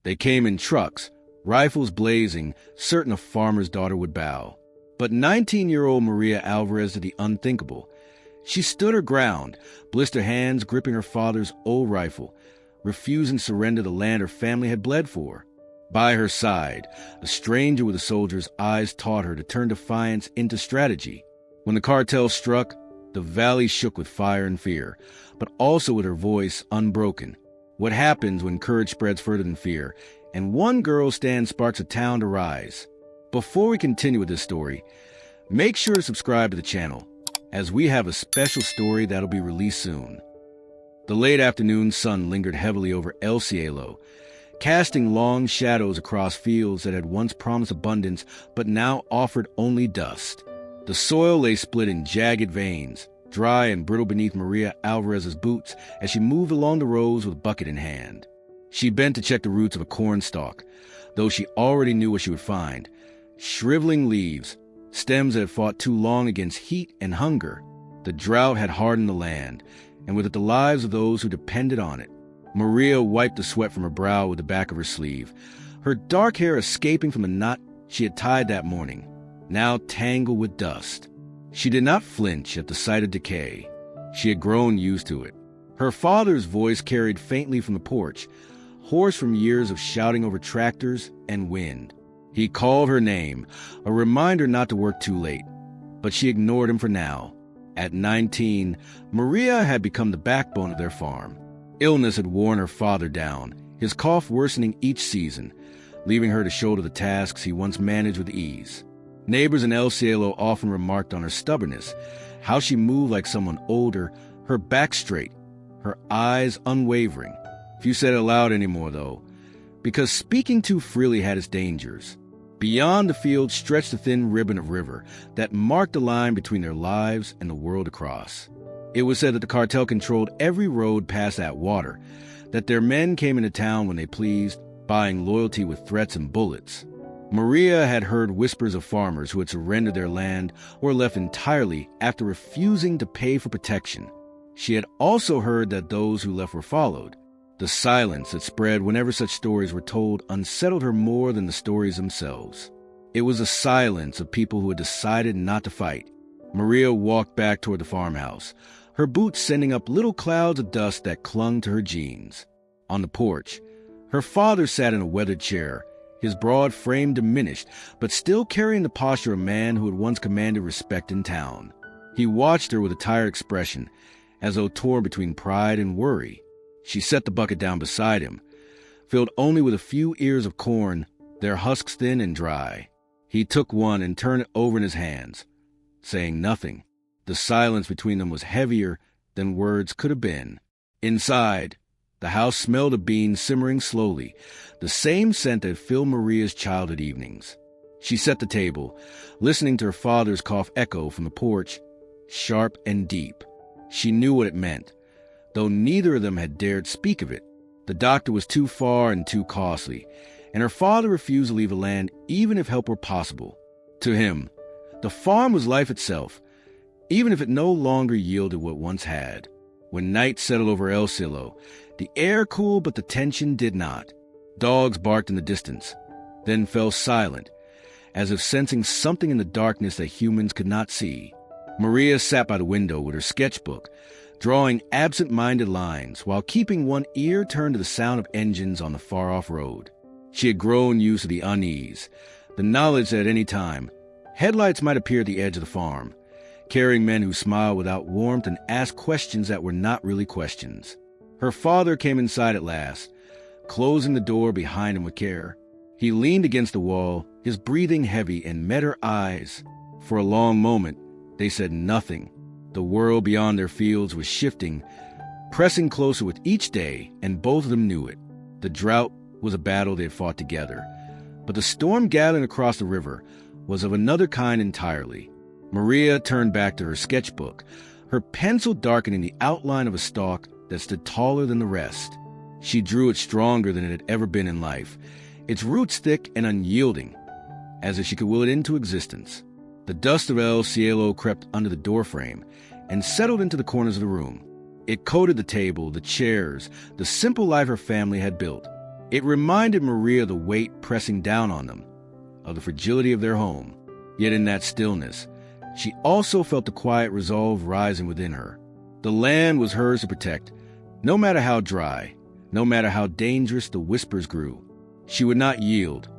They came in trucks, rifles blazing, certain a farmer's daughter would bow. But 19-year-old Maria Alvarez did the unthinkable. She stood her ground, blistered hands gripping her father's old rifle, refusing to surrender the land her family had bled for. By her side, a stranger with a soldier's eyes taught her to turn defiance into strategy. When the cartel struck, the valley shook with fire and fear, but also with her voice unbroken. What happens when courage spreads further than fear, and one girl's stand sparks a town to rise? Before we continue with this story, make sure to subscribe to the channel, as we have a special story that'll be released soon. The late afternoon sun lingered heavily over El Cielo, casting long shadows across fields that had once promised abundance but now offered only dust. The soil lay split in jagged veins, dry and brittle beneath Maria Alvarez's boots as she moved along the rows with a bucket in hand. She bent to check the roots of a corn stalk, though she already knew what she would find: shriveling leaves, stems that had fought too long against heat and hunger. The drought had hardened the land, and with it the lives of those who depended on it. Maria wiped the sweat from her brow with the back of her sleeve, her dark hair escaping from the knot she had tied that morning, now tangled with dust. She did not flinch at the sight of decay. She had grown used to it. Her father's voice carried faintly from the porch, hoarse from years of shouting over tractors and wind. He called her name, a reminder not to work too late, but she ignored him for now. At 19, Maria had become the backbone of their farm. Illness had worn her father down, his cough worsening each season, leaving her to shoulder the tasks he once managed with ease. Neighbors in El Cielo often remarked on her stubbornness, how she moved like someone older, her back straight, her eyes unwavering. Few said it aloud anymore, though, because speaking too freely had its dangers. Beyond the field stretched a thin ribbon of river that marked the line between their lives and the world across. It was said that the cartel controlled every road past that water, that their men came into town when they pleased, buying loyalty with threats and bullets. Maria had heard whispers of farmers who had surrendered their land or left entirely after refusing to pay for protection. She had also heard that those who left were followed. The silence that spread whenever such stories were told unsettled her more than the stories themselves. It was a silence of people who had decided not to fight. Maria walked back toward the farmhouse, her boots sending up little clouds of dust that clung to her jeans. On the porch, her father sat in a weathered chair, his broad frame diminished, but still carrying the posture of a man who had once commanded respect in town. He watched her with a tired expression, as though torn between pride and worry. She set the bucket down beside him, filled only with a few ears of corn, their husks thin and dry. He took one and turned it over in his hands, saying nothing. The silence between them was heavier than words could have been. Inside, the house smelled of beans simmering slowly, the same scent that filled Maria's childhood evenings. She set the table, listening to her father's cough echo from the porch, sharp and deep. She knew what it meant, though neither of them had dared speak of it. The doctor was too far and too costly, and her father refused to leave the land even if help were possible. To him, the farm was life itself, even if it no longer yielded what once had. When night settled over El Cielo, the air cooled but the tension did not. Dogs barked in the distance, then fell silent, as if sensing something in the darkness that humans could not see. Maria sat by the window with her sketchbook, drawing absent-minded lines while keeping one ear turned to the sound of engines on the far-off road. She had grown used to the unease, the knowledge that at any time, headlights might appear at the edge of the farm, carrying men who smiled without warmth and asked questions that were not really questions. Her father came inside at last, closing the door behind him with care. He leaned against the wall, his breathing heavy, and met her eyes. For a long moment, they said nothing. The world beyond their fields was shifting, pressing closer with each day, and both of them knew it. The drought was a battle they had fought together, but the storm gathering across the river was of another kind entirely. Maria turned back to her sketchbook, her pencil darkening the outline of a stalk that stood taller than the rest. She drew it stronger than it had ever been in life, its roots thick and unyielding, as if she could will it into existence. The dust of El Cielo crept under the doorframe and settled into the corners of the room. It coated the table, the chairs, the simple life her family had built. It reminded Maria of the weight pressing down on them, of the fragility of their home. Yet in that stillness, she also felt the quiet resolve rising within her. The land was hers to protect, no matter how dry, no matter how dangerous the whispers grew. She would not yield,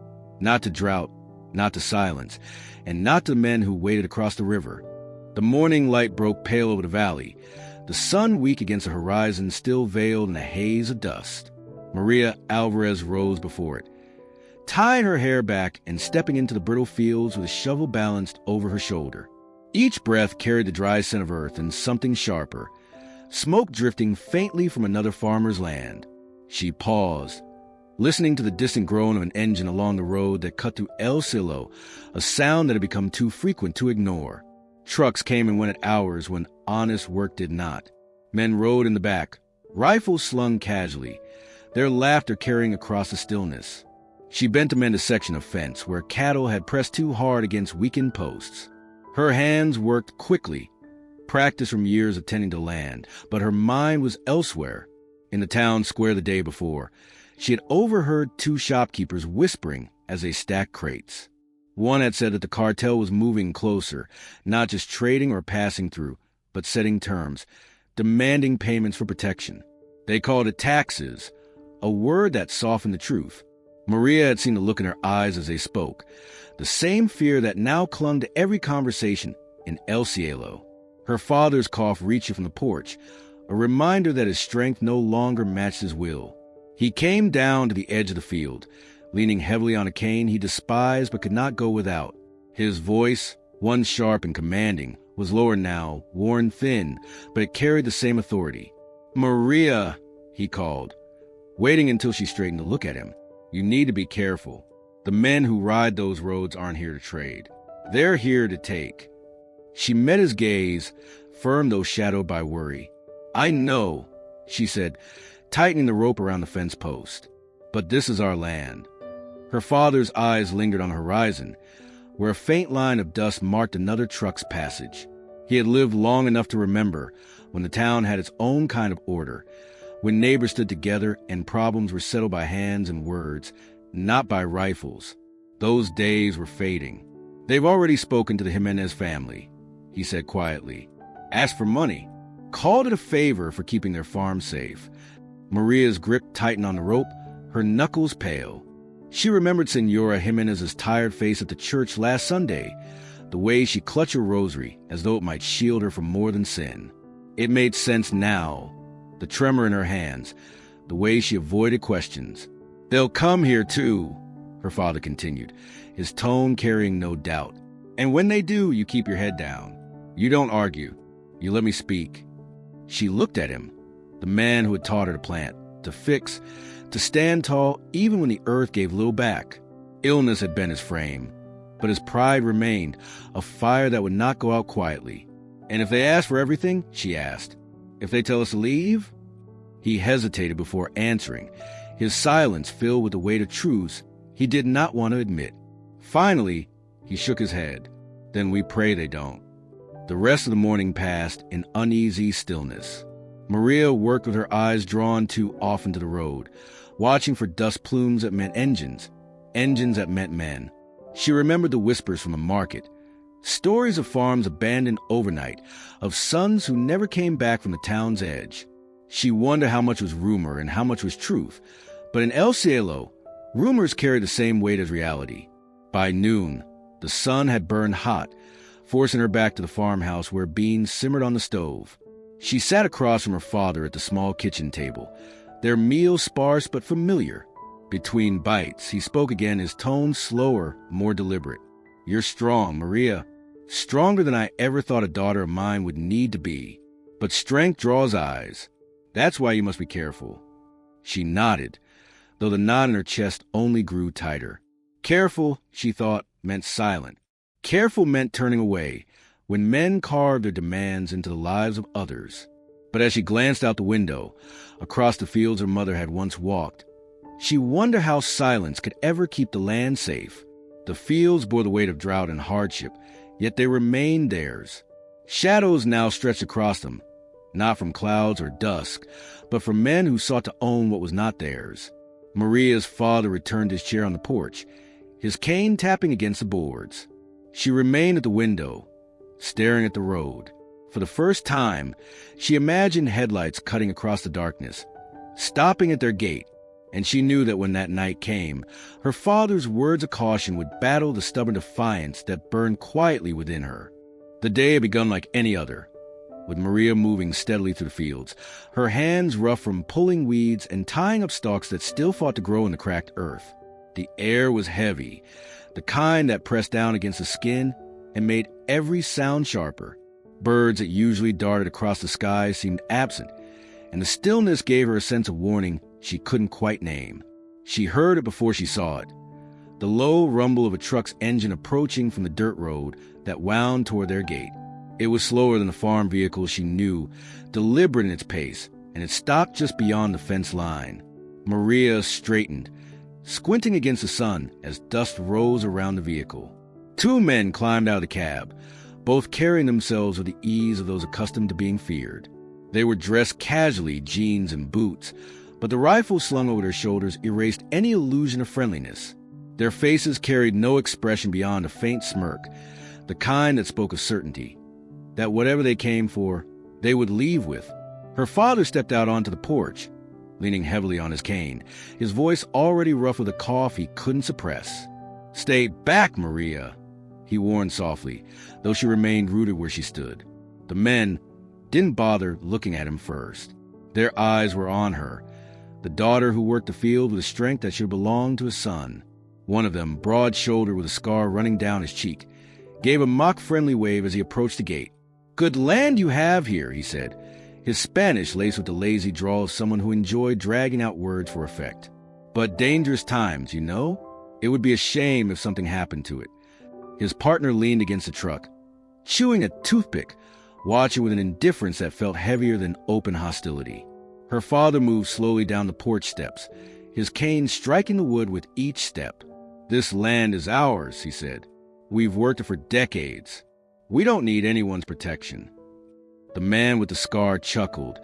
not to drought, not to silence, and not to men who waited across the river. The morning light broke pale over the valley, the sun weak against the horizon still veiled in a haze of dust. Maria Alvarez rose before it, tied her hair back, and stepping into the brittle fields with a shovel balanced over her shoulder. Each breath carried the dry scent of earth and something sharper, smoke drifting faintly from another farmer's land. She paused, listening to the distant groan of an engine along the road that cut through El Silo, a sound that had become too frequent to ignore. Trucks came and went at hours when honest work did not. Men rode in the back, rifles slung casually, their laughter carrying across the stillness. She bent to mend a section of fence where cattle had pressed too hard against weakened posts. Her hands worked quickly, practice from years of tending to land, but her mind was elsewhere. In the town square the day before, she had overheard two shopkeepers whispering as they stacked crates. One had said that the cartel was moving closer, not just trading or passing through, but setting terms, demanding payments for protection. They called it taxes, a word that softened the truth. Maria had seen the look in her eyes as they spoke, the same fear that now clung to every conversation in El Cielo. Her father's cough reaching from the porch, a reminder that his strength no longer matched his will. He came down to the edge of the field, leaning heavily on a cane he despised but could not go without. His voice, once sharp and commanding, was lower now, worn thin, but it carried the same authority. "Maria," he called, waiting until she straightened to look at him. "You need to be careful. The men who ride those roads aren't here to trade. They're here to take." She met his gaze, firm though shadowed by worry. "I know," she said, tightening the rope around the fence post. "But this is our land." Her father's eyes lingered on the horizon, where a faint line of dust marked another truck's passage. He had lived long enough to remember when the town had its own kind of order, when neighbors stood together and problems were settled by hands and words, not by rifles. Those days were fading. "They've already spoken to the Jimenez family," he said quietly. "Asked for money. Called it a favor for keeping their farm safe." Maria's grip tightened on the rope, her knuckles pale. She remembered Senora Jimenez's tired face at the church last Sunday, the way she clutched her rosary as though it might shield her from more than sin. It made sense now, the tremor in her hands, the way she avoided questions. "They'll come here too," her father continued, his tone carrying no doubt. "And when they do, you keep your head down. You don't argue. You let me speak." She looked at him, the man who had taught her to plant, to fix, to stand tall even when the earth gave little back. Illness had bent his frame, but his pride remained, a fire that would not go out quietly. "And if they ask for everything?" she asked. "If they tell us to leave?" He hesitated before answering, his silence filled with the weight of truths he did not want to admit. Finally, he shook his head. "Then we pray they don't." The rest of the morning passed in uneasy stillness. Maria worked with her eyes drawn too often to the road, watching for dust plumes that meant engines, engines that meant men. She remembered the whispers from the market, stories of farms abandoned overnight, of sons who never came back from the town's edge. She wondered how much was rumor and how much was truth, but in El Cielo, rumors carried the same weight as reality. By noon, the sun had burned hot, forcing her back to the farmhouse where beans simmered on the stove. She sat across from her father at the small kitchen table, their meal sparse but familiar. Between bites, he spoke again, his tone slower, more deliberate. "You're strong, Maria. Stronger than I ever thought a daughter of mine would need to be. But strength draws eyes. That's why you must be careful." She nodded, though the knot in her chest only grew tighter. Careful, she thought, meant silent. Careful meant turning away, when men carved their demands into the lives of others. But as she glanced out the window, across the fields her mother had once walked, she wondered how silence could ever keep the land safe. The fields bore the weight of drought and hardship, yet they remained theirs. Shadows now stretched across them, not from clouds or dusk, but from men who sought to own what was not theirs. Maria's father returned his chair on the porch, his cane tapping against the boards. She remained at the window, staring at the road. For the first time, she imagined headlights cutting across the darkness, stopping at their gate, and she knew that when that night came, her father's words of caution would battle the stubborn defiance that burned quietly within her. The day had begun like any other, with Maria moving steadily through the fields, her hands rough from pulling weeds and tying up stalks that still fought to grow in the cracked earth. The air was heavy, the kind that pressed down against the skin and made every sound sharper. Birds that usually darted across the sky seemed absent, and the stillness gave her a sense of warning she couldn't quite name. She heard it before she saw it, the low rumble of a truck's engine approaching from the dirt road that wound toward their gate. It was slower than the farm vehicle she knew, deliberate in its pace, and it stopped just beyond the fence line. Maria straightened, squinting against the sun as dust rose around the vehicle. Two men climbed out of the cab, both carrying themselves with the ease of those accustomed to being feared. They were dressed casually, jeans and boots, but the rifle slung over their shoulders erased any illusion of friendliness. Their faces carried no expression beyond a faint smirk, the kind that spoke of certainty, that whatever they came for, they would leave with. Her father stepped out onto the porch, leaning heavily on his cane, his voice already rough with a cough he couldn't suppress. "Stay back, Maria," he warned softly, though she remained rooted where she stood. The men didn't bother looking at him first. Their eyes were on her, the daughter who worked the field with a strength that should belong to a son. One of them, broad-shouldered with a scar running down his cheek, gave a mock-friendly wave as he approached the gate. "Good land you have here," he said, his Spanish laced with the lazy drawl of someone who enjoyed dragging out words for effect. "But dangerous times, you know? It would be a shame if something happened to it." His partner leaned against the truck, chewing a toothpick, watching with an indifference that felt heavier than open hostility. Her father moved slowly down the porch steps, his cane striking the wood with each step. "This land is ours," he said. "We've worked it for decades. We don't need anyone's protection." The man with the scar chuckled,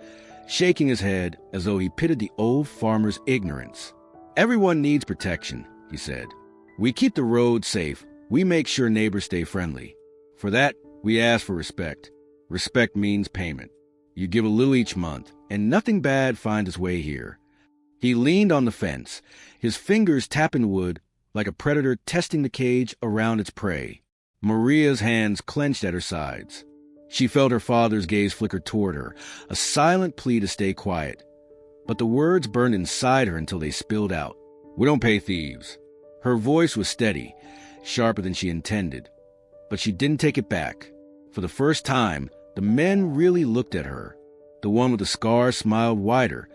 shaking his head as though he pitied the old farmer's ignorance. "Everyone needs protection," he said. "We keep the road safe. We make sure neighbors stay friendly. For that, we ask for respect. Respect means payment. You give a little each month, and nothing bad finds its way here." He leaned on the fence, his fingers tapping wood like a predator testing the cage around its prey. Maria's hands clenched at her sides. She felt her father's gaze flicker toward her, a silent plea to stay quiet. But the words burned inside her until they spilled out. "We don't pay thieves." Her voice was steady, sharper than she intended. But she didn't take it back. For the first time, the men really looked at her. The one with the scar smiled wider,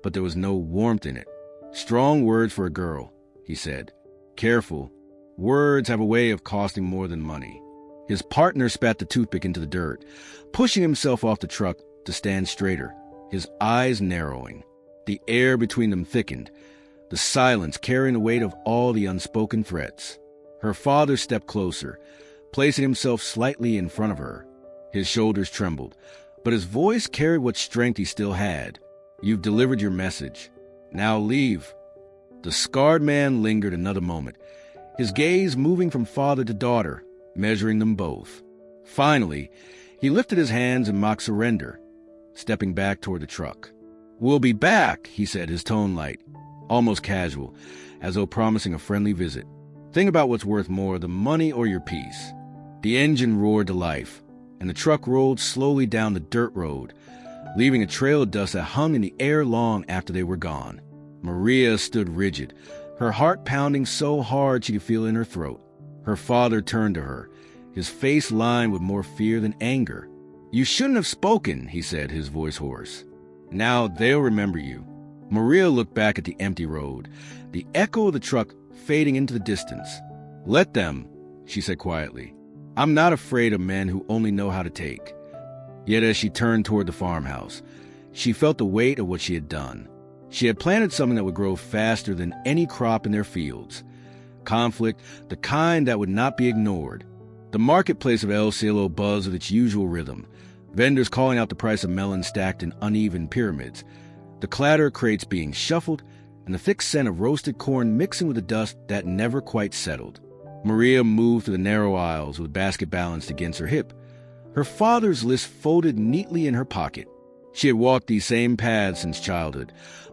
but there was no warmth in it. "Strong words for a girl," he said. "Careful. Words have a way of costing more than money." His partner spat the toothpick into the dirt, pushing himself off the truck to stand straighter, his eyes narrowing. The air between them thickened, the silence carrying the weight of all the unspoken threats. Her father stepped closer, placing himself slightly in front of her. His shoulders trembled, but his voice carried what strength he still had. "You've delivered your message. Now leave." The scarred man lingered another moment, his gaze moving from father to daughter, measuring them both. Finally, he lifted his hands in mock surrender, stepping back toward the truck. "We'll be back," he said, his tone light, almost casual, as though promising a friendly visit. "Think about what's worth more, the money or your peace." The engine roared to life, and the truck rolled slowly down the dirt road, leaving a trail of dust that hung in the air long after they were gone. Maria stood rigid, her heart pounding so hard she could feel it in her throat. Her father turned to her, his face lined with more fear than anger. "You shouldn't have spoken," he said, his voice hoarse. "Now they'll remember you." Maria looked back at the empty road, the echo of the truck fading into the distance. "Let them," she said quietly. "I'm not afraid of men who only know how to take." Yet as she turned toward the farmhouse, she felt the weight of what she had done. She had planted something that would grow faster than any crop in their fields. Conflict, the kind that would not be ignored. The marketplace of El Cielo buzzed with its usual rhythm, vendors calling out the price of melons stacked in uneven pyramids, the clatter of crates being shuffled, and the thick scent of roasted corn mixing with the dust that never quite settled. Maria moved through the narrow aisles with a basket balanced against her hip, her father's list folded neatly in her pocket. She had walked these same paths since childhood,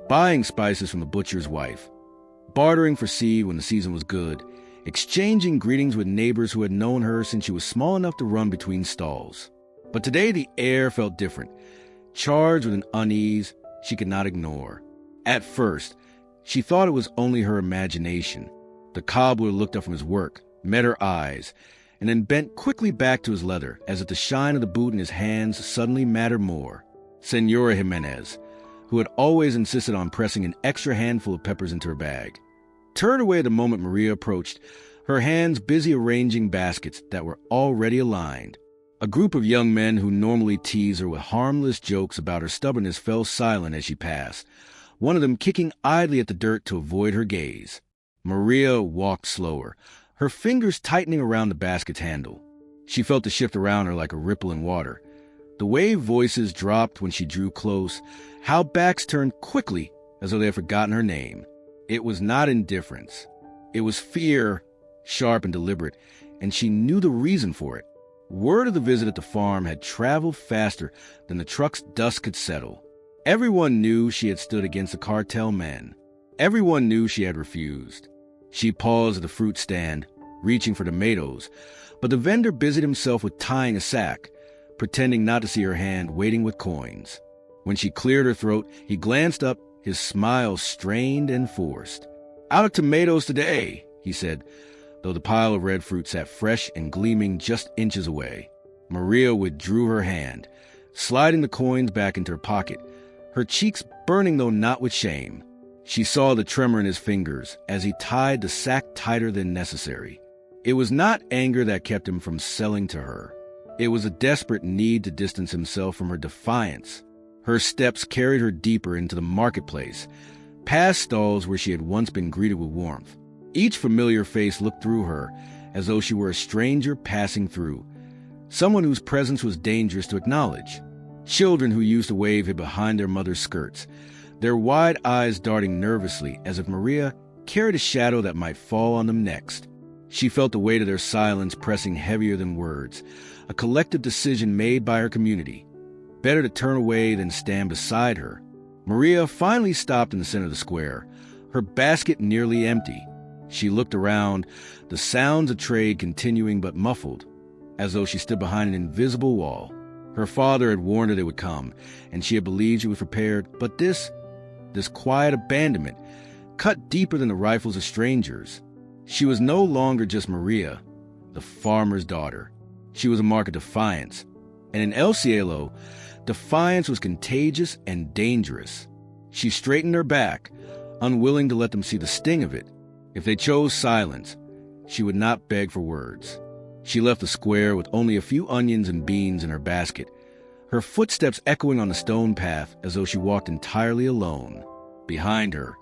buying spices from the butcher's wife, bartering for seed when the season was good, exchanging greetings with neighbors who had known her since she was small enough to run between stalls. But today the air felt different, charged with an unease she could not ignore. At first, she thought it was only her imagination. The cobbler looked up from his work, met her eyes, and then bent quickly back to his leather, as if the shine of the boot in his hands suddenly mattered more. Senora Jimenez, who had always insisted on pressing an extra handful of peppers into her bag, turned away the moment Maria approached, her hands busy arranging baskets that were already aligned. A group of young men who normally teased her with harmless jokes about her stubbornness fell silent as she passed, one of them kicking idly at the dirt to avoid her gaze. Maria walked slower, her fingers tightening around the basket's handle. She felt the shift around her like a ripple in water. The way voices dropped when she drew close, how backs turned quickly as though they had forgotten her name. It was not indifference. It was fear, sharp and deliberate, and she knew the reason for it. Word of the visit at the farm had traveled faster than the truck's dust could settle. Everyone knew she had stood against the cartel men. Everyone knew she had refused. She paused at the fruit stand, reaching for tomatoes, but the vendor busied himself with tying a sack, pretending not to see her hand waiting with coins. When she cleared her throat, he glanced up, his smile strained and forced. "Out of tomatoes today," he said, though the pile of red fruit sat fresh and gleaming just inches away. Maria withdrew her hand, sliding the coins back into her pocket, her cheeks burning though not with shame. She saw the tremor in his fingers as he tied the sack tighter than necessary. It was not anger that kept him from selling to her. It was a desperate need to distance himself from her defiance. Her steps carried her deeper into the marketplace, past stalls where she had once been greeted with warmth. Each familiar face looked through her, as though she were a stranger passing through, someone whose presence was dangerous to acknowledge. Children who used to wave hid behind their mother's skirts, their wide eyes darting nervously as if Maria carried a shadow that might fall on them next. She felt the weight of their silence pressing heavier than words, a collective decision made by her community. Better to turn away than stand beside her. Maria finally stopped in the center of the square, her basket nearly empty. She looked around, the sounds of trade continuing but muffled, as though she stood behind an invisible wall. Her father had warned her they would come, and she had believed she was prepared, but this quiet abandonment cut deeper than the rifles of strangers. She was no longer just Maria, the farmer's daughter. She was a mark of defiance, and in El Cielo, defiance was contagious and dangerous. She straightened her back, unwilling to let them see the sting of it. If they chose silence, she would not beg for words. She left the square with only a few onions and beans in her basket, her footsteps echoing on the stone path as though she walked entirely alone. Behind her,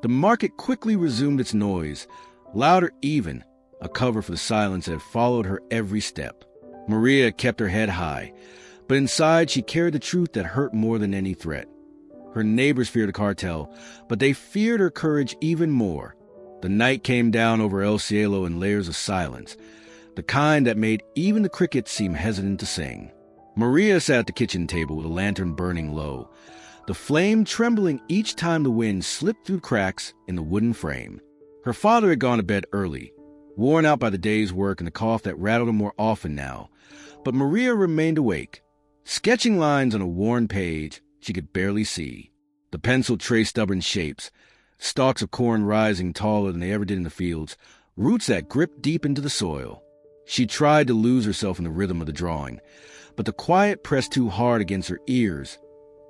the market quickly resumed its noise, louder even, a cover for the silence that had followed her every step. Maria kept her head high, but inside she carried the truth that hurt more than any threat. Her neighbors feared the cartel, but they feared her courage even more. The night came down over El Cielo in layers of silence, the kind that made even the crickets seem hesitant to sing. Maria sat at the kitchen table with a lantern burning low, the flame trembling each time the wind slipped through cracks in the wooden frame. Her father had gone to bed early, worn out by the day's work and the cough that rattled him more often now, but Maria remained awake, sketching lines on a worn page she could barely see. The pencil traced stubborn shapes, stalks of corn rising taller than they ever did in the fields, roots that gripped deep into the soil. She tried to lose herself in the rhythm of the drawing, but the quiet pressed too hard against her ears,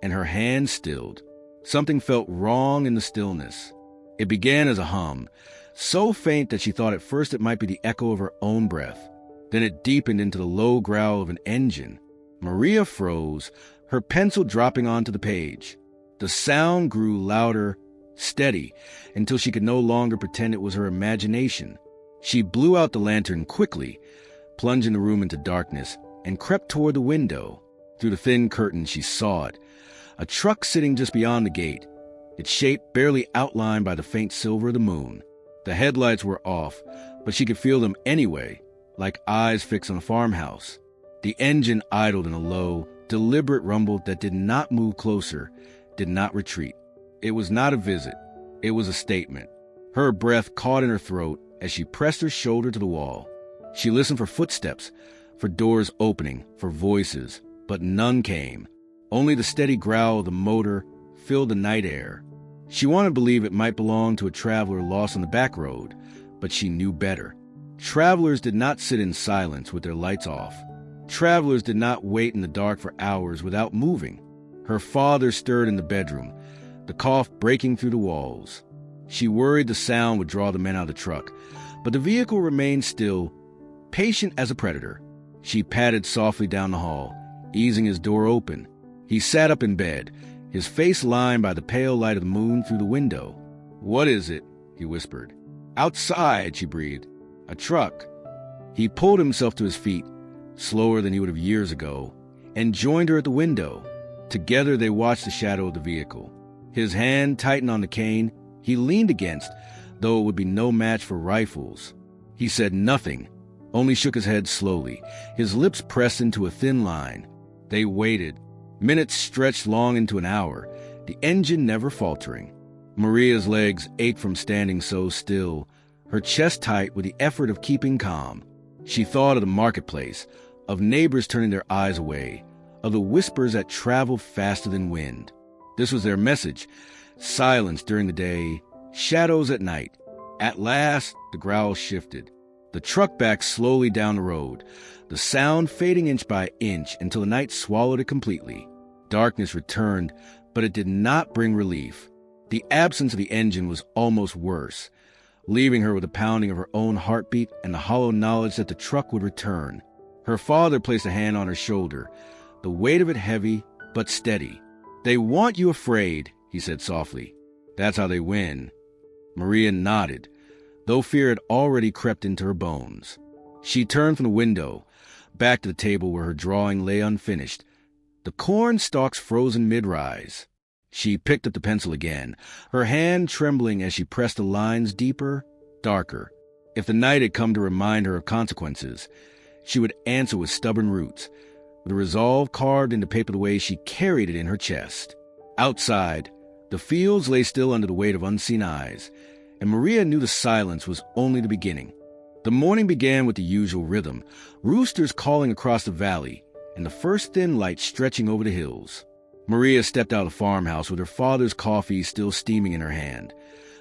and her hands stilled. Something felt wrong in the stillness. It began as a hum, so faint that she thought at first it might be the echo of her own breath. Then it deepened into the low growl of an engine. Maria froze, her pencil dropping onto the page. The sound grew louder, steady, until she could no longer pretend it was her imagination. She blew out the lantern quickly, plunging the room into darkness, and crept toward the window. Through the thin curtain she saw it, a truck sitting just beyond the gate, its shape barely outlined by the faint silver of the moon. The headlights were off, but she could feel them anyway, like eyes fixed on a farmhouse. The engine idled in a low, deliberate rumble that did not move closer, did not retreat. It was not a visit. It was a statement. Her breath caught in her throat as she pressed her shoulder to the wall. She listened for footsteps, for doors opening, for voices, but none came. Only the steady growl of the motor filled the night air. She wanted to believe it might belong to a traveler lost on the back road, but she knew better. Travelers did not sit in silence with their lights off. Travelers did not wait in the dark for hours without moving. Her father stirred in the bedroom, the cough breaking through the walls. She worried the sound would draw the men out of the truck, but the vehicle remained still, patient as a predator. She patted softly down the hall, easing his door open. He sat up in bed, his face lined by the pale light of the moon through the window. "What is it?" he whispered. "Outside," she breathed. "A truck." He pulled himself to his feet, slower than he would have years ago, and joined her at the window. Together they watched the shadow of the vehicle. His hand tightened on the cane he leaned against, though it would be no match for rifles. He said nothing, only shook his head slowly, his lips pressed into a thin line. They waited. Minutes stretched long into an hour, the engine never faltering. Maria's legs ached from standing so still, her chest tight with the effort of keeping calm. She thought of the marketplace, of neighbors turning their eyes away, of the whispers that traveled faster than wind. This was their message: silence during the day, shadows at night. At last, the growl shifted. The truck backed slowly down the road, the sound fading inch by inch until the night swallowed it completely. Darkness returned, but it did not bring relief. The absence of the engine was almost worse, leaving her with the pounding of her own heartbeat and the hollow knowledge that the truck would return. Her father placed a hand on her shoulder, the weight of it heavy but steady. "They want you afraid," he said softly. "That's how they win." Maria nodded, though fear had already crept into her bones. She turned from the window, back to the table where her drawing lay unfinished, the corn stalks frozen mid-rise. She picked up the pencil again, her hand trembling as she pressed the lines deeper, darker. If the night had come to remind her of consequences, she would answer with stubborn roots, with a resolve carved into paper the way she carried it in her chest. Outside, the fields lay still under the weight of unseen eyes, and Maria knew the silence was only the beginning. The morning began with the usual rhythm, roosters calling across the valley, and the first thin light stretching over the hills. Maria stepped out of the farmhouse with her father's coffee still steaming in her hand,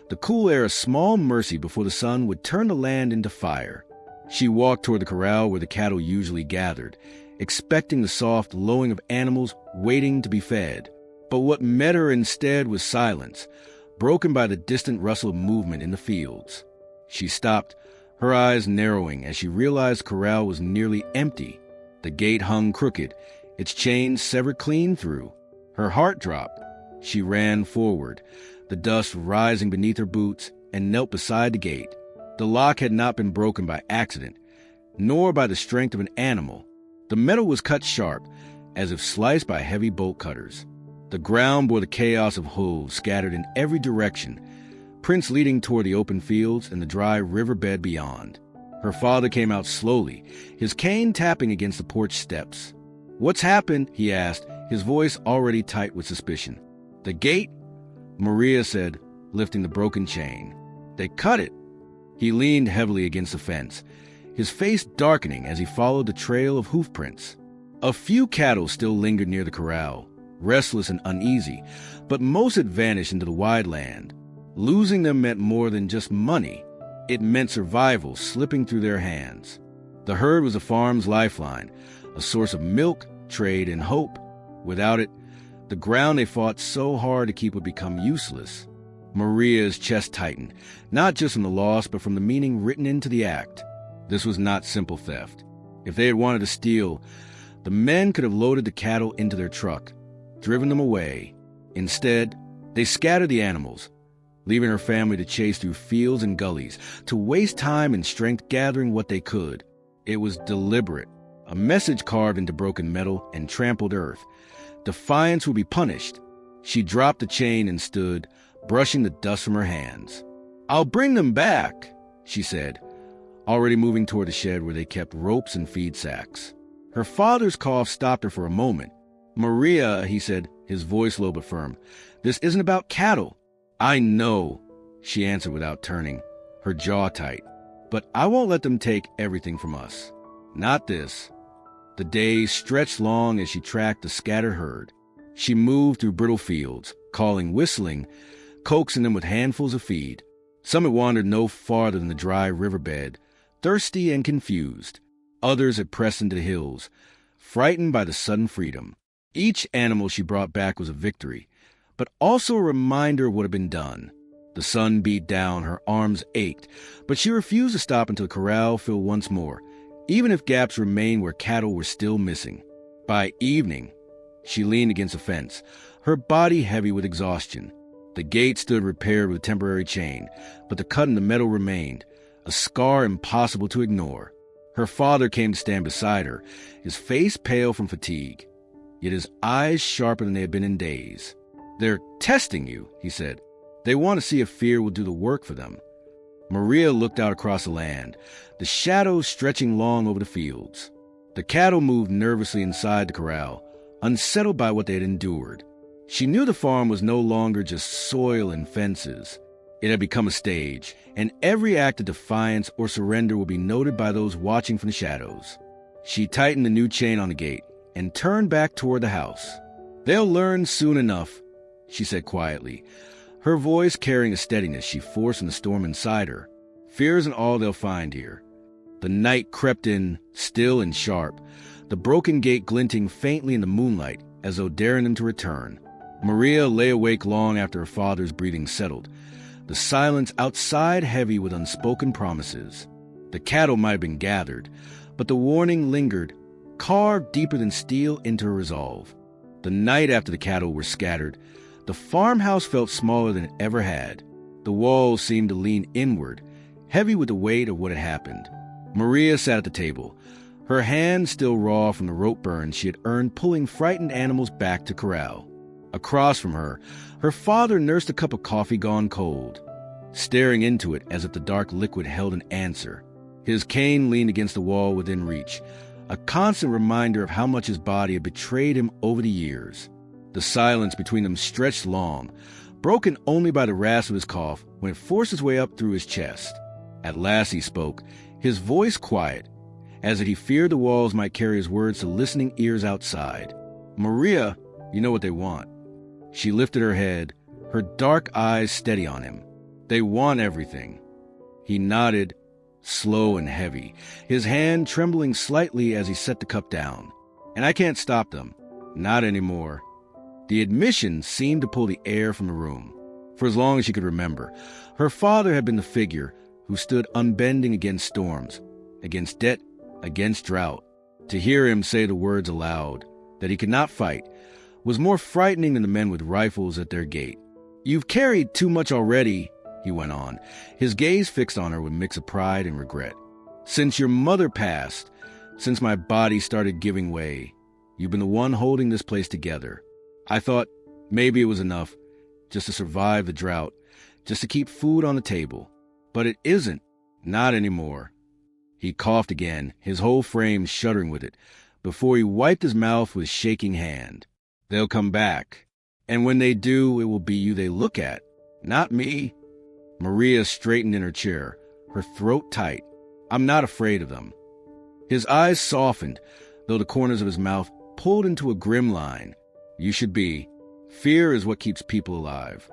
the cool air a small mercy before the sun would turn the land into fire. She walked toward the corral where the cattle usually gathered, expecting the soft lowing of animals waiting to be fed. But what met her instead was silence, broken by the distant rustle of movement in the fields. She stopped, her eyes narrowing as she realized the corral was nearly empty. The gate hung crooked, its chains severed clean through. Her heart dropped. She ran forward, the dust rising beneath her boots, and knelt beside the gate. The lock had not been broken by accident, nor by the strength of an animal. The metal was cut sharp, as if sliced by heavy bolt cutters. The ground bore the chaos of hooves scattered in every direction, prints leading toward the open fields and the dry riverbed beyond. Her father came out slowly, his cane tapping against the porch steps. "What's happened?" he asked, his voice already tight with suspicion. "The gate," Maria said, lifting the broken chain. "They cut it." He leaned heavily against the fence, his face darkening as he followed the trail of hoof prints. A few cattle still lingered near the corral, restless and uneasy, but most had vanished into the wide land. Losing them meant more than just money. It meant survival slipping through their hands. The herd was the farm's lifeline, a source of milk, trade, and hope. Without it, the ground they fought so hard to keep would become useless. Maria's chest tightened, not just from the loss, but from the meaning written into the act. This was not simple theft. If they had wanted to steal, the men could have loaded the cattle into their truck, driven them away. Instead, they scattered the animals, leaving her family to chase through fields and gullies, to waste time and strength gathering what they could. It was deliberate, a message carved into broken metal and trampled earth. Defiance would be punished. She dropped the chain and stood, brushing the dust from her hands. "I'll bring them back," she said, already moving toward the shed where they kept ropes and feed sacks. Her father's cough stopped her for a moment. "Maria," he said, his voice low but firm, "this isn't about cattle." "I know," she answered without turning, her jaw tight. "But I won't let them take everything from us. Not this." The days stretched long as she tracked the scattered herd. She moved through brittle fields, calling, whistling, coaxing them with handfuls of feed. Some had wandered no farther than the dry riverbed, thirsty and confused. Others had pressed into the hills, frightened by the sudden freedom. Each animal she brought back was a victory, but also a reminder of what had been done. The sun beat down, her arms ached, but she refused to stop until the corral filled once more, even if gaps remained where cattle were still missing. By evening, she leaned against a fence, her body heavy with exhaustion. The gate stood repaired with a temporary chain, but the cut in the metal remained, a scar impossible to ignore. Her father came to stand beside her, his face pale from fatigue, yet his eyes sharper than they had been in days. "They're testing you," he said. "They want to see if fear will do the work for them." Maria looked out across the land, the shadows stretching long over the fields. The cattle moved nervously inside the corral, unsettled by what they had endured. She knew the farm was no longer just soil and fences. It had become a stage, and every act of defiance or surrender would be noted by those watching from the shadows. She tightened the new chain on the gate and turned back toward the house. "They'll learn soon enough," she said quietly, her voice carrying a steadiness she forced in the storm inside her. "Fear isn't all they'll find here." The night crept in, still and sharp, the broken gate glinting faintly in the moonlight as though daring them to return. Maria lay awake long after her father's breathing settled, the silence outside heavy with unspoken promises. The cattle might have been gathered, but the warning lingered, carved deeper than steel into her resolve. The night after the cattle were scattered, the farmhouse felt smaller than it ever had. The walls seemed to lean inward, heavy with the weight of what had happened. Maria sat at the table, her hands still raw from the rope burns she had earned pulling frightened animals back to corral. Across from her, her father nursed a cup of coffee gone cold, staring into it as if the dark liquid held an answer. His cane leaned against the wall within reach, a constant reminder of how much his body had betrayed him over the years. The silence between them stretched long, broken only by the rasp of his cough when it forced its way up through his chest. At last he spoke, his voice quiet, as if he feared the walls might carry his words to listening ears outside. "Maria, you know what they want." She lifted her head, her dark eyes steady on him. "They want everything." He nodded, slow and heavy, his hand trembling slightly as he set the cup down. "And I can't stop them. Not anymore." The admission seemed to pull the air from the room. For as long as she could remember, her father had been the figure who stood unbending against storms, against debt, against drought. To hear him say the words aloud, that he could not fight, was more frightening than the men with rifles at their gate. "You've carried too much already," he went on, his gaze fixed on her with a mix of pride and regret. "Since your mother passed, since my body started giving way, you've been the one holding this place together. I thought maybe it was enough, just to survive the drought, just to keep food on the table. But it isn't, not anymore." He coughed again, his whole frame shuddering with it, before he wiped his mouth with shaking hand. "They'll come back, and when they do, it will be you they look at, not me." Maria straightened in her chair, her throat tight. "I'm not afraid of them." His eyes softened, though the corners of his mouth pulled into a grim line. "You should be. Fear is what keeps people alive."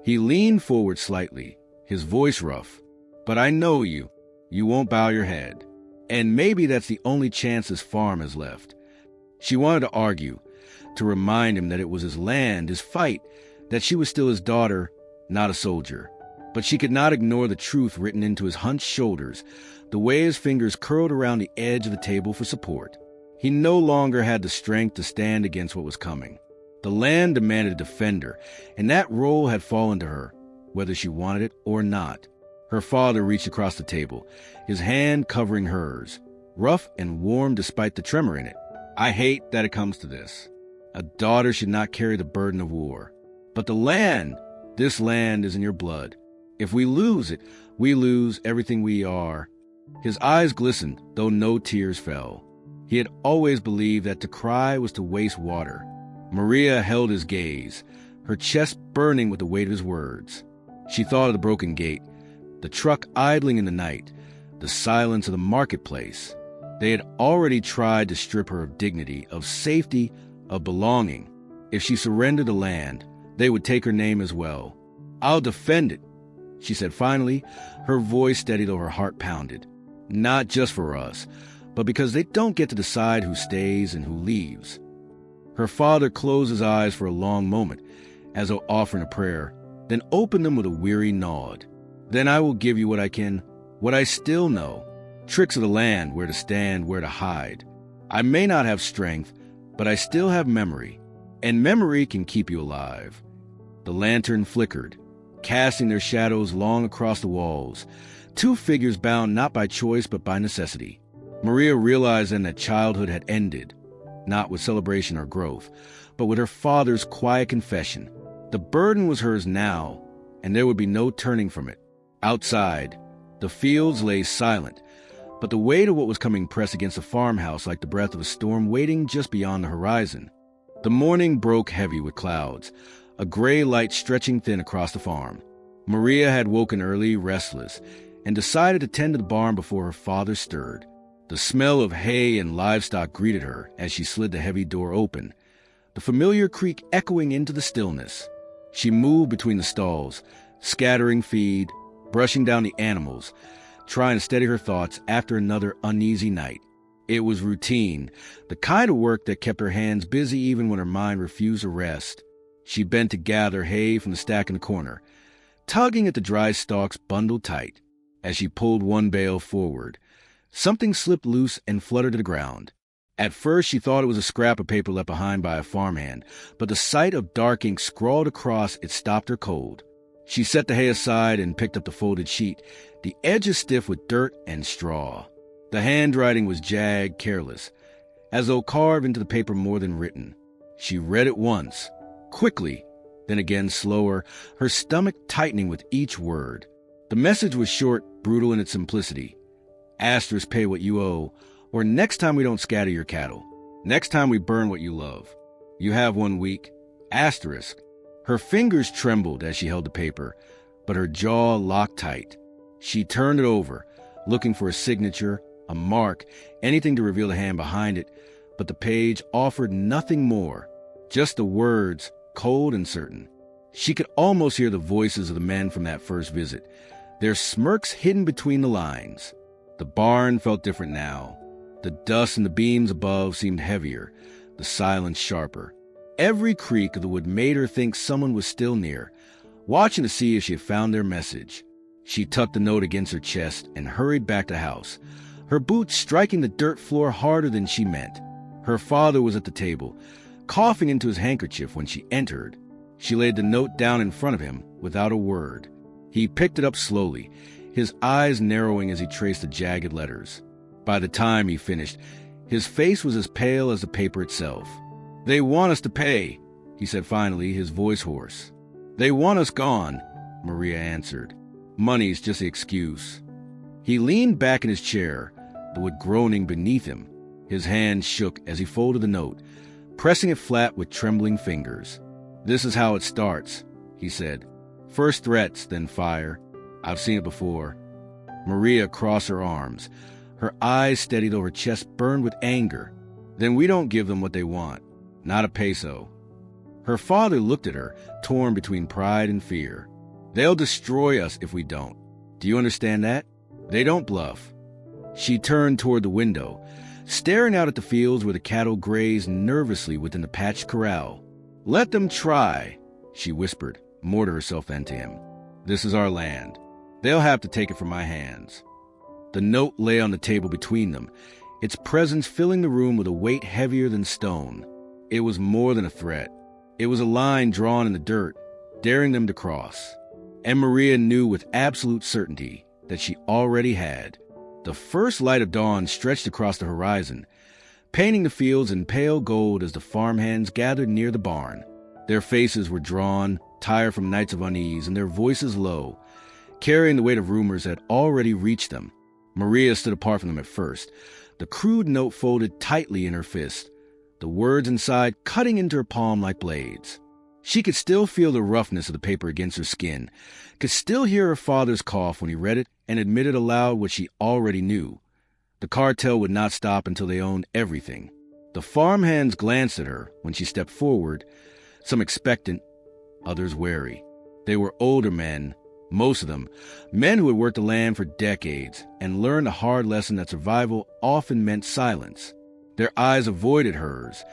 He leaned forward slightly, his voice rough. "But I know you. You won't bow your head. And maybe that's the only chance this farm has left." She wanted to argue, to remind him that it was his land, his fight, that she was still his daughter, not a soldier. But she could not ignore the truth written into his hunched shoulders, the way his fingers curled around the edge of the table for support. He no longer had the strength to stand against what was coming. The land demanded a defender, and that role had fallen to her, whether she wanted it or not. Her father reached across the table, his hand covering hers, rough and warm despite the tremor in it. "I hate that it comes to this. A daughter should not carry the burden of war. But the land, This land is in your blood. If we lose it, we lose everything we are." His eyes glistened, though no tears fell. He had always believed that to cry was to waste water. Maria held his gaze, her chest burning with the weight of his words. She thought of the broken gate, the truck idling in the night, the silence of the marketplace. They had already tried to strip her of dignity, of safety, of belonging. If she surrendered the land, they would take her name as well. "I'll defend it," she said finally, her voice steady though her heart pounded. "Not just for us, but because they don't get to decide who stays and who leaves." Her father closed his eyes for a long moment, as though offering a prayer, then opened them with a weary nod. "Then I will give you what I can, what I still know. Tricks of the land, where to stand, where to hide. I may not have strength, but I still have memory, and memory can keep you alive." The lantern flickered, casting their shadows long across the walls, two figures bound not by choice but by necessity. Maria realized then that childhood had ended, not with celebration or growth, but with her father's quiet confession. The burden was hers now, and there would be no turning from it. Outside, the fields lay silent, but the weight of what was coming pressed against the farmhouse like the breath of a storm waiting just beyond the horizon. The morning broke heavy with clouds, a gray light stretching thin across the farm. Maria had woken early, restless, and decided to tend to the barn before her father stirred. The smell of hay and livestock greeted her as she slid the heavy door open, the familiar creak echoing into the stillness. She moved between the stalls, scattering feed, brushing down the animals, trying to steady her thoughts after another uneasy night. It was routine, the kind of work that kept her hands busy even when her mind refused to rest. She bent to gather hay from the stack in the corner, tugging at the dry stalks bundled tight. As she pulled one bale forward, something slipped loose and fluttered to the ground. At first she thought it was a scrap of paper left behind by a farmhand, but the sight of dark ink scrawled across it stopped her cold. She set the hay aside and picked up the folded sheet, the edges stiff with dirt and straw. The handwriting was jagged, careless, as though carved into the paper more than written. She read it once, quickly, then again slower, her stomach tightening with each word. The message was short, brutal in its simplicity. Asterisk, pay what you owe, or next time we don't scatter your cattle. Next time we burn what you love. You have 1 week. Asterisk. Her fingers trembled as she held the paper, but her jaw locked tight. She turned it over, looking for a signature, a mark, anything to reveal the hand behind it, but the page offered nothing more, just the words, cold and certain. She could almost hear the voices of the men from that first visit, their smirks hidden between the lines. The barn felt different now. The dust and the beams above seemed heavier, the silence sharper. Every creak of the wood made her think someone was still near, watching to see if she had found their message. She tucked the note against her chest and hurried back to the house, her boots striking the dirt floor harder than she meant. Her father was at the table, coughing into his handkerchief when she entered. She laid the note down in front of him without a word. He picked it up slowly, his eyes narrowing as he traced the jagged letters. By the time he finished, his face was as pale as the paper itself. "They want us to pay," he said finally, his voice hoarse. "They want us gone," Maria answered. "Money's just the excuse." He leaned back in his chair, the wood groaning beneath him. His hand shook as he folded the note, pressing it flat with trembling fingers. "This is how it starts," he said. "First threats, then fire. I've seen it before." Maria crossed her arms, her eyes steady though her chest burned with anger. "Then we don't give them what they want. Not a peso." Her father looked at her, torn between pride and fear. "They'll destroy us if we don't. Do you understand that? They don't bluff." She turned toward the window, staring out at the fields where the cattle grazed nervously within the patched corral. "Let them try," she whispered, more to herself than to him. "This is our land. They'll have to take it from my hands." The note lay on the table between them, its presence filling the room with a weight heavier than stone. It was more than a threat. It was a line drawn in the dirt, daring them to cross. And Maria knew with absolute certainty that she already had. The first light of dawn stretched across the horizon, painting the fields in pale gold as the farmhands gathered near the barn. Their faces were drawn, tired from nights of unease, and their voices low, carrying the weight of rumors that had already reached them. Maria stood apart from them at first, the crude note folded tightly in her fist, the words inside cutting into her palm like blades. She could still feel the roughness of the paper against her skin, could still hear her father's cough when he read it and admitted aloud what she already knew. The cartel would not stop until they owned everything. The farmhands glanced at her when she stepped forward, some expectant, others wary. They were older men, most of them, men who had worked the land for decades and learned a hard lesson that survival often meant silence. Their eyes avoided hers,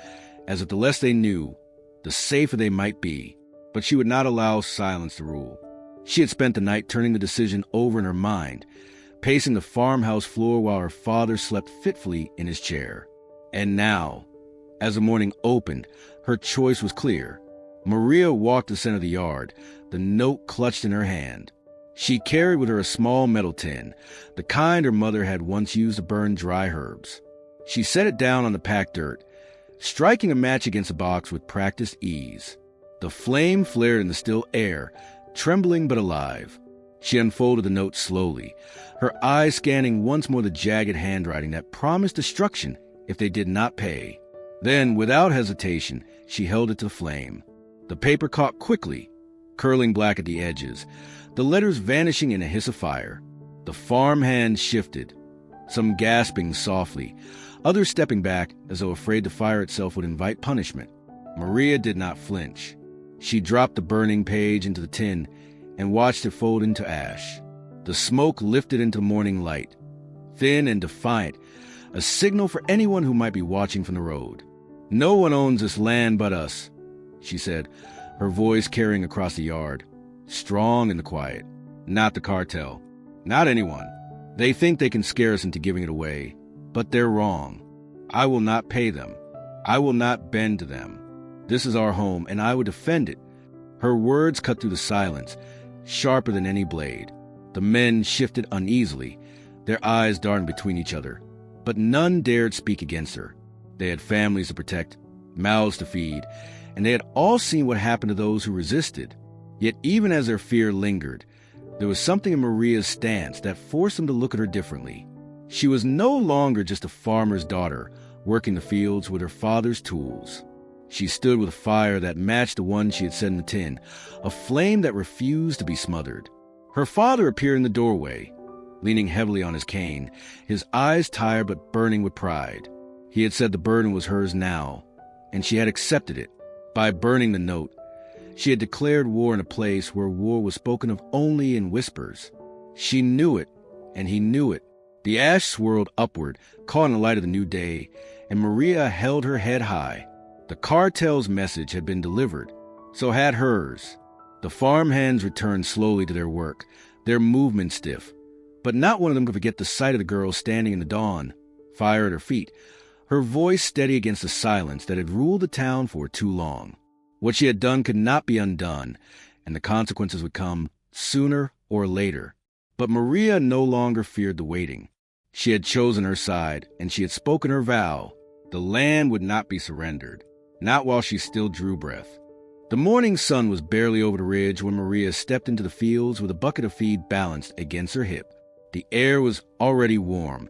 as if the less they knew, the safer they might be. But she would not allow silence to rule. She had spent the night turning the decision over in her mind, pacing the farmhouse floor while her father slept fitfully in his chair. And now, as the morning opened, her choice was clear. Maria walked the center of the yard, the note clutched in her hand. She carried with her a small metal tin, the kind her mother had once used to burn dry herbs. She set it down on the packed dirt, striking a match against the box with practiced ease. The flame flared in the still air, trembling but alive. She unfolded the note slowly, her eyes scanning once more the jagged handwriting that promised destruction if they did not pay. Then, without hesitation, she held it to the flame. The paper caught quickly, curling black at the edges, the letters vanishing in a hiss of fire. The farmhands shifted, some gasping softly, others stepping back as though afraid the fire itself would invite punishment. Maria did not flinch. She dropped the burning page into the tin and watched it fold into ash. The smoke lifted into morning light, thin and defiant, a signal for anyone who might be watching from the road. "No one owns this land but us," she said, her voice carrying across the yard, strong in the quiet. "Not the cartel. Not anyone. They think they can scare us into giving it away, but they're wrong. I will not pay them. I will not bend to them. This is our home, and I will defend it." Her words cut through the silence, sharper than any blade. The men shifted uneasily, their eyes darting between each other, but none dared speak against her. They had families to protect, mouths to feed, and they had all seen what happened to those who resisted. Yet even as their fear lingered, there was something in Maria's stance that forced them to look at her differently. She was no longer just a farmer's daughter, working the fields with her father's tools. She stood with a fire that matched the one she had set in the tin, a flame that refused to be smothered. Her father appeared in the doorway, leaning heavily on his cane, his eyes tired but burning with pride. He had said the burden was hers now, and she had accepted it. By burning the note, she had declared war in a place where war was spoken of only in whispers. She knew it, and he knew it. The ash swirled upward, caught in the light of the new day, and Maria held her head high. The cartel's message had been delivered, so had hers. The farmhands returned slowly to their work, their movement stiff. But not one of them could forget the sight of the girl standing in the dawn, fire at her feet, her voice steady against the silence that had ruled the town for too long. What she had done could not be undone, and the consequences would come sooner or later. But Maria no longer feared the waiting. She had chosen her side, and she had spoken her vow. The land would not be surrendered, not while she still drew breath. The morning sun was barely over the ridge when Maria stepped into the fields with a bucket of feed balanced against her hip. The air was already warm,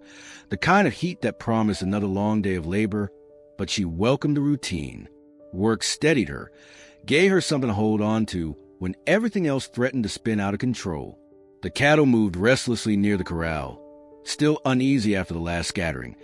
the kind of heat that promised another long day of labor, but she welcomed the routine. Work steadied her, gave her something to hold on to when everything else threatened to spin out of control. The cattle moved restlessly near the corral, still uneasy after the last scattering,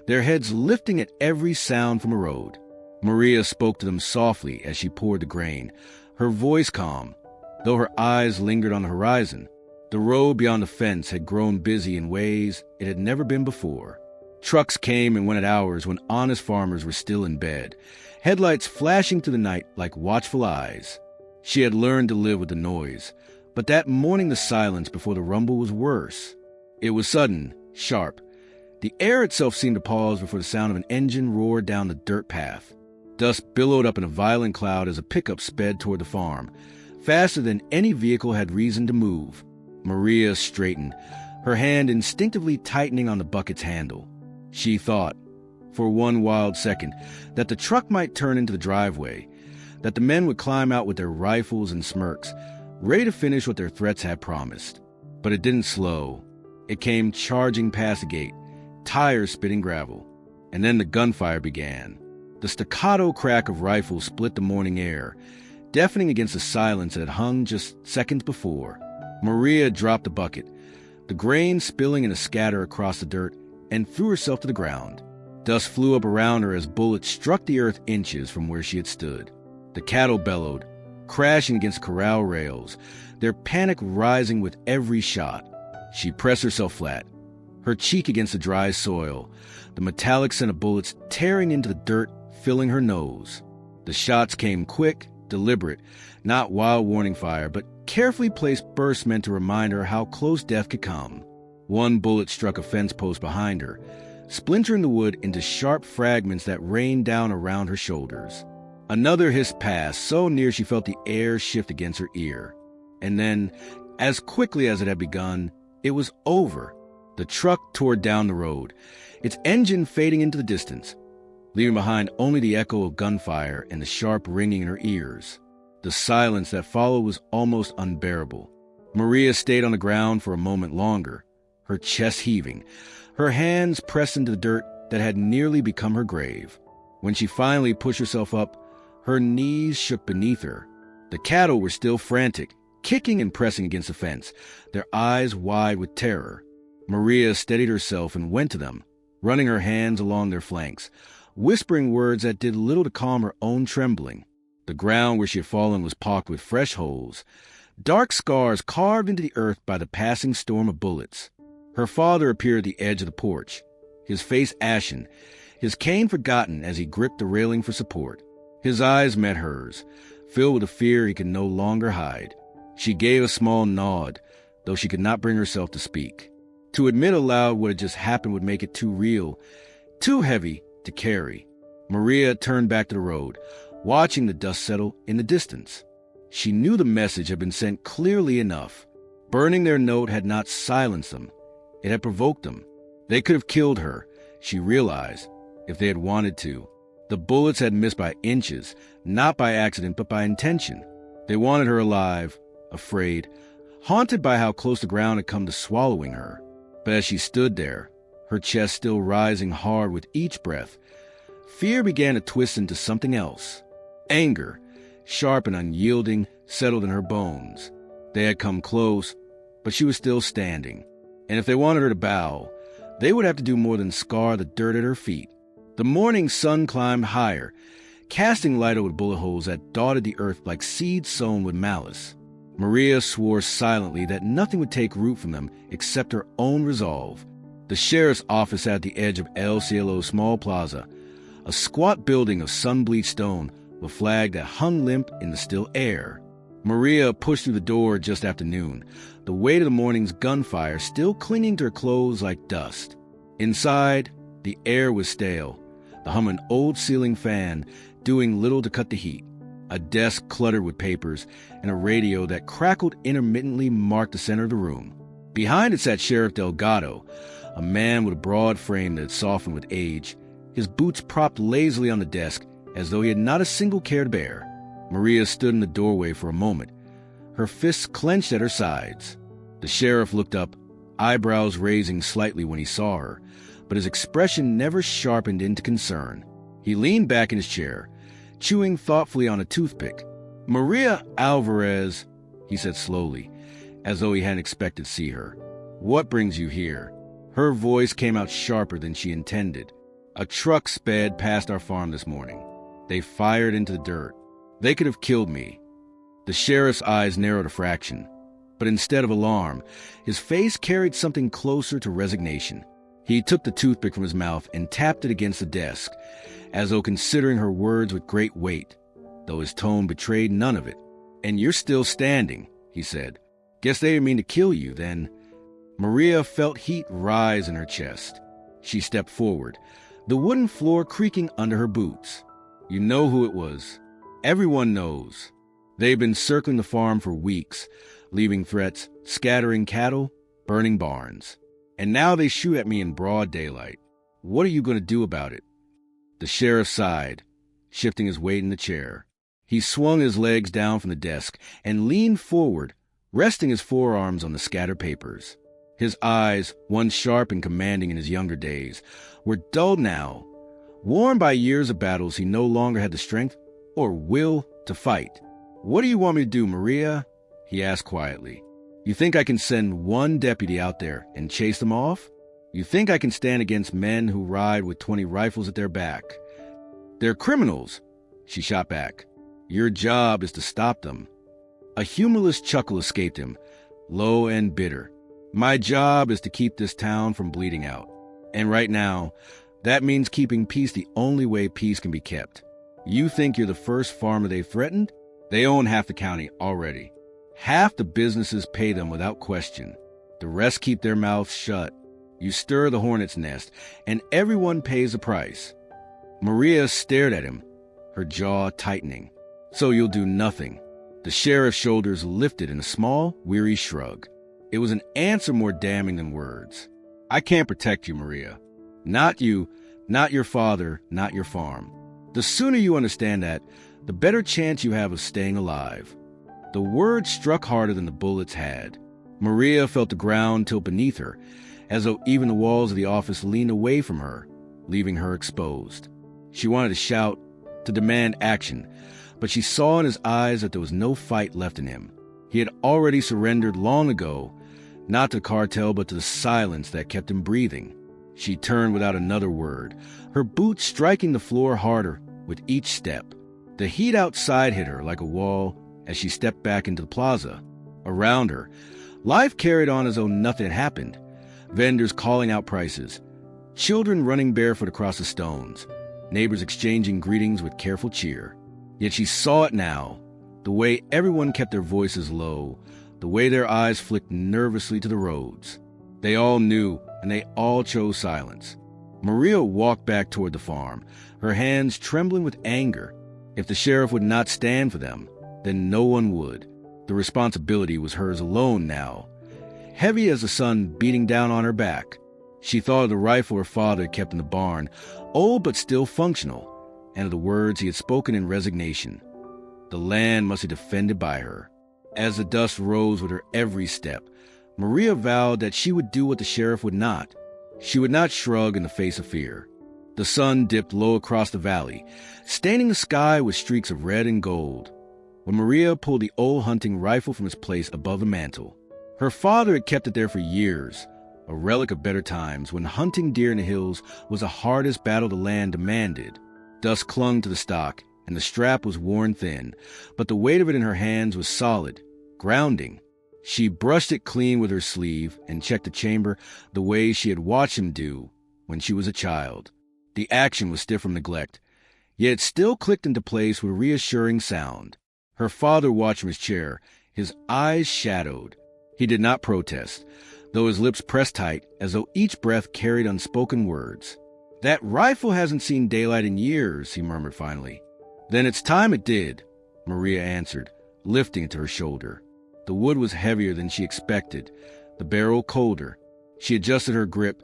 their heads lifting at every sound from a road. Maria spoke to them softly as she poured the grain, her voice calm, though her eyes lingered on the horizon. The road beyond the fence had grown busy in ways it had never been before. Trucks came and went at hours when honest farmers were still in bed, headlights flashing through the night like watchful eyes. She had learned to live with the noise, but that morning the silence before the rumble was worse. It was sudden, sharp. The air itself seemed to pause before the sound of an engine roared down the dirt path. Dust billowed up in a violent cloud as a pickup sped toward the farm, faster than any vehicle had reason to move. Maria straightened, her hand instinctively tightening on the bucket's handle. She thought, for one wild second, that the truck might turn into the driveway, that the men would climb out with their rifles and smirks, ready to finish what their threats had promised. But it didn't slow. It came charging past the gate, tires spitting gravel. And then the gunfire began. The staccato crack of rifles split the morning air, deafening against the silence that had hung just seconds before. Maria dropped the bucket, the grain spilling in a scatter across the dirt, and threw herself to the ground. Dust flew up around her as bullets struck the earth inches from where she had stood. The cattle bellowed, crashing against corral rails, their panic rising with every shot. She pressed herself flat, her cheek against the dry soil, the metallic scent of bullets tearing into the dirt, filling her nose. The shots came quick, deliberate, not wild warning fire, but carefully placed bursts meant to remind her how close death could come. One bullet struck a fence post behind her, splintering the wood into sharp fragments that rained down around her shoulders. Another hissed past, so near she felt the air shift against her ear. And then, as quickly as it had begun, it was over. The truck tore down the road, its engine fading into the distance, leaving behind only the echo of gunfire and the sharp ringing in her ears. The silence that followed was almost unbearable. Maria stayed on the ground for a moment longer, her chest heaving, her hands pressed into the dirt that had nearly become her grave. When she finally pushed herself up, her knees shook beneath her. The cattle were still frantic, kicking and pressing against the fence, their eyes wide with terror. Maria steadied herself and went to them, running her hands along their flanks, whispering words that did little to calm her own trembling. The ground where she had fallen was pocked with fresh holes, dark scars carved into the earth by the passing storm of bullets. Her father appeared at the edge of the porch, his face ashen, his cane forgotten as he gripped the railing for support. His eyes met hers, filled with a fear he could no longer hide. She gave a small nod, though she could not bring herself to speak. To admit aloud what had just happened would make it too real, too heavy to carry. Maria turned back to the road, watching the dust settle in the distance. She knew the message had been sent clearly enough. Burning their note had not silenced them. It had provoked them. They could have killed her, she realized, if they had wanted to. The bullets had missed by inches, not by accident, but by intention. They wanted her alive, afraid, haunted by how close the ground had come to swallowing her. But as she stood there, her chest still rising hard with each breath, fear began to twist into something else. Anger, sharp and unyielding, settled in her bones. They had come close, but she was still standing. And if they wanted her to bow, they would have to do more than scar the dirt at her feet. The morning sun climbed higher, casting light over the bullet holes that dotted the earth like seeds sown with malice. Maria swore silently that nothing would take root from them except her own resolve. The sheriff's office sat at the edge of El Cielo's small plaza, a squat building of sun-bleached stone with a flag that hung limp in the still air. Maria pushed through the door just after noon, the weight of the morning's gunfire still clinging to her clothes like dust. Inside, the air was stale, the hum of an old ceiling fan doing little to cut the heat. A desk cluttered with papers and a radio that crackled intermittently marked the center of the room. Behind it sat Sheriff Delgado, a man with a broad frame that had softened with age, his boots propped lazily on the desk as though he had not a single care to bear. Maria stood in the doorway for a moment, her fists clenched at her sides. The sheriff looked up, eyebrows raising slightly when he saw her, but his expression never sharpened into concern. He leaned back in his chair, chewing thoughtfully on a toothpick. "Maria Alvarez," he said slowly, as though he hadn't expected to see her. "What brings you here?" Her voice came out sharper than she intended. "A truck sped past our farm this morning. They fired into the dirt. They could have killed me." The sheriff's eyes narrowed a fraction, but instead of alarm, his face carried something closer to resignation. He took the toothpick from his mouth and tapped it against the desk, as though considering her words with great weight, though his tone betrayed none of it. "And you're still standing," he said. "Guess they didn't mean to kill you, then." Maria felt heat rise in her chest. She stepped forward, the wooden floor creaking under her boots. "You know who it was. Everyone knows. They've been circling the farm for weeks, leaving threats, scattering cattle, burning barns. And now they shoot at me in broad daylight. What are you going to do about it?" The sheriff sighed, shifting his weight in the chair. He swung his legs down from the desk and leaned forward, resting his forearms on the scattered papers. His eyes, once sharp and commanding in his younger days, were dull now. Worn by years of battles, he no longer had the strength or will to fight. "What do you want me to do, Maria?" he asked quietly. "You think I can send one deputy out there and chase them off? You think I can stand against men who ride with 20 rifles at their back? They're criminals," she shot back. "Your job is to stop them." A humorless chuckle escaped him, low and bitter. "My job is to keep this town from bleeding out. And right now, that means keeping peace the only way peace can be kept. You think you're the first farmer they threatened? They own half the county already. Half the businesses pay them without question. The rest keep their mouths shut. You stir the hornet's nest, and everyone pays the price." Maria stared at him, her jaw tightening. "So you'll do nothing?" The sheriff's shoulders lifted in a small, weary shrug. It was an answer more damning than words. "I can't protect you, Maria. Not you, not your father, not your farm. The sooner you understand that, the better chance you have of staying alive." The words struck harder than the bullets had. Maria felt the ground tilt beneath her, as though even the walls of the office leaned away from her, leaving her exposed. She wanted to shout, to demand action, but she saw in his eyes that there was no fight left in him. He had already surrendered long ago, not to the cartel but to the silence that kept him breathing. She turned without another word, her boots striking the floor harder with each step. The heat outside hit her like a wall as she stepped back into the plaza. Around her, life carried on as though nothing had happened. Vendors calling out prices, children running barefoot across the stones, neighbors exchanging greetings with careful cheer. Yet she saw it now, the way everyone kept their voices low, the way their eyes flicked nervously to the roads. They all knew, and they all chose silence. Maria walked back toward the farm, her hands trembling with anger. If the sheriff would not stand for them, then no one would. The responsibility was hers alone now. Heavy as the sun beating down on her back, she thought of the rifle her father kept in the barn, old but still functional, and of the words he had spoken in resignation. The land must be defended by her. As the dust rose with her every step, Maria vowed that she would do what the sheriff would not. She would not shrug in the face of fear. The sun dipped low across the valley, staining the sky with streaks of red and gold. When Maria pulled the old hunting rifle from its place above the mantel, her father had kept it there for years, a relic of better times when hunting deer in the hills was the hardest battle the land demanded. Dust clung to the stock, and the strap was worn thin, but the weight of it in her hands was solid, grounding. She brushed it clean with her sleeve and checked the chamber the way she had watched him do when she was a child. The action was stiff from neglect, yet it still clicked into place with a reassuring sound. Her father watched from his chair, his eyes shadowed. He did not protest, though his lips pressed tight as though each breath carried unspoken words. "That rifle hasn't seen daylight in years," he murmured finally. "Then it's time it did," Maria answered, lifting it to her shoulder. The wood was heavier than she expected, the barrel colder. She adjusted her grip,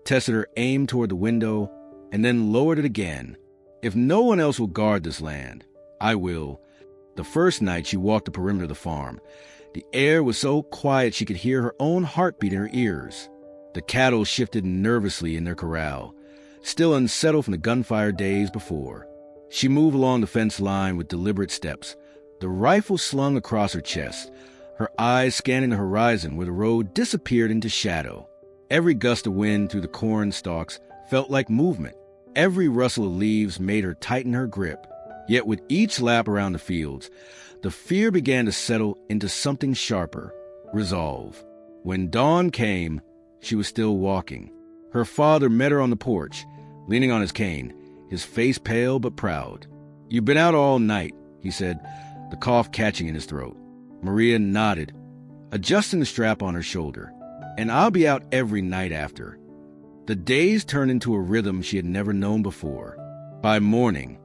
tested her aim toward the window, and then lowered it again. "If no one else will guard this land, I will." The first night she walked the perimeter of the farm. The air was so quiet she could hear her own heartbeat in her ears. The cattle shifted nervously in their corral, still unsettled from the gunfire days before. She moved along the fence line with deliberate steps, the rifle slung across her chest, her eyes scanning the horizon where the road disappeared into shadow. Every gust of wind through the corn stalks felt like movement. Every rustle of leaves made her tighten her grip. Yet with each lap around the fields, the fear began to settle into something sharper, resolve. When dawn came, she was still walking. Her father met her on the porch, leaning on his cane, his face pale but proud. "You've been out all night," he said, the cough catching in his throat. Maria nodded, adjusting the strap on her shoulder. "And I'll be out every night after." The days turned into a rhythm she had never known before. By morning,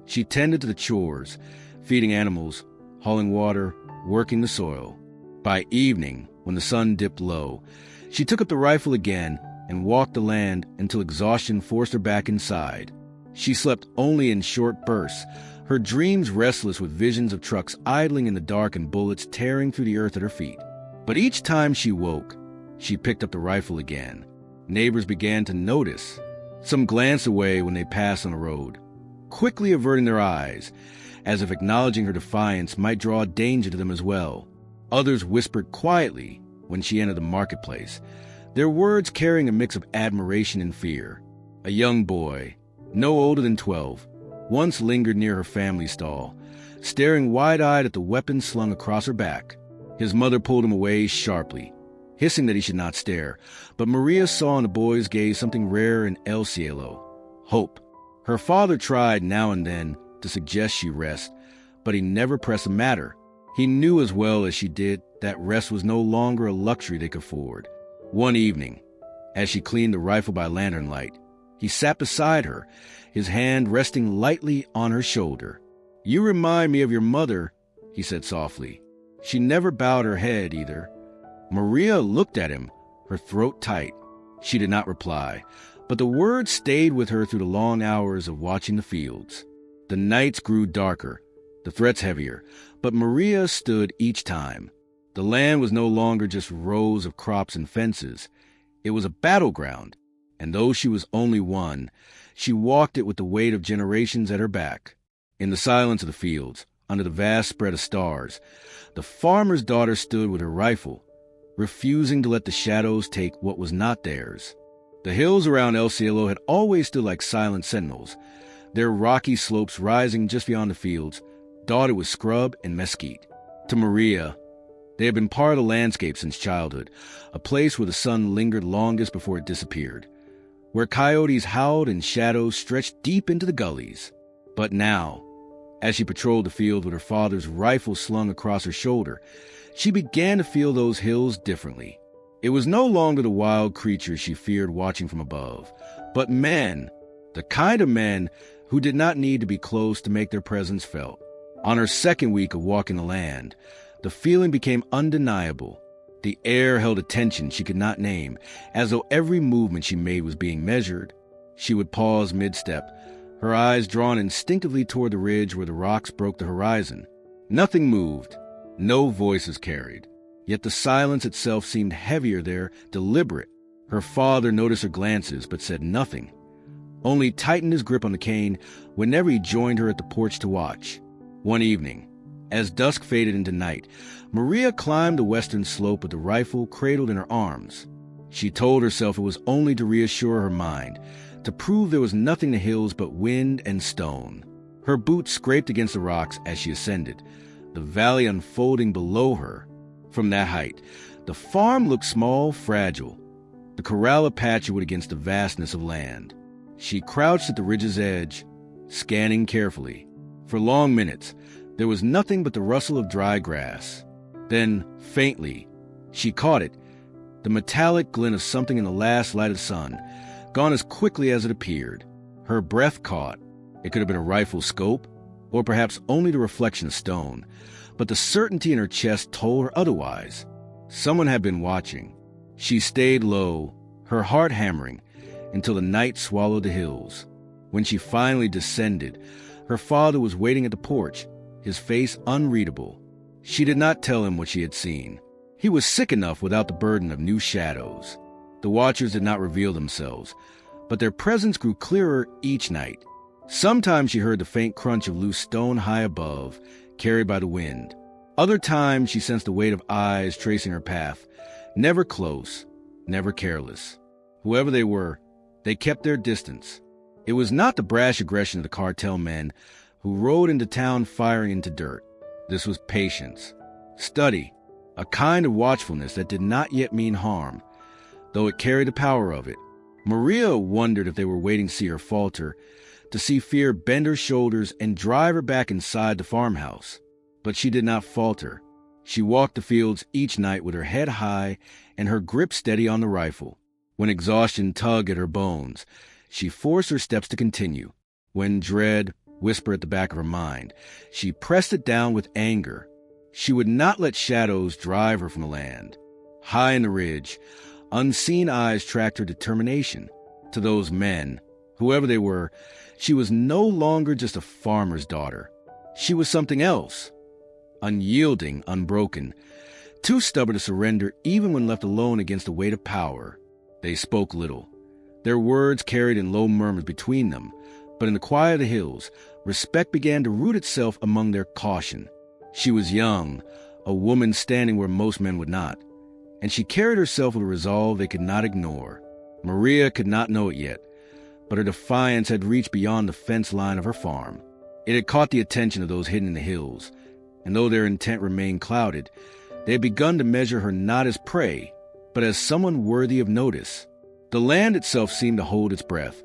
she tended to the chores, feeding animals, hauling water, working the soil. By evening, when the sun dipped low, she took up the rifle again and walked the land until exhaustion forced her back inside. She slept only in short bursts, her dreams restless with visions of trucks idling in the dark and bullets tearing through the earth at her feet. But each time she woke, she picked up the rifle again. Neighbors began to notice. Some glanced away when they passed on the road, quickly averting their eyes, as if acknowledging her defiance might draw danger to them as well. Others whispered quietly when she entered the marketplace, their words carrying a mix of admiration and fear. A young boy, no older than 12, once lingered near her family stall, staring wide-eyed at the weapon slung across her back. His mother pulled him away sharply, hissing that he should not stare, but Maria saw in the boy's gaze something rare in El Cielo: hope. Her father tried now and then to suggest she rest, but he never pressed the matter. He knew as well as she did that rest was no longer a luxury they could afford. One evening, as she cleaned the rifle by lantern light, he sat beside her, his hand resting lightly on her shoulder. "You remind me of your mother," he said softly. She never bowed her head either. Maria looked at him, her throat tight. She did not reply, but the words stayed with her through the long hours of watching the fields. The nights grew darker, the threats heavier, but Maria stood each time. The land was no longer just rows of crops and fences. It was a battleground, and though she was only one, she walked it with the weight of generations at her back. In the silence of the fields, under the vast spread of stars, the farmer's daughter stood with her rifle, refusing to let the shadows take what was not theirs. The hills around El Cielo had always stood like silent sentinels, their rocky slopes rising just beyond the fields, dotted with scrub and mesquite. To Maria, they had been part of the landscape since childhood, a place where the sun lingered longest before it disappeared, where coyotes howled and shadows stretched deep into the gullies. But now, as she patrolled the field with her father's rifle slung across her shoulder, she began to feel those hills differently. It was no longer the wild creatures she feared watching from above, but men, the kind of men who did not need to be close to make their presence felt. On her second week of walking the land, the feeling became undeniable. The air held a tension she could not name, as though every movement she made was being measured. She would pause mid-step, her eyes drawn instinctively toward the ridge where the rocks broke the horizon. Nothing moved, no voices carried, yet the silence itself seemed heavier there, deliberate. Her father noticed her glances, but said nothing, only tightened his grip on the cane whenever he joined her at the porch to watch. One evening, as dusk faded into night, Maria climbed the western slope with the rifle cradled in her arms. She told herself it was only to reassure her mind, to prove there was nothing in the hills but wind and stone. Her boots scraped against the rocks as she ascended, the valley unfolding below her. From that height, the farm looked small, fragile, the corral a patchwork against the vastness of land. She crouched at the ridge's edge, scanning carefully. For long minutes, there was nothing but the rustle of dry grass. Then, faintly, she caught it, the metallic glint of something in the last light of the sun, gone as quickly as it appeared. Her breath caught. It could have been a rifle scope, or perhaps only the reflection of stone, but the certainty in her chest told her otherwise. Someone had been watching. She stayed low, her heart hammering, until the night swallowed the hills. When she finally descended, her father was waiting at the porch, his face unreadable. She did not tell him what she had seen. He was sick enough without the burden of new shadows. The watchers did not reveal themselves, but their presence grew clearer each night. Sometimes she heard the faint crunch of loose stone high above, carried by the wind. Other times she sensed the weight of eyes tracing her path, never close, never careless. Whoever they were, they kept their distance. It was not the brash aggression of the cartel men who rode into town firing into dirt. This was patience, study, a kind of watchfulness that did not yet mean harm, though it carried the power of it. Maria wondered if they were waiting to see her falter, to see fear bend her shoulders and drive her back inside the farmhouse. But she did not falter. She walked the fields each night with her head high and her grip steady on the rifle. When exhaustion tugged at her bones, she forced her steps to continue. When dread whispered at the back of her mind, she pressed it down with anger. She would not let shadows drive her from the land. High in the ridge, unseen eyes tracked her determination. To those men, whoever they were, she was no longer just a farmer's daughter. She was something else. Unyielding, unbroken. Too stubborn to surrender even when left alone against the weight of power. They spoke little. Their words carried in low murmurs between them, but in the quiet of the hills, respect began to root itself among their caution. She was young, a woman standing where most men would not, and she carried herself with a resolve they could not ignore. Maria could not know it yet, but her defiance had reached beyond the fence line of her farm. It had caught the attention of those hidden in the hills, and though their intent remained clouded, they had begun to measure her not as prey, but as someone worthy of notice. The land itself seemed to hold its breath,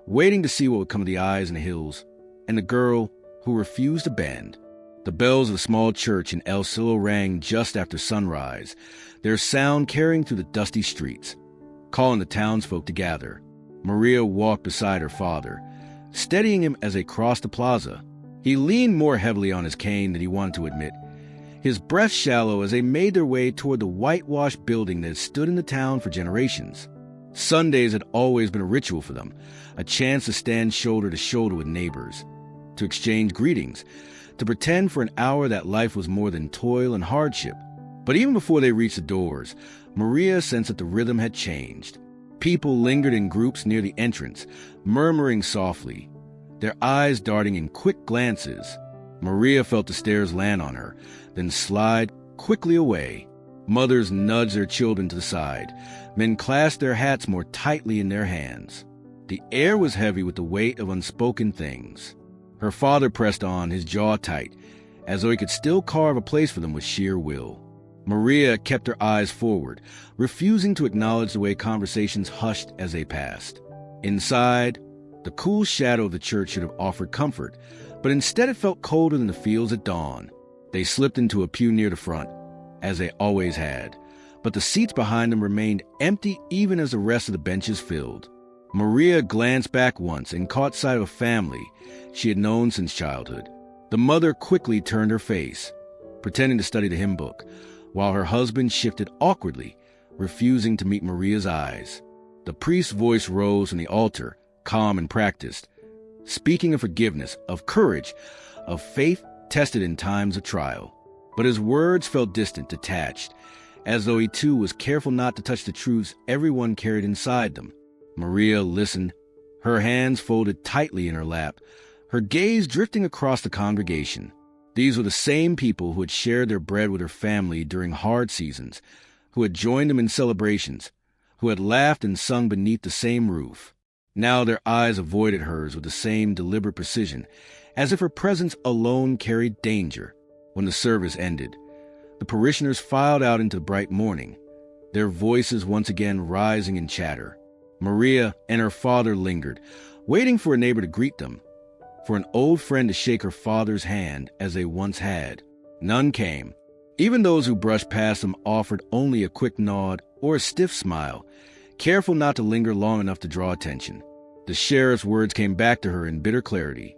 waiting to see what would come of the eyes in the hills, and the girl who refused to bend. The bells of the small church in El Cielo rang just after sunrise, their sound carrying through the dusty streets, calling the townsfolk to gather. Maria walked beside her father, steadying him as they crossed the plaza. He leaned more heavily on his cane than he wanted to admit, his breath shallow as they made their way toward the whitewashed building that had stood in the town for generations. Sundays had always been a ritual for them, a chance to stand shoulder to shoulder with neighbors, to exchange greetings, to pretend for an hour that life was more than toil and hardship. But even before they reached the doors, Maria sensed that the rhythm had changed. People lingered in groups near the entrance, murmuring softly, their eyes darting in quick glances. Maria felt the stares land on her, then slide quickly away. Mothers nudged their children to the side. Men clasped their hats more tightly in their hands. The air was heavy with the weight of unspoken things. Her father pressed on, his jaw tight, as though he could still carve a place for them with sheer will. Maria kept her eyes forward, refusing to acknowledge the way conversations hushed as they passed. Inside, the cool shadow of the church should have offered comfort, but instead it felt colder than the fields at dawn. They slipped into a pew near the front, as they always had, but the seats behind them remained empty even as the rest of the benches filled. Maria glanced back once and caught sight of a family she had known since childhood. The mother quickly turned her face, pretending to study the hymn book, while her husband shifted awkwardly, refusing to meet Maria's eyes. The priest's voice rose from the altar, calm and practiced, speaking of forgiveness, of courage, of faith tested in times of trial. But his words felt distant, detached, as though he too was careful not to touch the truths everyone carried inside them. Maria listened, her hands folded tightly in her lap, her gaze drifting across the congregation. These were the same people who had shared their bread with her family during hard seasons, who had joined them in celebrations, who had laughed and sung beneath the same roof. Now their eyes avoided hers with the same deliberate precision, as if her presence alone carried danger. When the service ended, the parishioners filed out into the bright morning, their voices once again rising in chatter. Maria and her father lingered, waiting for a neighbor to greet them, for an old friend to shake her father's hand as they once had. None came. Even those who brushed past them offered only a quick nod or a stiff smile, careful not to linger long enough to draw attention. The sheriff's words came back to her in bitter clarity.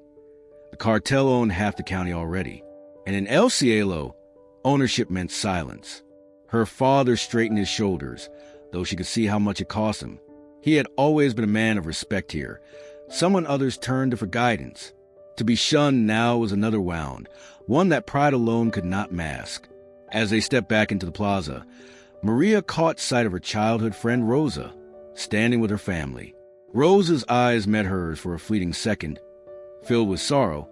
The cartel owned half the county already, and in El Cielo, ownership meant silence. Her father straightened his shoulders, though she could see how much it cost him. He had always been a man of respect here, someone others turned to for guidance. To be shunned now was another wound, one that pride alone could not mask. As they stepped back into the plaza, Maria caught sight of her childhood friend Rosa, standing with her family. Rosa's eyes met hers for a fleeting second, filled with sorrow,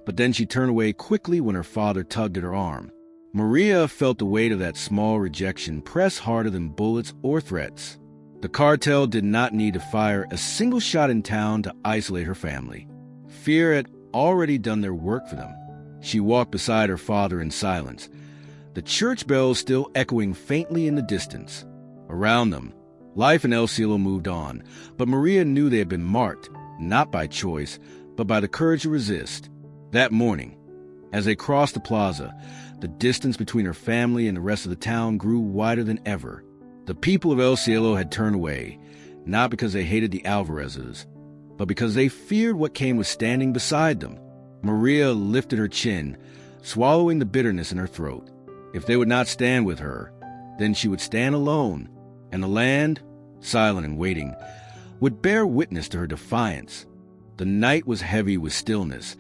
but then she turned away quickly when her father tugged at her arm. Maria felt the weight of that small rejection press harder than bullets or threats. The cartel did not need to fire a single shot in town to isolate her family. Fear had already done their work for them. She walked beside her father in silence, the church bells still echoing faintly in the distance. Around them, life in El Cielo moved on, but Maria knew they had been marked, not by choice, but by the courage to resist. That morning, as they crossed the plaza, the distance between her family and the rest of the town grew wider than ever. The people of El Cielo had turned away, not because they hated the Alvarezes, but because they feared what came with standing beside them. Maria lifted her chin, swallowing the bitterness in her throat. If they would not stand with her, then she would stand alone, and the land, silent and waiting, would bear witness to her defiance. The night was heavy with stillness,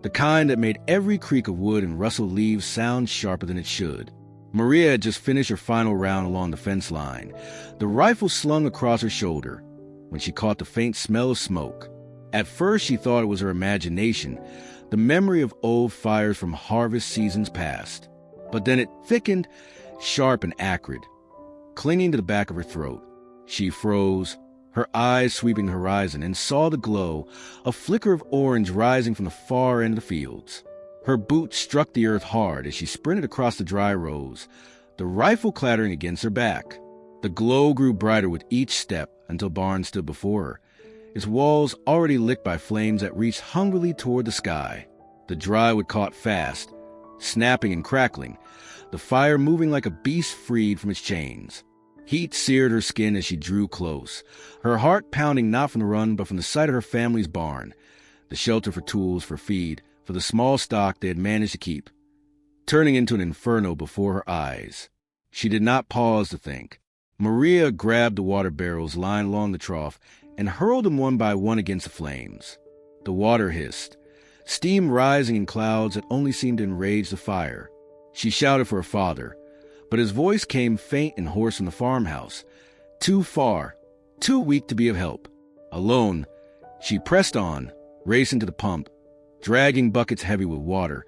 the kind that made every creak of wood and rustled leaves sound sharper than it should. Maria had just finished her final round along the fence line, the rifle slung across her shoulder, when she caught the faint smell of smoke. At first she thought it was her imagination, the memory of old fires from harvest seasons past. But then it thickened, sharp and acrid, clinging to the back of her throat. She froze, her eyes sweeping the horizon, and saw the glow, a flicker of orange rising from the far end of the fields. Her boot struck the earth hard as she sprinted across the dry rows, the rifle clattering against her back. The glow grew brighter with each step until Barn stood before her, its walls already licked by flames that reached hungrily toward the sky. The dry wood caught fast, snapping and crackling, the fire moving like a beast freed from its chains. Heat seared her skin as she drew close, her heart pounding not from the run but from the sight of her family's barn, the shelter for tools, for feed, for the small stock they had managed to keep, turning into an inferno before her eyes. She did not pause to think. Maria grabbed the water barrels lying along the trough and hurled them one by one against the flames. The water hissed, steam rising in clouds that only seemed to enrage the fire. She shouted for her father, but his voice came faint and hoarse from the farmhouse, too far, too weak to be of help. Alone, she pressed on, racing to the pump, dragging buckets heavy with water,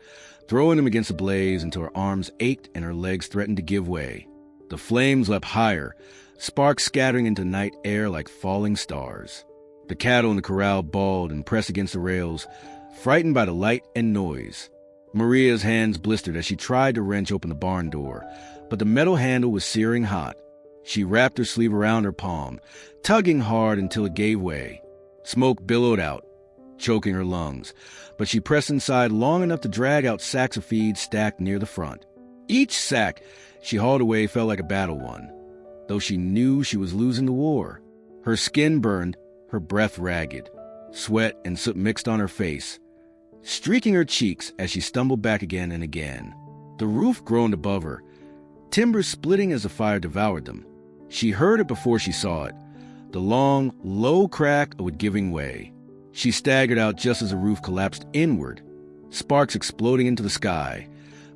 throwing them against the blaze until her arms ached and her legs threatened to give way. The flames leapt higher, sparks scattering into night air like falling stars. The cattle in the corral bawled and pressed against the rails, frightened by the light and noise. Maria's hands blistered as she tried to wrench open the barn door, but the metal handle was searing hot. She wrapped her sleeve around her palm, tugging hard until it gave way. Smoke billowed out, choking her lungs, but she pressed inside long enough to drag out sacks of feed stacked near the front. Each sack she hauled away felt like a battle won, though she knew she was losing the war. Her skin burned, her breath ragged. Sweat and soot mixed on her face, streaking her cheeks as she stumbled back again and again. The roof groaned above her, timbers splitting as the fire devoured them. She heard it before she saw it, the long, low crack of it giving way. She staggered out just as the roof collapsed inward, sparks exploding into the sky,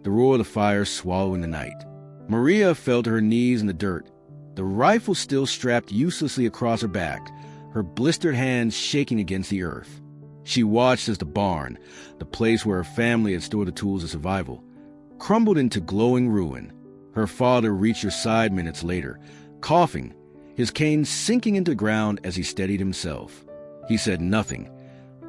the roar of the fire swallowing the night. Maria fell to her knees in the dirt, the rifle still strapped uselessly across her back, her blistered hands shaking against the earth. She watched as the barn, the place where her family had stored the tools of survival, crumbled into glowing ruin. Her father reached her side minutes later, coughing, his cane sinking into the ground as he steadied himself. He said nothing,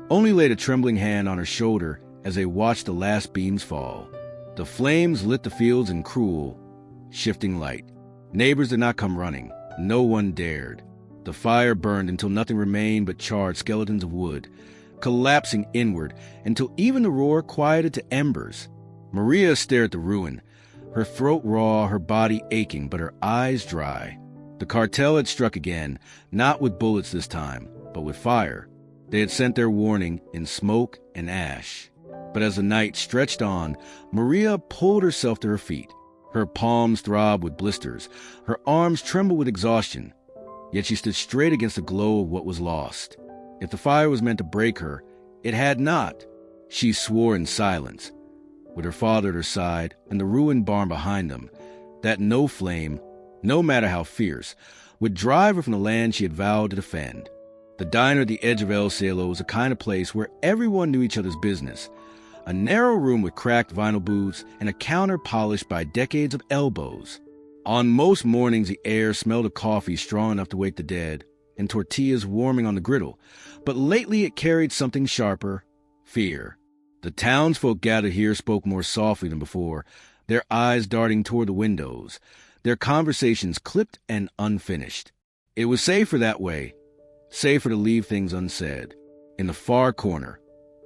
only laid a trembling hand on her shoulder as they watched the last beams fall. The flames lit the fields in cruel, shifting light. Neighbors did not come running. No one dared. The fire burned until nothing remained but charred skeletons of wood, collapsing inward until even the roar quieted to embers. Maria stared at the ruin, her throat raw, her body aching, but her eyes dry. The cartel had struck again, not with bullets this time, but with fire. They had sent their warning in smoke and ash. But as the night stretched on, Maria pulled herself to her feet. Her palms throbbed with blisters, her arms trembled with exhaustion. Yet she stood straight against the glow of what was lost. If the fire was meant to break her, it had not. She swore in silence, with her father at her side and the ruined barn behind them, that no flame, no matter how fierce, would drive her from the land she had vowed to defend. The diner at the edge of El Cielo was a kind of place where everyone knew each other's business, a narrow room with cracked vinyl booths and a counter polished by decades of elbows. On most mornings, the air smelled of coffee strong enough to wake the dead and tortillas warming on the griddle, but lately it carried something sharper, fear. The townsfolk gathered here spoke more softly than before, their eyes darting toward the windows, their conversations clipped and unfinished. It was safer that way, safer to leave things unsaid. In the far corner,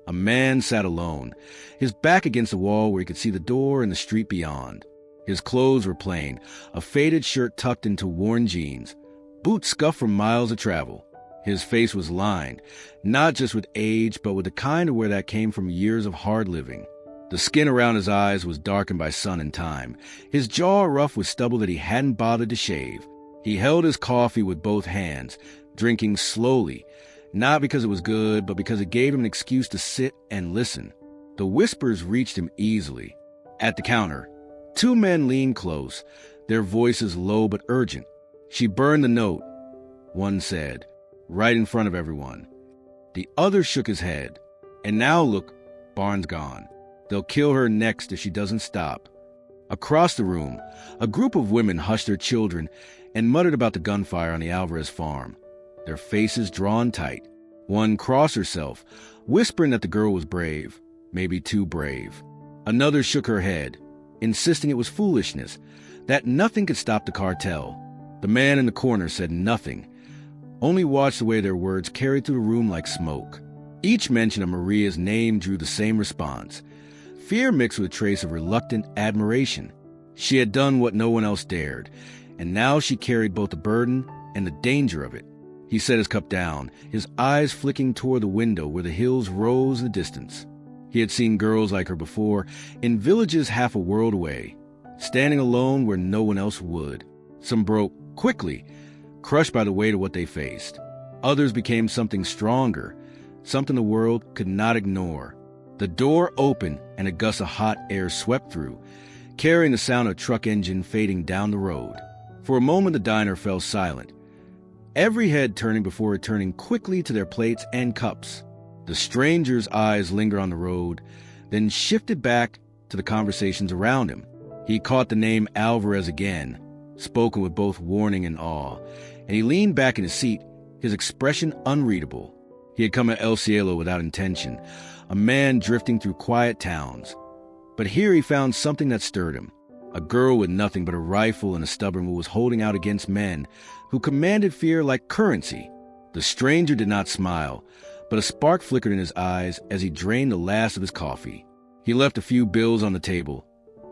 a man sat alone, his back against the wall where he could see the door and the street beyond. His clothes were plain, a faded shirt tucked into worn jeans, boots scuffed from miles of travel. His face was lined, not just with age, but with the kind of where that came from years of hard living. The skin around his eyes was darkened by sun and time, his jaw rough with stubble that he hadn't bothered to shave. He held his coffee with both hands, drinking slowly, not because it was good, but because it gave him an excuse to sit and listen. The whispers reached him easily. At the counter, two men leaned close, their voices low but urgent. "She burned the note," one said, right in front of everyone. The other shook his head. "And now look, Barnes gone. They'll kill her next if she doesn't stop." Across the room, a group of women hushed their children and muttered about the gunfire on the Alvarez farm, their faces drawn tight. One crossed herself, whispering that the girl was brave, maybe too brave. Another shook her head, insisting it was foolishness, that nothing could stop the cartel. The man in the corner said nothing, only watched the way their words carried through the room like smoke. Each mention of Maria's name drew the same response, fear mixed with a trace of reluctant admiration. She had done what no one else dared, and now she carried both the burden and the danger of it. He set his cup down, his eyes flicking toward the window where the hills rose in the distance. He had seen girls like her before, in villages half a world away, standing alone where no one else would. Some broke quickly, crushed by the weight of what they faced. Others became something stronger, something the world could not ignore. The door opened and a gust of hot air swept through, carrying the sound of a truck engine fading down the road. For a moment the diner fell silent, every head turning before returning quickly to their plates and cups. The stranger's eyes lingered on the road, then shifted back to the conversations around him. He caught the name Alvarez again, spoken with both warning and awe, and he leaned back in his seat, his expression unreadable. He had come to El Cielo without intention, a man drifting through quiet towns. But here he found something that stirred him. A girl with nothing but a rifle and a stubborn will was holding out against men who commanded fear like currency. The stranger did not smile, but a spark flickered in his eyes as he drained the last of his coffee. He left a few bills on the table,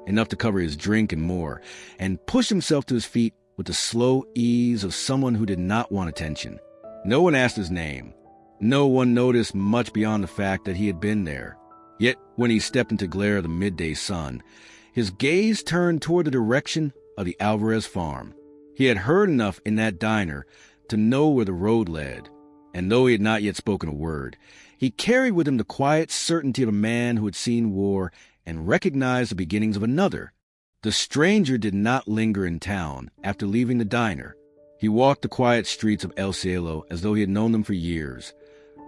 enough to cover his drink and more, and pushed himself to his feet with the slow ease of someone who did not want attention. No one asked his name. No one noticed much beyond the fact that he had been there. Yet when he stepped into the glare of the midday sun, his gaze turned toward the direction of the Alvarez farm. He had heard enough in that diner to know where the road led, and though he had not yet spoken a word, he carried with him the quiet certainty of a man who had seen war and recognized the beginnings of another. The stranger did not linger in town after leaving the diner. He walked the quiet streets of El Cielo as though he had known them for years,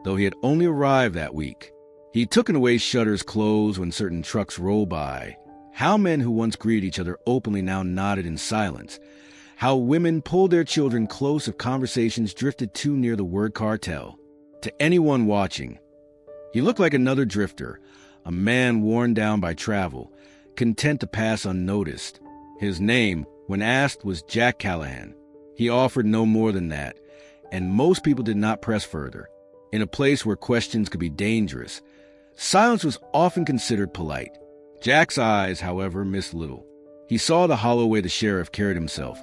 though he had only arrived that week. He took in the way shutters closed when certain trucks rolled by, how men who once greeted each other openly now nodded in silence, how women pulled their children close if conversations drifted too near the word cartel. To anyone watching, he looked like another drifter, a man worn down by travel, content to pass unnoticed. His name, when asked, was Jack Callahan. He offered no more than that, and most people did not press further. In a place where questions could be dangerous, silence was often considered polite. Jack's eyes, however, missed little. He saw the hollow way the sheriff carried himself,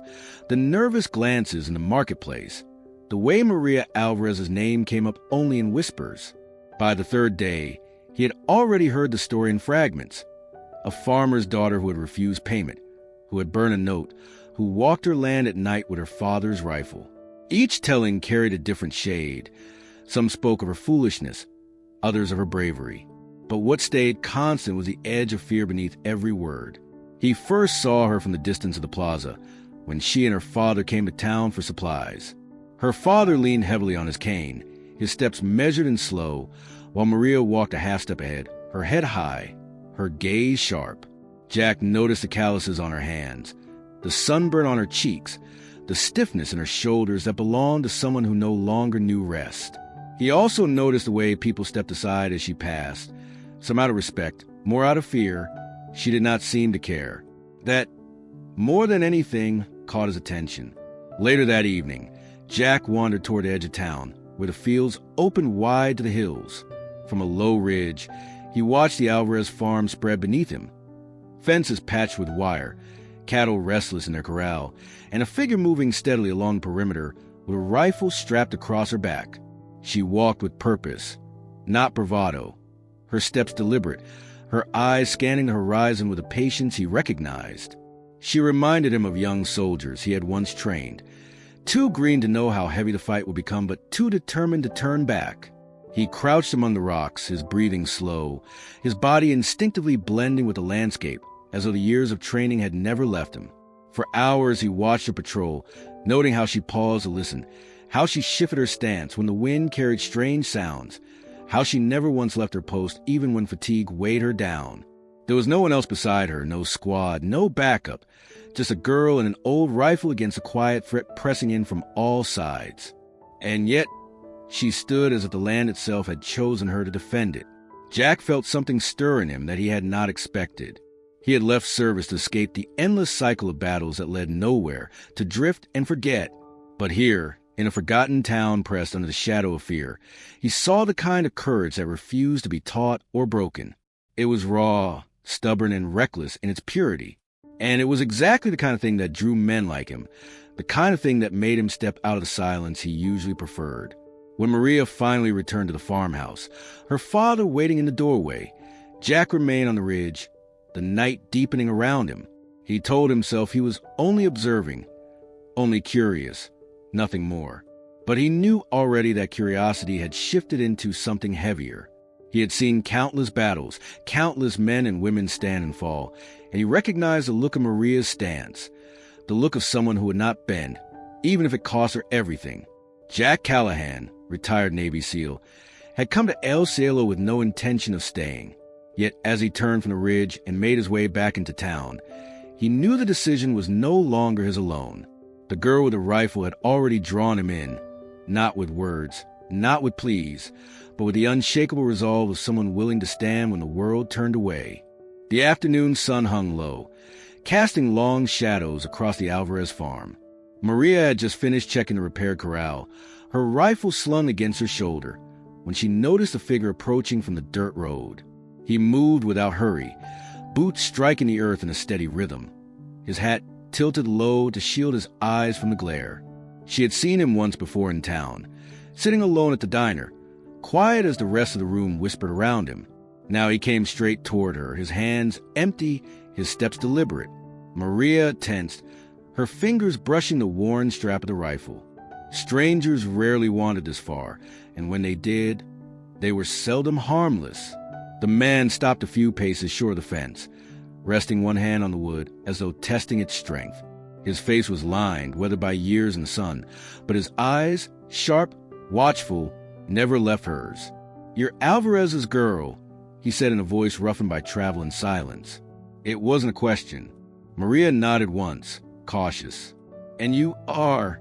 the nervous glances in the marketplace, the way Maria Alvarez's name came up only in whispers. By the third day, he had already heard the story in fragments. A farmer's daughter who had refused payment, who had burned a note, who walked her land at night with her father's rifle. Each telling carried a different shade. Some spoke of her foolishness, others of her bravery. But what stayed constant was the edge of fear beneath every word. He first saw her from the distance of the plaza, when she and her father came to town for supplies. Her father leaned heavily on his cane, his steps measured and slow, while Maria walked a half step ahead, her head high, her gaze sharp. Jack noticed the calluses on her hands, the sunburn on her cheeks, the stiffness in her shoulders that belonged to someone who no longer knew rest. He also noticed the way people stepped aside as she passed, some out of respect, more out of fear. She did not seem to care. That, more than anything, caught his attention. Later that evening, Jack wandered toward the edge of town, where the fields opened wide to the hills. From a low ridge, he watched the Alvarez farm spread beneath him. Fences patched with wire, cattle restless in their corral, and a figure moving steadily along the perimeter with a rifle strapped across her back. She walked with purpose, not bravado, her steps deliberate, her eyes scanning the horizon with a patience he recognized. She reminded him of young soldiers he had once trained, too green to know how heavy the fight would become, but too determined to turn back. He crouched among the rocks, his breathing slow, his body instinctively blending with the landscape, as though the years of training had never left him. For hours he watched her patrol, noting how she paused to listen, how she shifted her stance when the wind carried strange sounds, how she never once left her post even when fatigue weighed her down. There was no one else beside her, no squad, no backup, just a girl and an old rifle against a quiet threat pressing in from all sides. And yet, she stood as if the land itself had chosen her to defend it. Jack felt something stir in him that he had not expected. He had left service to escape the endless cycle of battles that led nowhere, to drift and forget. But here, in a forgotten town pressed under the shadow of fear, he saw the kind of courage that refused to be taught or broken. It was raw, stubborn, and reckless in its purity. And it was exactly the kind of thing that drew men like him, the kind of thing that made him step out of the silence he usually preferred. When Maria finally returned to the farmhouse, her father waiting in the doorway, Jack remained on the ridge, the night deepening around him. He told himself he was only observing, only curious, nothing more. But he knew already that curiosity had shifted into something heavier. He had seen countless battles, countless men and women stand and fall, and he recognized the look of Maria's stance, the look of someone who would not bend, even if it cost her everything. Jack Callahan, retired Navy SEAL, had come to El Cielo with no intention of staying. Yet as he turned from the ridge and made his way back into town, he knew the decision was no longer his alone. The girl with the rifle had already drawn him in, not with words, not with pleas, but with the unshakable resolve of someone willing to stand when the world turned away. The afternoon sun hung low, casting long shadows across the Alvarez farm. Maria had just finished checking the repaired corral, her rifle slung against her shoulder, when she noticed a figure approaching from the dirt road. He moved without hurry, boots striking the earth in a steady rhythm, his hat tilted low to shield his eyes from the glare. She had seen him once before in town, sitting alone at the diner, quiet as the rest of the room whispered around him. Now he came straight toward her, his hands empty, his steps deliberate. Maria tensed, her fingers brushing the worn strap of the rifle. Strangers rarely wandered this far, and when they did, they were seldom harmless. The man stopped a few paces short of the fence, resting one hand on the wood as though testing its strength. His face was lined, weathered by years in the sun, but his eyes, sharp, watchful, never left hers. "You're Alvarez's girl," he said in a voice roughened by travel and silence. It wasn't a question. Maria nodded once, cautious. "And you are—"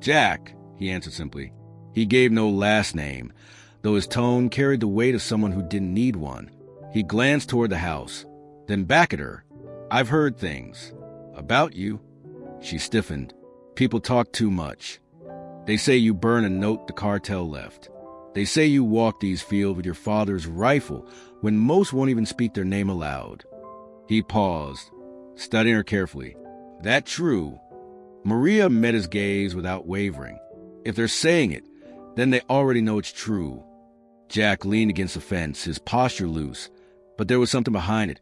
"Jack," he answered simply. He gave no last name, though his tone carried the weight of someone who didn't need one. He glanced toward the house, then back at her. "I've heard things. About you." She stiffened. "People talk too much. They say you burn a note the cartel left. They say you walk these fields with your father's rifle when most won't even speak their name aloud." He paused, studying her carefully. "That true?" Maria met his gaze without wavering. If they're saying it, then they already know it's true. Jack leaned against the fence, his posture loose, but there was something behind it,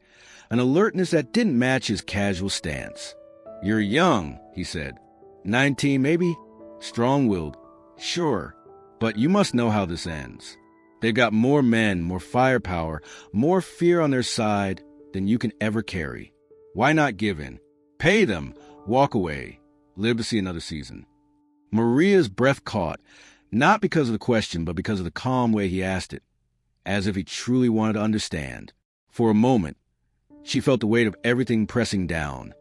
an alertness that didn't match his casual stance. "You're young," he said. 19, maybe? Strong-willed. Sure. But you must know how this ends. They've got more men, more firepower, more fear on their side than you can ever carry. Why not give in? Pay them, walk away, live to see another season. Maria's breath caught, not because of the question, but because of the calm way he asked it, as if he truly wanted to understand. For a moment, she felt the weight of everything pressing down.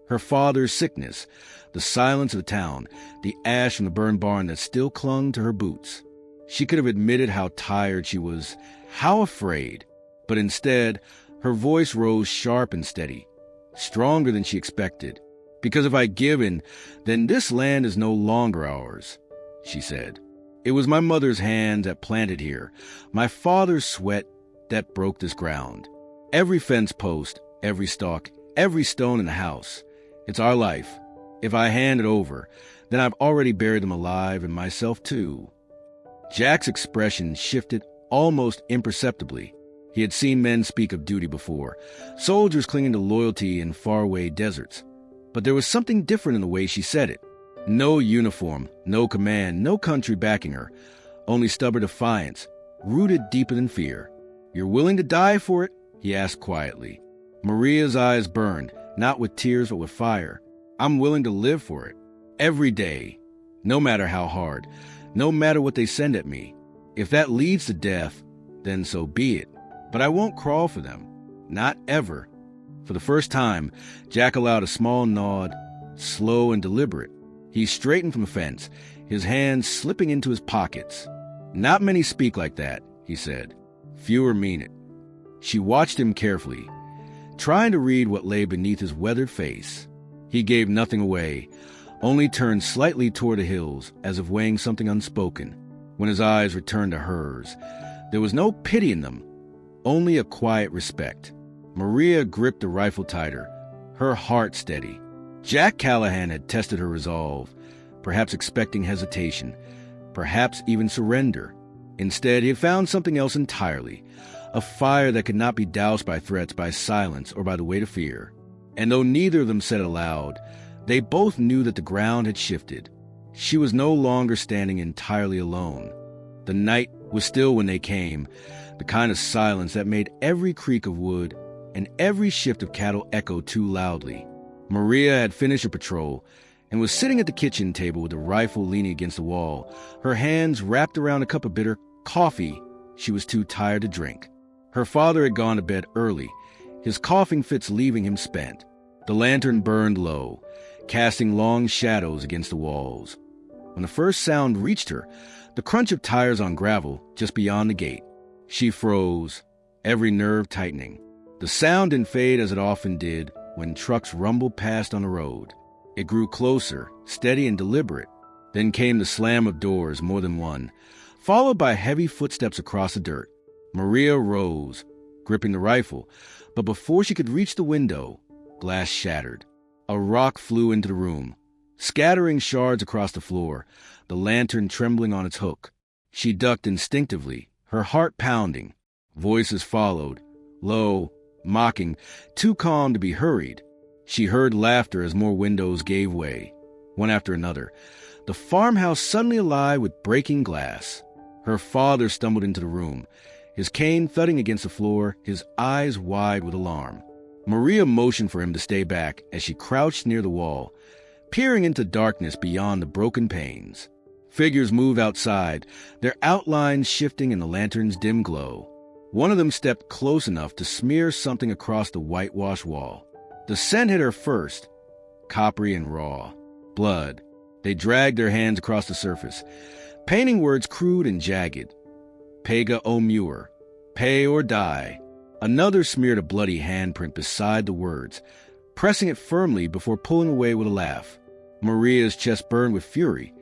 Her father's sickness, the silence of the town, the ash from the burned barn that still clung to her boots. She could have admitted how tired she was, how afraid, but instead, her voice rose sharp and steady, stronger than she expected. "Because if I give in, then this land is no longer ours," she said. "It was my mother's hands that planted here, my father's sweat that broke this ground. Every fence post, every stalk, every stone in the house. It's our life. If I hand it over, then I've already buried them alive and myself too." Jack's expression shifted almost imperceptibly. He had seen men speak of duty before, soldiers clinging to loyalty in faraway deserts. But there was something different in the way she said it. No uniform, no command, no country backing her, only stubborn defiance, rooted deeper than fear. "You're willing to die for it?" he asked quietly. Maria's eyes burned, not with tears but with fire. "I'm willing to live for it. Every day. No matter how hard. No matter what they send at me. If that leads to death, then so be it. But I won't crawl for them. Not ever." For the first time, Jack allowed a small nod, slow and deliberate. He straightened from the fence, his hands slipping into his pockets. "Not many speak like that," he said. "Fewer mean it." She watched him carefully, trying to read what lay beneath his weathered face. He gave nothing away, only turned slightly toward the hills, as if weighing something unspoken. When his eyes returned to hers, there was no pity in them, only a quiet respect. Maria gripped the rifle tighter, her heart steady. Jack Callahan had tested her resolve, perhaps expecting hesitation, perhaps even surrender. Instead, he had found something else entirely, a fire that could not be doused by threats, by silence, or by the weight of fear. And though neither of them said it aloud, they both knew that the ground had shifted. She was no longer standing entirely alone. The night was still when they came, the kind of silence that made every creak of wood and every shift of cattle echo too loudly. Maria had finished her patrol and was sitting at the kitchen table with the rifle leaning against the wall, her hands wrapped around a cup of bitter coffee she was too tired to drink. Her father had gone to bed early, his coughing fits leaving him spent. The lantern burned low, casting long shadows against the walls. When the first sound reached her, the crunch of tires on gravel just beyond the gate, she froze, every nerve tightening. The sound didn't fade as it often did when trucks rumbled past on the road. It grew closer, steady and deliberate. Then came the slam of doors, more than one, followed by heavy footsteps across the dirt. Maria rose, gripping the rifle, but before she could reach the window, glass shattered. A rock flew into the room, scattering shards across the floor, the lantern trembling on its hook. She ducked instinctively, her heart pounding. Voices followed, low, mocking, too calm to be hurried. She heard laughter as more windows gave way, one after another, the farmhouse suddenly alive with breaking glass. Her father stumbled into the room, his cane thudding against the floor, his eyes wide with alarm. Maria motioned for him to stay back as she crouched near the wall, peering into darkness beyond the broken panes. Figures moved outside, their outlines shifting in the lantern's dim glow. One of them stepped close enough to smear something across the whitewashed wall. The scent hit her first, coppery and raw. Blood. They dragged their hands across the surface, painting words crude and jagged. Pega o muer, pay or die. Another smeared a bloody handprint beside the words, pressing it firmly before pulling away with a laugh. Maria's chest burned with fury,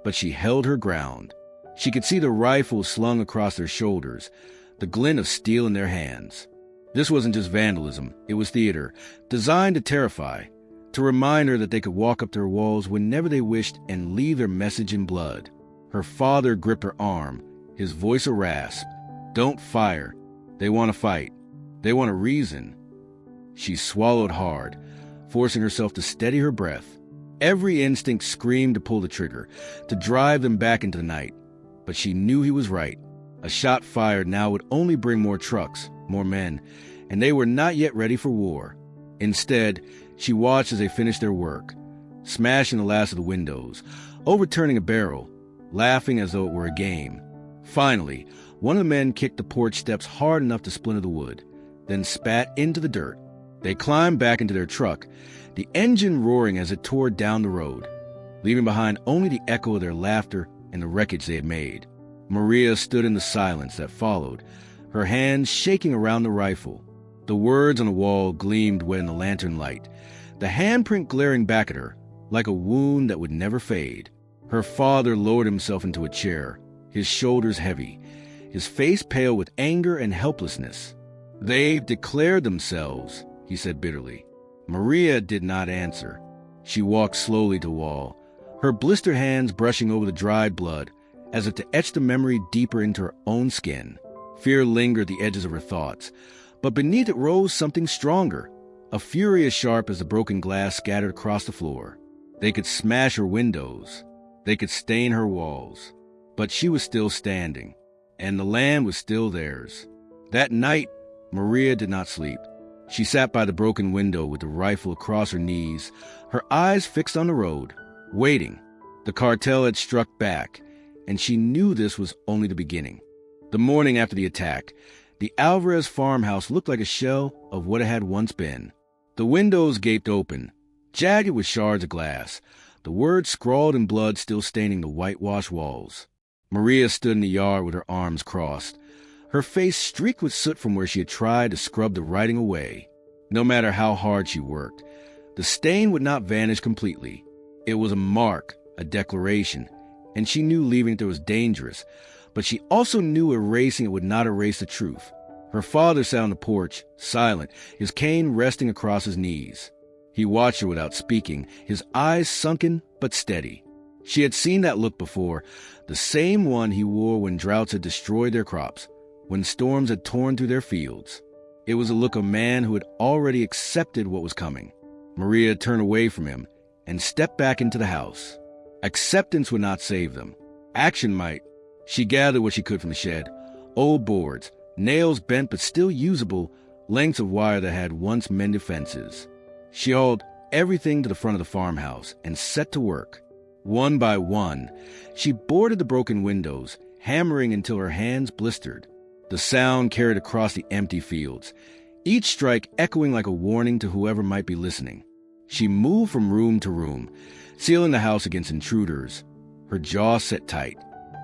but she held her ground. She could see the rifle slung across their shoulders, the glint of steel in their hands. This wasn't just vandalism, it was theater, designed to terrify, to remind her that they could walk up to her walls whenever they wished and leave their message in blood. Her father gripped her arm, his voice a rasp. "Don't fire. They want to fight. They want a reason." She swallowed hard, forcing herself to steady her breath. Every instinct screamed to pull the trigger, to drive them back into the night. But she knew he was right. A shot fired now would only bring more trucks, more men, and they were not yet ready for war. Instead, she watched as they finished their work, smashing the last of the windows, overturning a barrel, laughing as though it were a game. Finally, one of the men kicked the porch steps hard enough to splinter the wood, then spat into the dirt. They climbed back into their truck, the engine roaring as it tore down the road, leaving behind only the echo of their laughter and the wreckage they had made. Maria stood in the silence that followed, her hands shaking around the rifle. The words on the wall gleamed wet in the lantern light, the handprint glaring back at her like a wound that would never fade. Her father lowered himself into a chair, his shoulders heavy, his face pale with anger and helplessness. "They've declared themselves," he said bitterly. Maria did not answer. She walked slowly to the wall, her blistered hands brushing over the dried blood, as if to etch the memory deeper into her own skin. Fear lingered at the edges of her thoughts, but beneath it rose something stronger, a fury as sharp as the broken glass scattered across the floor. They could smash her windows. They could stain her walls. But she was still standing. and the land was still theirs. That night, Maria did not sleep. She sat by the broken window with the rifle across her knees, her eyes fixed on the road, waiting. The cartel had struck back, and she knew this was only the beginning. The morning after the attack, the Alvarez farmhouse looked like a shell of what it had once been. The windows gaped open, jagged with shards of glass, the words scrawled in blood still staining the whitewashed walls. Maria stood in the yard with her arms crossed, her face streaked with soot from where she had tried to scrub the writing away. No matter how hard she worked, the stain would not vanish completely. It was a mark, a declaration, and she knew leaving it there was dangerous, but she also knew erasing it would not erase the truth. Her father sat on the porch, silent, his cane resting across his knees. He watched her without speaking, his eyes sunken but steady. She had seen that look before, the same one he wore when droughts had destroyed their crops, when storms had torn through their fields. It was a look of a man who had already accepted what was coming. Maria turned away from him and stepped back into the house. Acceptance would not save them. Action might. She gathered what she could from the shed. Old boards, nails bent but still usable, lengths of wire that had once mended fences. She hauled everything to the front of the farmhouse and set to work. One by one, she boarded the broken windows, hammering until her hands blistered. The sound carried across the empty fields, each strike echoing like a warning to whoever might be listening. She moved from room to room, sealing the house against intruders, her jaw set tight.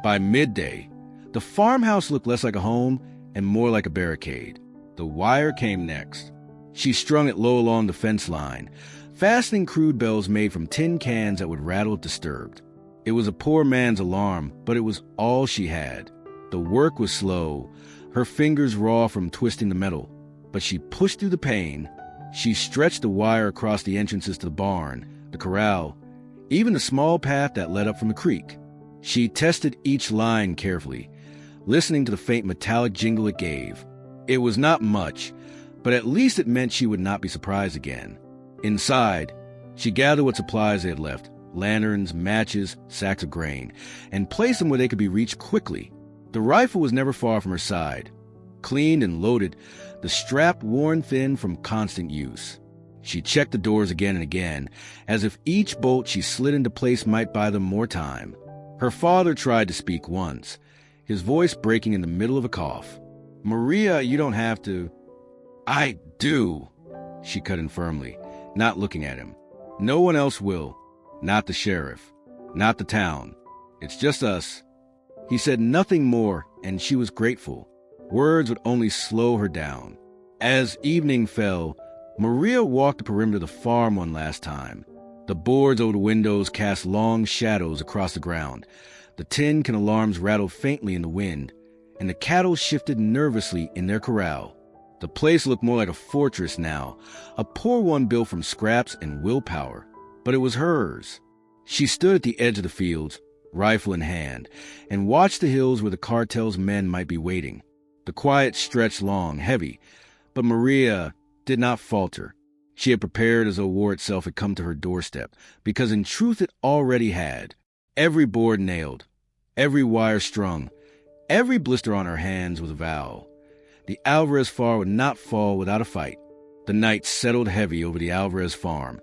By midday, the farmhouse looked less like a home and more like a barricade. The wire came next. She strung it low along the fence line, fastening crude bells made from tin cans that would rattle if disturbed. It was a poor man's alarm, but it was all she had. The work was slow, her fingers raw from twisting the metal, but she pushed through the pain. She stretched the wire across the entrances to the barn, the corral, even the small path that led up from the creek. She tested each line carefully, listening to the faint metallic jingle it gave. It was not much, but at least it meant she would not be surprised again. Inside, she gathered what supplies they had left, lanterns, matches, sacks of grain, and placed them where they could be reached quickly. The rifle was never far from her side. Cleaned and loaded, the strap worn thin from constant use. She checked the doors again and again, as if each bolt she slid into place might buy them more time. Her father tried to speak once, his voice breaking in the middle of a cough. "Maria, you don't have to." "I do," she cut in firmly, not looking at him. "No one else will. Not the sheriff. Not the town. It's just us." He said nothing more, and she was grateful. Words would only slow her down. As evening fell, Maria walked the perimeter of the farm one last time. The boards over the windows cast long shadows across the ground. The tin can alarms rattled faintly in the wind, and the cattle shifted nervously in their corral. The place looked more like a fortress now, a poor one built from scraps and willpower, but it was hers. She stood at the edge of the fields, rifle in hand, and watched the hills where the cartel's men might be waiting. The quiet stretched long, heavy, but Maria did not falter. She had prepared as though war itself had come to her doorstep, because in truth it already had. Every board nailed, every wire strung, every blister on her hands was a vow. The Alvarez farm would not fall without a fight. The night settled heavy over the Alvarez farm,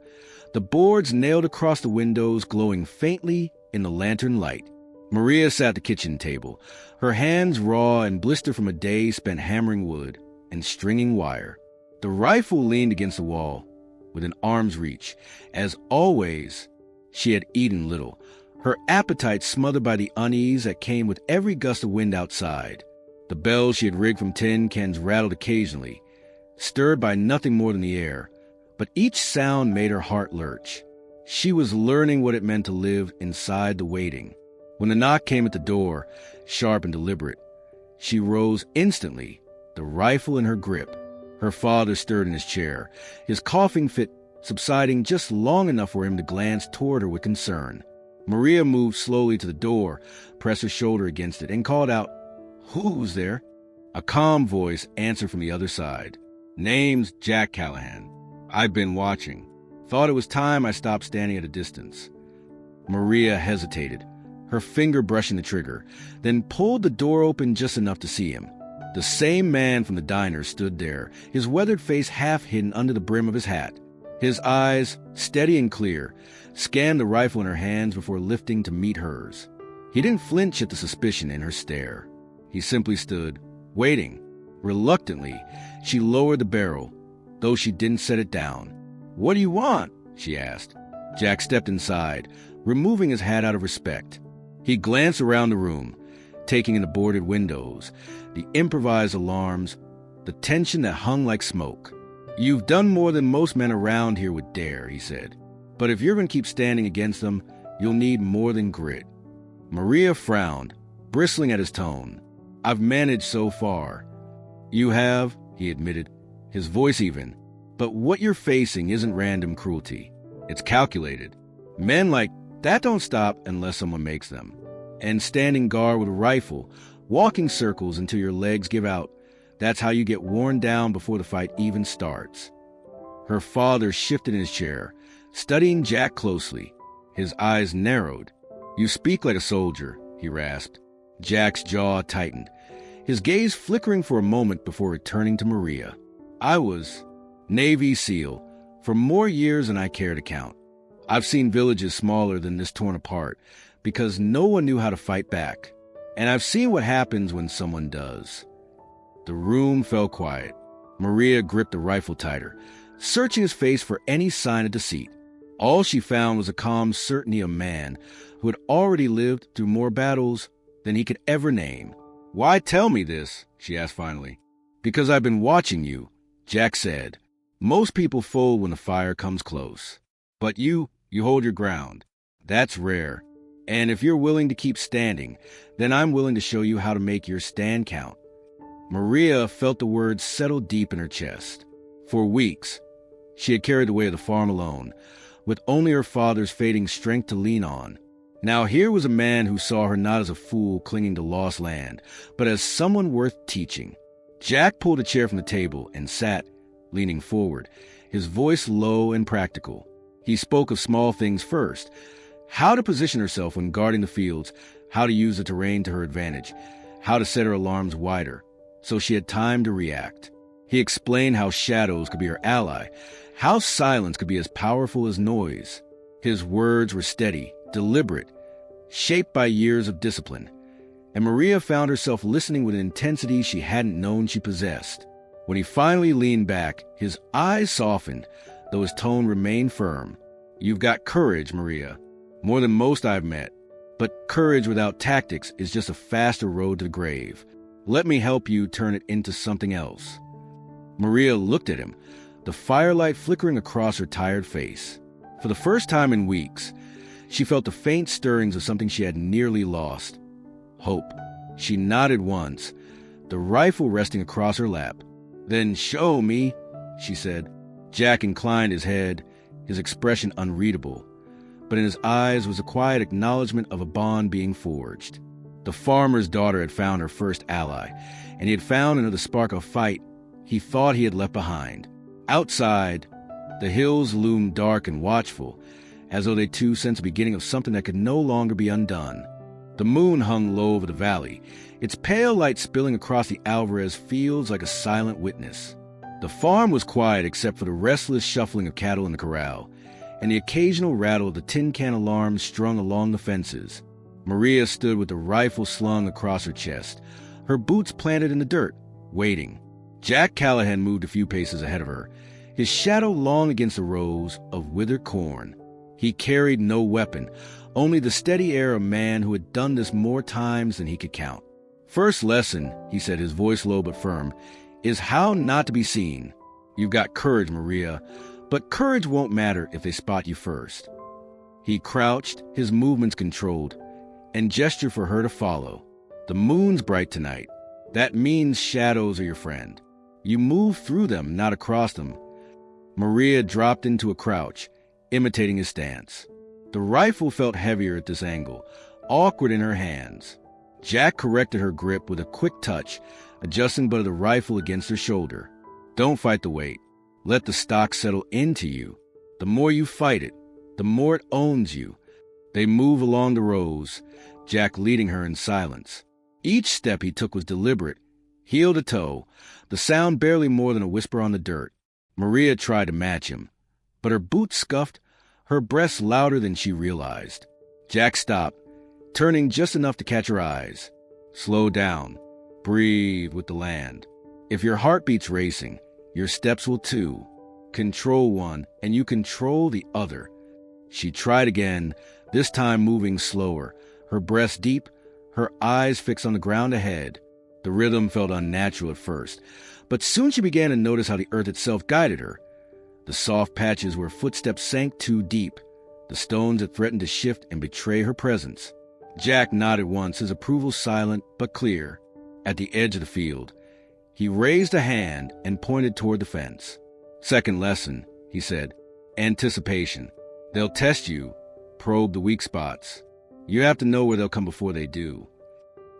the boards nailed across the windows glowing faintly in the lantern light. Maria sat at the kitchen table, her hands raw and blistered from a day spent hammering wood and stringing wire. The rifle leaned against the wall, within arm's reach. As always, she had eaten little, her appetite smothered by the unease that came with every gust of wind outside. The bells she had rigged from tin cans rattled occasionally, stirred by nothing more than the air, but each sound made her heart lurch. She was learning what it meant to live inside the waiting. When the knock came at the door, sharp and deliberate, she rose instantly, the rifle in her grip. Her father stirred in his chair, his coughing fit subsiding just long enough for him to glance toward her with concern. Maria moved slowly to the door, pressed her shoulder against it, and called out, "Who's there?" A calm voice answered from the other side. "Name's Jack Callahan. I've been watching. Thought it was time I stopped standing at a distance." Maria hesitated, her finger brushing the trigger, then pulled the door open just enough to see him. The same man from the diner stood there, his weathered face half hidden under the brim of his hat. His eyes, steady and clear, scanned the rifle in her hands before lifting to meet hers. He didn't flinch at the suspicion in her stare. He simply stood, waiting. Reluctantly, she lowered the barrel, though she didn't set it down. "What do you want?" she asked. Jack stepped inside, removing his hat out of respect. He glanced around the room, taking in the boarded windows, the improvised alarms, the tension that hung like smoke. "You've done more than most men around here would dare," he said. "But if you're going to keep standing against them, you'll need more than grit." Maria frowned, bristling at his tone. "I've managed so far." "You have," he admitted, his voice even. "But what you're facing isn't random cruelty. It's calculated. Men like that don't stop unless someone makes them. And standing guard with a rifle, walking circles until your legs give out, that's how you get worn down before the fight even starts." Her father shifted in his chair, studying Jack closely. His eyes narrowed. "You speak like a soldier," he rasped. Jack's jaw tightened, his gaze flickering for a moment before returning to Maria. "I was Navy SEAL for more years than I care to count. I've seen villages smaller than this torn apart because no one knew how to fight back. And I've seen what happens when someone does." The room fell quiet. Maria gripped the rifle tighter, searching his face for any sign of deceit. All she found was a calm certainty of a man who had already lived through more battles than he could ever name. "Why tell me this?" she asked finally. "Because I've been watching you," Jack said. "Most people fold when the fire comes close. But you hold your ground. That's rare. And if you're willing to keep standing, then I'm willing to show you how to make your stand count." Maria felt the words settle deep in her chest. For weeks, she had carried the weight of the farm alone, with only her father's fading strength to lean on. Now here was a man who saw her not as a fool clinging to lost land, but as someone worth teaching. Jack pulled a chair from the table and sat, leaning forward, his voice low and practical. He spoke of small things first: how to position herself when guarding the fields, how to use the terrain to her advantage, how to set her alarms wider, so she had time to react. He explained how shadows could be her ally, how silence could be as powerful as noise. His words were steady, deliberate, shaped by years of discipline, and Maria found herself listening with an intensity she hadn't known she possessed. When he finally leaned back, his eyes softened, though his tone remained firm. "You've got courage, Maria, more than most I've met. But courage without tactics is just a faster road to the grave. Let me help you turn it into something else." Maria looked at him, the firelight flickering across her tired face. For the first time in weeks, she felt the faint stirrings of something she had nearly lost: hope. She nodded once, the rifle resting across her lap. "Then show me," she said. Jack inclined his head, his expression unreadable, but in his eyes was a quiet acknowledgement of a bond being forged. The farmer's daughter had found her first ally, and he had found another spark of fight he thought he had left behind. Outside, the hills loomed dark and watchful, as though they too sensed the beginning of something that could no longer be undone. The moon hung low over the valley, its pale light spilling across the Alvarez fields like a silent witness. The farm was quiet except for the restless shuffling of cattle in the corral, and the occasional rattle of the tin can alarms strung along the fences. Maria stood with the rifle slung across her chest, her boots planted in the dirt, waiting. Jack Callahan moved a few paces ahead of her, his shadow long against the rows of withered corn. He carried no weapon, only the steady air of a man who had done this more times than he could count. "First lesson," he said, his voice low but firm, "is how not to be seen. You've got courage, Maria, but courage won't matter if they spot you first." He crouched, his movements controlled, and gestured for her to follow. "The moon's bright tonight. That means shadows are your friend. You move through them, not across them." Maria dropped into a crouch, imitating his stance. The rifle felt heavier at this angle, awkward in her hands. Jack corrected her grip with a quick touch, adjusting but of the rifle against her shoulder. "Don't fight the weight. Let the stock settle into you. The more you fight it, the more it owns you." They moved along the rows, Jack leading her in silence. Each step he took was deliberate, heel to toe, the sound barely more than a whisper on the dirt. Maria tried to match him, but her boots scuffed, her breaths louder than she realized. Jack stopped, turning just enough to catch her eyes. Slow down. Breathe with the land. If your heartbeat's racing, your steps will too. Control one, and you control the other. She tried again, this time moving slower, her breath deep, her eyes fixed on the ground ahead. The rhythm felt unnatural at first, but soon she began to notice how the earth itself guided her. The soft patches where footsteps sank too deep, the stones that threatened to shift and betray her presence. Jack nodded once, his approval silent but clear. At the edge of the field, he raised a hand and pointed toward the fence. Second lesson, he said. Anticipation. They'll test you, probe the weak spots. You have to know where they'll come before they do.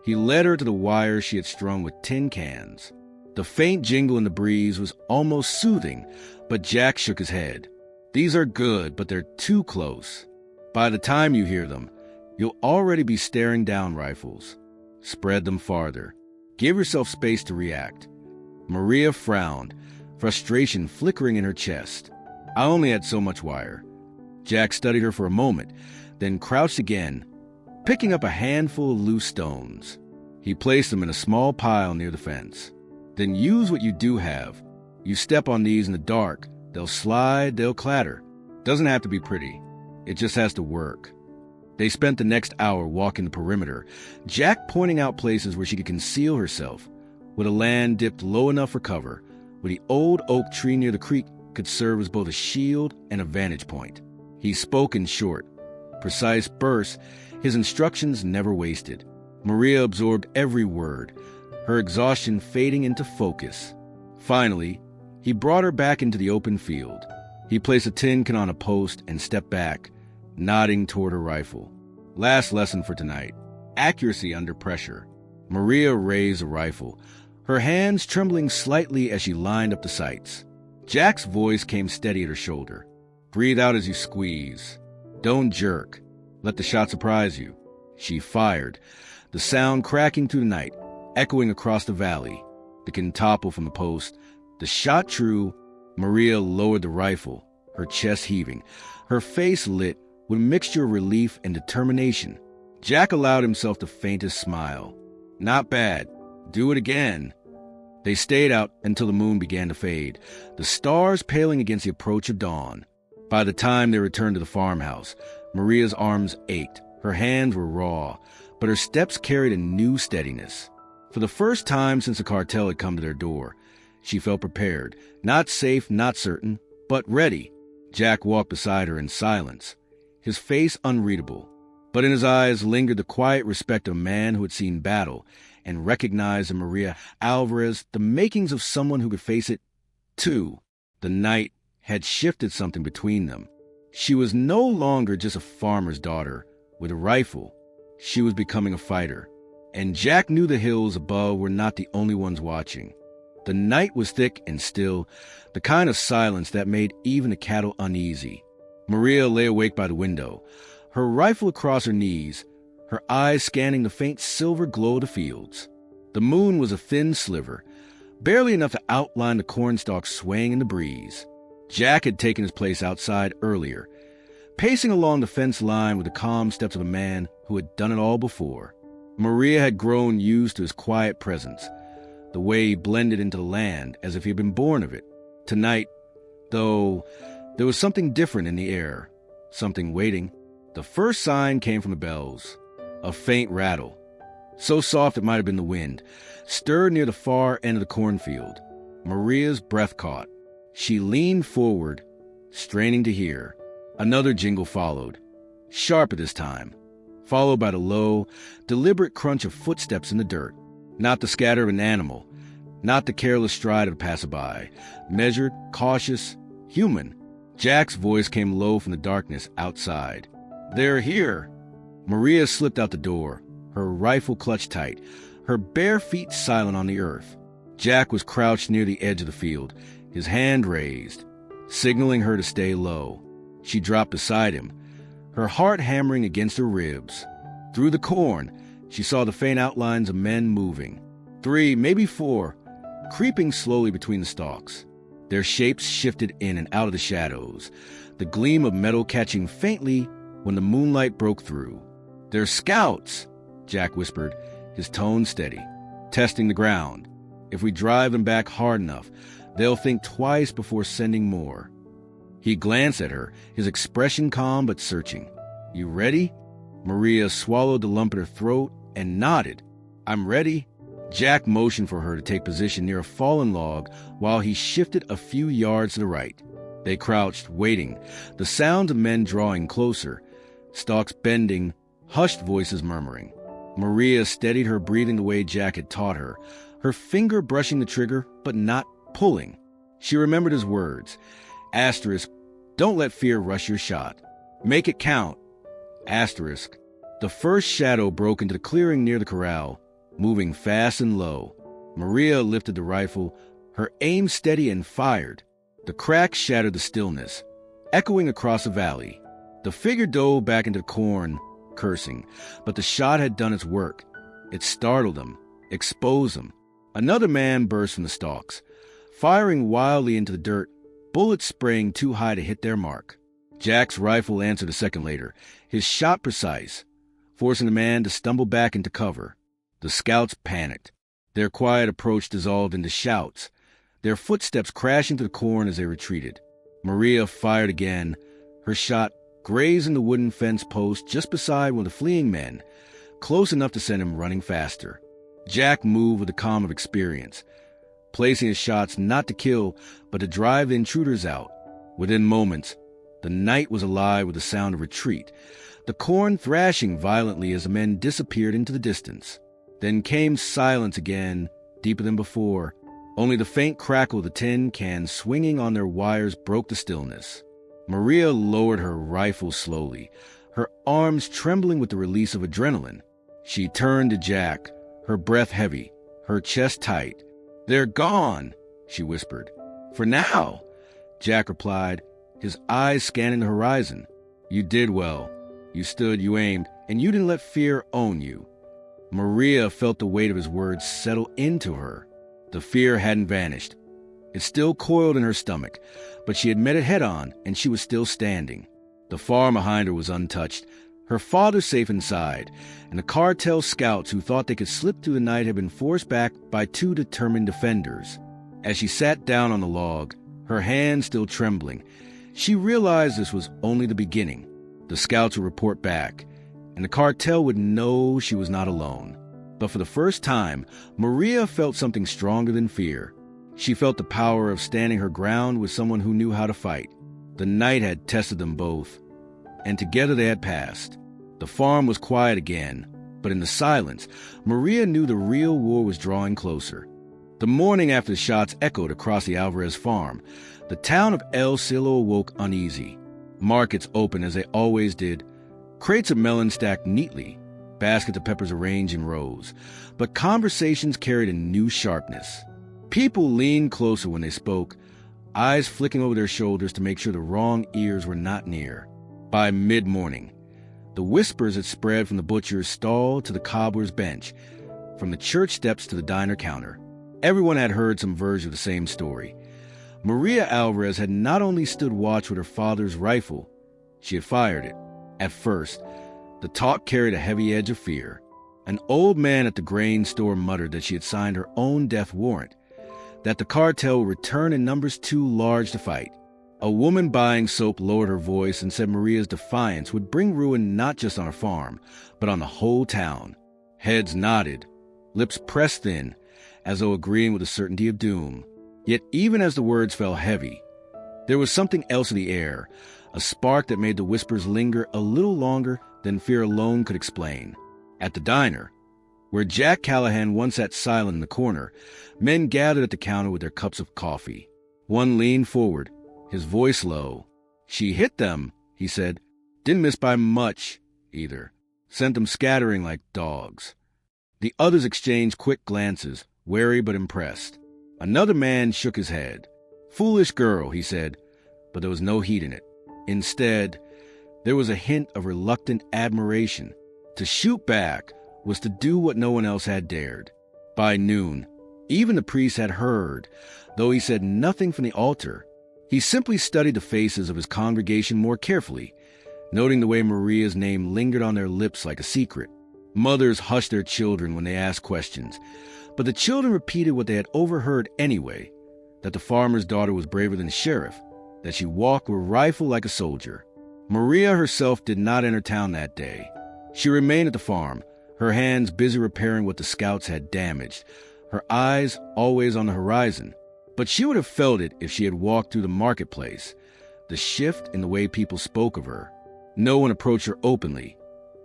He led her to the wire she had strung with tin cans. The faint jingle in the breeze was almost soothing, but Jack shook his head. These are good, but they're too close. By the time you hear them, you'll already be staring down rifles. Spread them farther. Give yourself space to react. Maria frowned, frustration flickering in her chest. I only had so much wire. Jack studied her for a moment, then crouched again, picking up a handful of loose stones. He placed them in a small pile near the fence. Then use what you do have. You step on these in the dark, they'll slide, they'll clatter. Doesn't have to be pretty. It just has to work. They spent the next hour walking the perimeter, Jack pointing out places where she could conceal herself, where the land dipped low enough for cover, where the old oak tree near the creek could serve as both a shield and a vantage point. He spoke in short, precise bursts, his instructions never wasted. Maria absorbed every word, her exhaustion fading into focus. Finally, he brought her back into the open field. He placed a tin can on a post and stepped back, nodding toward her rifle. Last lesson for tonight. Accuracy under pressure. Maria raised the rifle, her hands trembling slightly as she lined up the sights. Jack's voice came steady at her shoulder. Breathe out as you squeeze. Don't jerk. Let the shot surprise you. She fired, the sound cracking through the night, echoing across the valley. The can toppled from the post. The shot true, Maria lowered the rifle, her chest heaving, her face lit with a mixture of relief and determination. Jack allowed himself the faintest smile. Not bad. Do it again. They stayed out until the moon began to fade, the stars paling against the approach of dawn. By the time they returned to the farmhouse, Maria's arms ached, her hands were raw, but her steps carried a new steadiness. For the first time since the cartel had come to their door, she felt prepared, not safe, not certain, but ready. Jack walked beside her in silence, his face unreadable, but in his eyes lingered the quiet respect of a man who had seen battle and recognized in Maria Alvarez the makings of someone who could face it, too. The night had shifted something between them. She was no longer just a farmer's daughter with a rifle. She was becoming a fighter. And Jack knew the hills above were not the only ones watching. The night was thick and still, the kind of silence that made even the cattle uneasy. Maria lay awake by the window, her rifle across her knees, her eyes scanning the faint silver glow of the fields. The moon was a thin sliver, barely enough to outline the cornstalks swaying in the breeze. Jack had taken his place outside earlier, pacing along the fence line with the calm steps of a man who had done it all before. Maria had grown used to his quiet presence, the way he blended into the land as if he had been born of it. Tonight, though, there was something different in the air, something waiting. The first sign came from the bells, a faint rattle, so soft it might have been the wind, stirred near the far end of the cornfield. Maria's breath caught. She leaned forward, straining to hear. Another jingle followed, sharper this time, followed by the low, deliberate crunch of footsteps in the dirt. Not the scatter of an animal, not the careless stride of a passerby. Measured, cautious, human. Jack's voice came low from the darkness outside. They're here. Maria slipped out the door, her rifle clutched tight, her bare feet silent on the earth. Jack was crouched near the edge of the field, his hand raised, signaling her to stay low. She dropped beside him, her heart hammering against her ribs. Through the corn, she saw the faint outlines of men moving. 3, maybe 4, creeping slowly between the stalks. Their shapes shifted in and out of the shadows, the gleam of metal catching faintly when the moonlight broke through. "They're scouts," Jack whispered, his tone steady. "Testing the ground. If we drive them back hard enough, they'll think twice before sending more." He glanced at her, his expression calm but searching. "You ready?" Maria swallowed the lump in her throat and nodded. "I'm ready." Jack motioned for her to take position near a fallen log while he shifted a few yards to the right. They crouched, waiting, the sound of men drawing closer, stalks bending, hushed voices murmuring. Maria steadied her breathing the way Jack had taught her, her finger brushing the trigger but not pulling. She remembered his words. Asterisk, don't let fear rush your shot. Make it count. Asterisk. The first shadow broke into the clearing near the corral, moving fast and low. Maria lifted the rifle, her aim steady, and fired. The crack shattered the stillness, echoing across the valley. The figure dove back into the corn, cursing, but the shot had done its work. It startled them, exposed them. Another man burst from the stalks, firing wildly into the dirt, bullets spraying too high to hit their mark. Jack's rifle answered a second later, his shot precise, forcing the man to stumble back into cover. The scouts panicked. Their quiet approach dissolved into shouts, their footsteps crashing through the corn as they retreated. Maria fired again, her shot grazing the wooden fence post just beside one of the fleeing men, close enough to send him running faster. Jack moved with the calm of experience, placing his shots not to kill, but to drive the intruders out. Within moments, the night was alive with the sound of retreat, the corn thrashing violently as the men disappeared into the distance. Then came silence again, deeper than before. Only the faint crackle of the tin cans swinging on their wires broke the stillness. Maria lowered her rifle slowly, her arms trembling with the release of adrenaline. She turned to Jack, her breath heavy, her chest tight. "They're gone," she whispered. "For now," Jack replied, his eyes scanning the horizon. "You did well. You stood, you aimed, and you didn't let fear own you." Maria felt the weight of his words settle into her. The fear hadn't vanished. It still coiled in her stomach, but she had met it head-on, and she was still standing. The farm behind her was untouched, her father safe inside, and the Cartel scouts who thought they could slip through the night had been forced back by 2 determined defenders. As she sat down on the log, her hands still trembling, she realized this was only the beginning. The scouts would report back, and the Cartel would know she was not alone. But for the first time, Maria felt something stronger than fear. She felt the power of standing her ground with someone who knew how to fight. The night had tested them both, and together they had passed. The farm was quiet again, but in the silence, Maria knew the real war was drawing closer. The morning after the shots echoed across the Alvarez farm, the town of El Cielo awoke uneasy. Markets opened as they always did, crates of melons stacked neatly, baskets of peppers arranged in rows, but conversations carried a new sharpness. People leaned closer when they spoke, eyes flicking over their shoulders to make sure the wrong ears were not near. By mid-morning, the whispers had spread from the butcher's stall to the cobbler's bench, from the church steps to the diner counter. Everyone had heard some version of the same story. Maria Alvarez had not only stood watch with her father's rifle, she had fired it. At first, the talk carried a heavy edge of fear. An old man at the grain store muttered that she had signed her own death warrant, that the cartel would return in numbers too large to fight. A woman buying soap lowered her voice and said Maria's defiance would bring ruin not just on her farm, but on the whole town. Heads nodded, lips pressed thin, as though agreeing with the certainty of doom. Yet even as the words fell heavy, there was something else in the air, a spark that made the whispers linger a little longer than fear alone could explain. At the diner, where Jack Callahan once sat silent in the corner, men gathered at the counter with their cups of coffee. One leaned forward, his voice low. "She hit them," he said. "Didn't miss by much, either. Sent them scattering like dogs." The others exchanged quick glances, wary but impressed. Another man shook his head. "Foolish girl," he said, but there was no heat in it. Instead, there was a hint of reluctant admiration. To shoot back was to do what no one else had dared. By noon, even the priest had heard, though he said nothing from the altar. He simply studied the faces of his congregation more carefully, noting the way Maria's name lingered on their lips like a secret. Mothers hushed their children when they asked questions, but the children repeated what they had overheard anyway, that the farmer's daughter was braver than the sheriff, that she walked with a rifle like a soldier. Maria herself did not enter town that day. She remained at the farm, her hands busy repairing what the scouts had damaged, her eyes always on the horizon. But she would have felt it if she had walked through the marketplace, the shift in the way people spoke of her. No one approached her openly.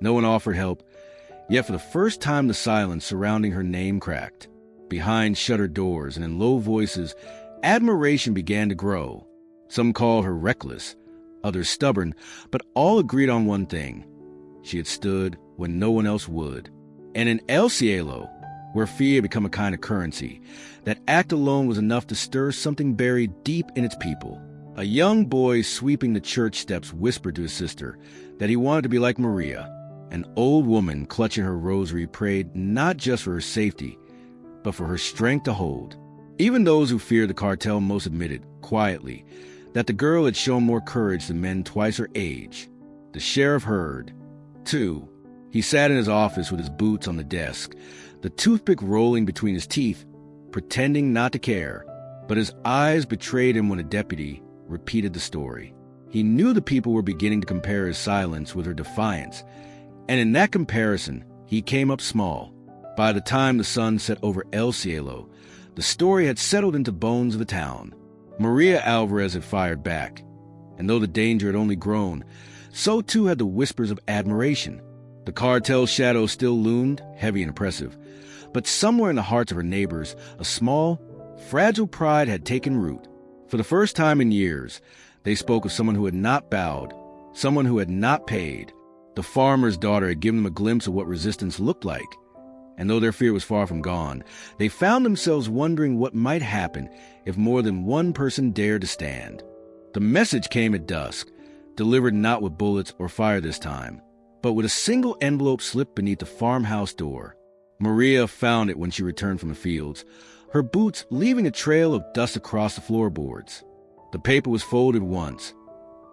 No one offered help. Yet for the first time the silence surrounding her name cracked. Behind shuttered doors and in low voices, admiration began to grow. Some called her reckless, others stubborn, but all agreed on one thing. She had stood when no one else would. And in El Cielo, where fear had become a kind of currency, that act alone was enough to stir something buried deep in its people. A young boy sweeping the church steps whispered to his sister that he wanted to be like Maria. An old woman clutching her rosary prayed not just for her safety, but for her strength to hold. Even those who feared the cartel most admitted, quietly, that the girl had shown more courage than men twice her age. The sheriff heard, too. He sat in his office with his boots on the desk, the toothpick rolling between his teeth, pretending not to care. But his eyes betrayed him when a deputy repeated the story. He knew the people were beginning to compare his silence with her defiance, and in that comparison, he came up small. By the time the sun set over El Cielo, the story had settled into bones of the town. Maria Alvarez had fired back, and though the danger had only grown, so too had the whispers of admiration. The cartel shadow still loomed, heavy and oppressive, but somewhere in the hearts of her neighbors, a small, fragile pride had taken root. For the first time in years, they spoke of someone who had not bowed, someone who had not paid. The farmer's daughter had given them a glimpse of what resistance looked like. And though their fear was far from gone, they found themselves wondering what might happen if more than one person dared to stand. The message came at dusk, delivered not with bullets or fire this time, but with a single envelope slipped beneath the farmhouse door. Maria found it when she returned from the fields, her boots leaving a trail of dust across the floorboards. The paper was folded once,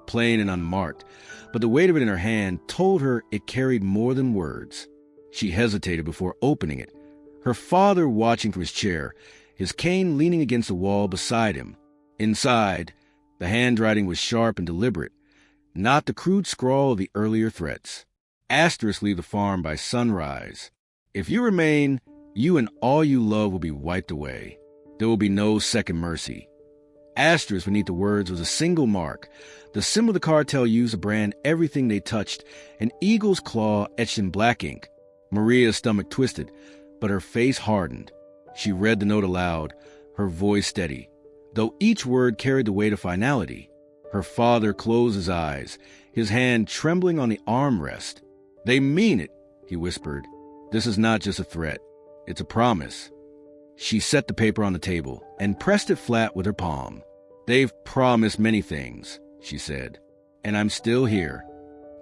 plain and unmarked, but the weight of it in her hand told her it carried more than words. She hesitated before opening it, her father watching from his chair, his cane leaning against the wall beside him. Inside, the handwriting was sharp and deliberate, not the crude scrawl of the earlier threats. Asterisk leave the farm by sunrise. If you remain, you and all you love will be wiped away. There will be no second mercy. Asterisk beneath the words was a single mark, the symbol the cartel used to brand everything they touched, an eagle's claw etched in black ink. Maria's stomach twisted, but her face hardened. She read the note aloud, her voice steady, though each word carried the weight of finality. Her father closed his eyes, his hand trembling on the armrest. "They mean it," he whispered. "This is not just a threat. It's a promise." She set the paper on the table and pressed it flat with her palm. "They've promised many things," she said, "and I'm still here."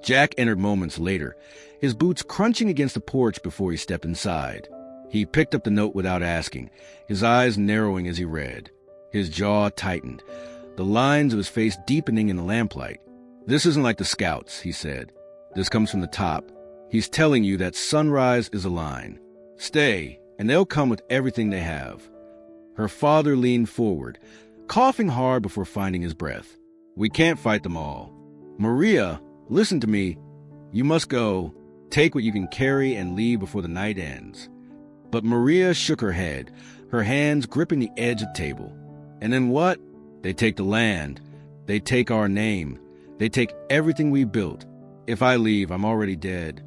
Jack entered moments later, his boots crunching against the porch before he stepped inside. He picked up the note without asking, his eyes narrowing as he read. His jaw tightened, the lines of his face deepening in the lamplight. "This isn't like the scouts," he said. "This comes from the top. He's telling you that sunrise is a line. Stay, and they'll come with everything they have." Her father leaned forward, coughing hard before finding his breath. "We can't fight them all. Maria, listen to me. You must go. Take what you can carry and leave before the night ends." But Maria shook her head, her hands gripping the edge of the table. "And then what? They take the land. They take our name. They take everything we built. If I leave, I'm already dead."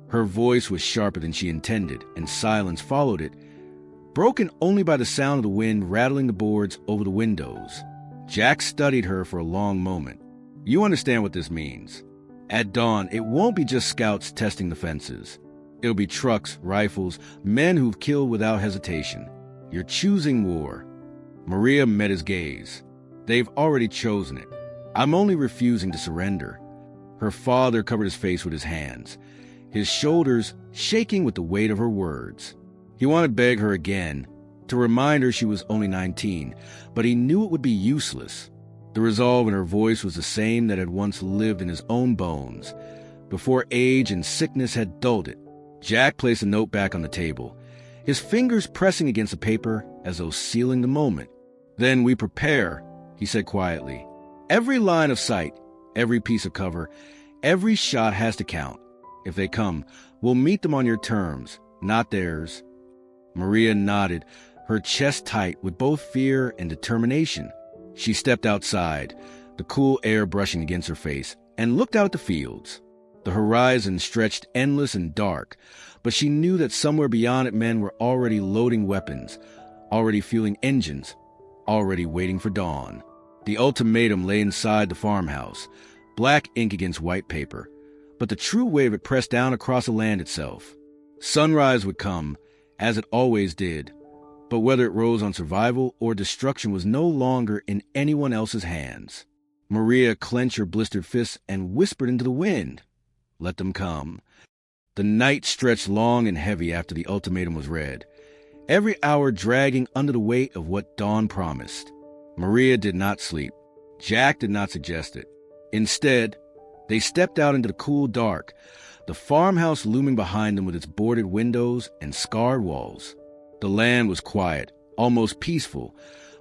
Her voice was sharper than she intended, and silence followed it, broken only by the sound of the wind rattling the boards over the windows. Jack studied her for a long moment. "You understand what this means. At dawn, it won't be just scouts testing the fences. It'll be trucks, rifles, men who've killed without hesitation. You're choosing war." Maria met his gaze. "They've already chosen it. I'm only refusing to surrender." Her father covered his face with his hands. his shoulders shaking with the weight of her words. He wanted to beg her again, to remind her she was only 19, but he knew it would be useless. The resolve in her voice was the same that had once lived in his own bones, before age and sickness had dulled it. Jack placed the note back on the table, his fingers pressing against the paper as though sealing the moment. "Then we prepare," he said quietly. "Every line of sight, every piece of cover, every shot has to count. If they come, we'll meet them on your terms, not theirs." Maria nodded, her chest tight with both fear and determination. She stepped outside, the cool air brushing against her face, and looked out at the fields. The horizon stretched endless and dark, but she knew that somewhere beyond it men were already loading weapons, already fueling engines, already waiting for dawn. The ultimatum lay inside the farmhouse, black ink against white paper, but the true wave had pressed down across the land itself. Sunrise would come, as it always did, but whether it rose on survival or destruction was no longer in anyone else's hands. Maria clenched her blistered fists and whispered into the wind, "Let them come." The night stretched long and heavy after the ultimatum was read, every hour dragging under the weight of what dawn promised. Maria did not sleep. Jack did not suggest it. Instead, they stepped out into the cool dark, the farmhouse looming behind them with its boarded windows and scarred walls. The land was quiet, almost peaceful,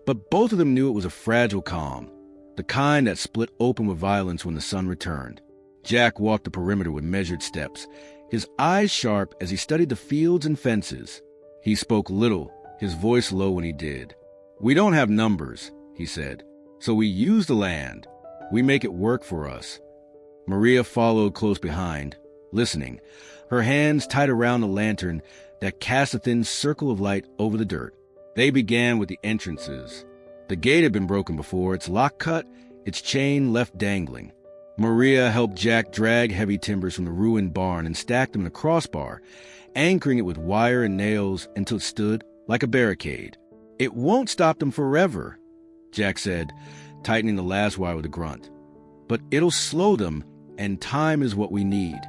but both of them knew it was a fragile calm, the kind that split open with violence when the sun returned. Jack walked the perimeter with measured steps, his eyes sharp as he studied the fields and fences. He spoke little, his voice low when he did. "We don't have numbers," he said, "so we use the land. We make it work for us." Maria followed close behind, listening, her hands tight around the lantern that cast a thin circle of light over the dirt. They began with the entrances. The gate had been broken before, its lock cut, its chain left dangling. Maria helped Jack drag heavy timbers from the ruined barn and stack them in a crossbar, anchoring it with wire and nails until it stood like a barricade. "It won't stop them forever," Jack said, tightening the last wire with a grunt. "But it'll slow them, and time is what we need."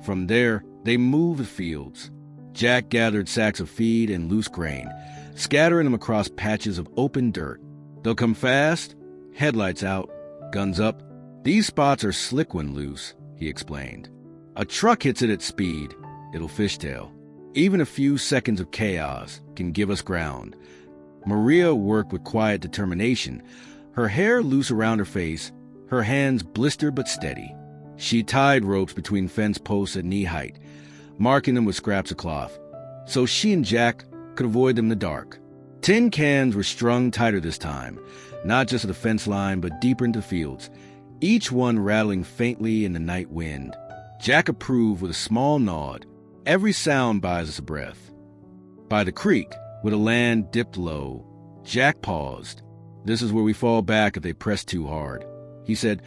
From there, they moved the fields. Jack gathered sacks of feed and loose grain, scattering them across patches of open dirt. "They'll come fast, headlights out, guns up. These spots are slick when loose," he explained. "A truck hits it at speed, it'll fishtail. Even a few seconds of chaos can give us ground." Maria worked with quiet determination, her hair loose around her face, her hands blistered but steady. She tied ropes between fence posts at knee height, marking them with scraps of cloth, so she and Jack could avoid them in the dark. Tin cans were strung tighter this time, not just at the fence line, but deeper into the fields, each one rattling faintly in the night wind. Jack approved with a small nod. Every sound buys us a breath. By the creek, where the land dipped low, Jack paused. "This is where we fall back if they press too hard," he said,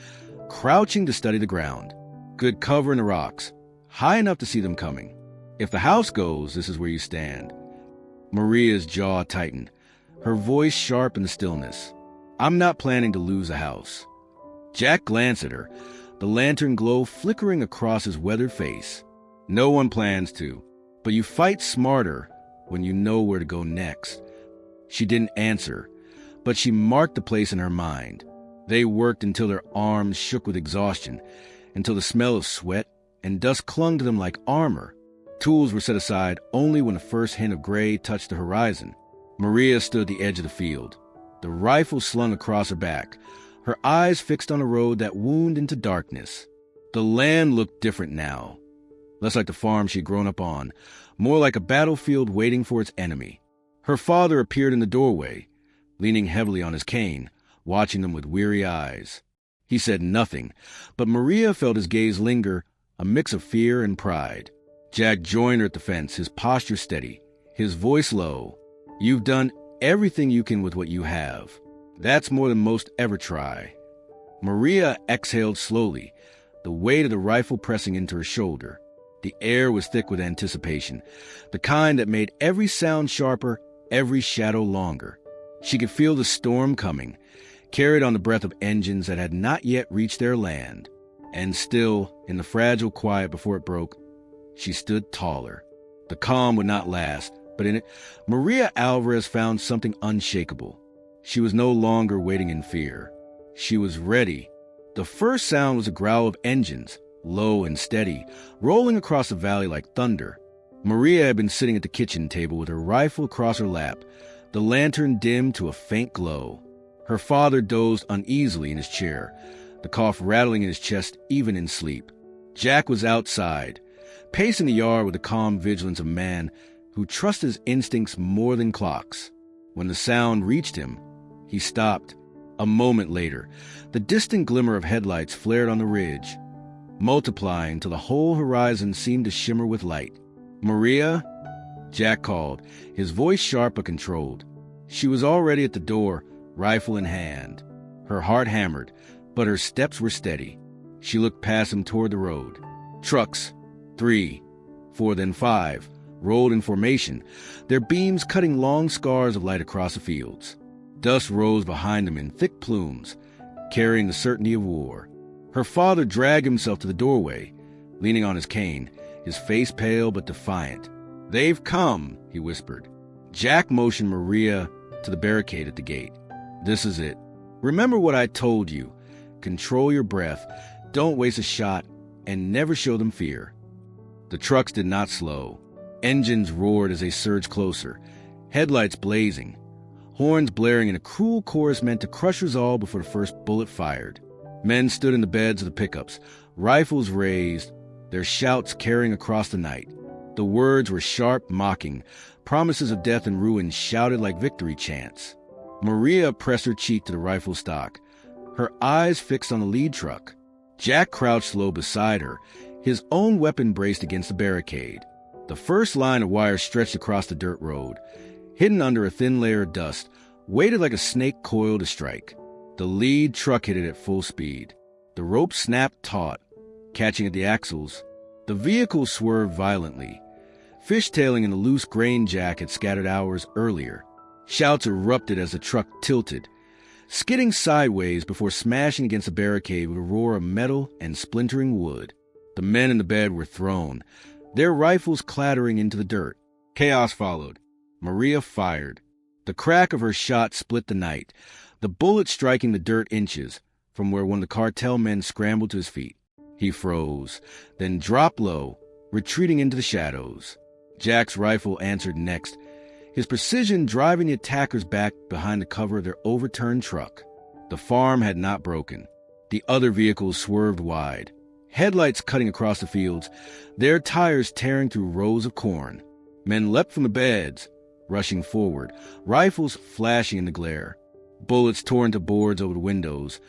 crouching to study the ground. "Good cover in the rocks, high enough to see them coming. If the house goes, this is where you stand." Maria's jaw tightened, her voice sharp in the stillness. "I'm not planning to lose a house." Jack glanced at her, the lantern glow flickering across his weathered face. "No one plans to, but you fight smarter when you know where to go next." She didn't answer, but she marked the place in her mind. They worked until their arms shook with exhaustion, until the smell of sweat and dust clung to them like armor. Tools were set aside only when the first hint of gray touched the horizon. Maria stood at the edge of the field, the rifle slung across her back, her eyes fixed on a road that wound into darkness. The land looked different now, less like the farm she'd grown up on, more like a battlefield waiting for its enemy. Her father appeared in the doorway, leaning heavily on his cane, watching them with weary eyes. He said nothing, but Maria felt his gaze linger, a mix of fear and pride. Jack joined her at the fence, his posture steady, his voice low. "You've done everything you can with what you have. That's more than most ever try." Maria exhaled slowly, the weight of the rifle pressing into her shoulder. The air was thick with anticipation, the kind that made every sound sharper, every shadow longer. She could feel the storm coming, carried on the breath of engines that had not yet reached their land. And still, in the fragile quiet before it broke, She stood taller. The calm would not last, but in it, Maria Alvarez found something unshakable. She was no longer waiting in fear. She was ready. The first sound was a growl of engines, low and steady, rolling across the valley like thunder. Maria had been sitting at the kitchen table with her rifle across her lap, the lantern dimmed to a faint glow. Her father dozed uneasily in his chair, the cough rattling in his chest even in sleep. Jack was outside, pacing the yard with the calm vigilance of a man who trusts his instincts more than clocks. When the sound reached him, he stopped. A moment later, the distant glimmer of headlights flared on the ridge, multiplying till the whole horizon seemed to shimmer with light. "Maria?" Jack called, his voice sharp but controlled. She was already at the door, rifle in hand. Her heart hammered, but her steps were steady. She looked past him toward the road. Trucks, 3, 4, then 5, rolled in formation, their beams cutting long scars of light across the fields. Dust rose behind them in thick plumes, carrying the certainty of war. Her father dragged himself to the doorway, leaning on his cane, his face pale but defiant. "They've come," he whispered. Jack motioned Maria to the barricade at the gate. "This is it. Remember what I told you. Control your breath, don't waste a shot, and never show them fear." The trucks did not slow. Engines roared as they surged closer, headlights blazing, horns blaring in a cruel chorus meant to crush us all before the first bullet fired. Men stood in the beds of the pickups, rifles raised, their shouts carrying across the night. The words were sharp, mocking, promises of death and ruin shouted like victory chants. Maria pressed her cheek to the rifle stock, her eyes fixed on the lead truck. Jack crouched low beside her, his own weapon braced against the barricade. The first line of wire stretched across the dirt road, hidden under a thin layer of dust, waited like a snake coiled to strike. The lead truck hit it at full speed. The rope snapped taut, catching at the axles. The vehicle swerved violently, fishtailing in the loose grain Jack had scattered hours earlier. Shouts erupted as the truck tilted, skidding sideways before smashing against the barricade with a roar of metal and splintering wood. The men in the bed were thrown, their rifles clattering into the dirt. Chaos followed. Maria fired. The crack of her shot split the night, the bullet striking the dirt inches from where one of the cartel men scrambled to his feet. He froze, then dropped low, retreating into the shadows. Jack's rifle answered next, his precision driving the attackers back behind the cover of their overturned truck. The farm had not broken. The other vehicles swerved wide, headlights cutting across the fields, their tires tearing through rows of corn. Men leapt from the beds, rushing forward, rifles flashing in the glare. Bullets tore into boards over the windows,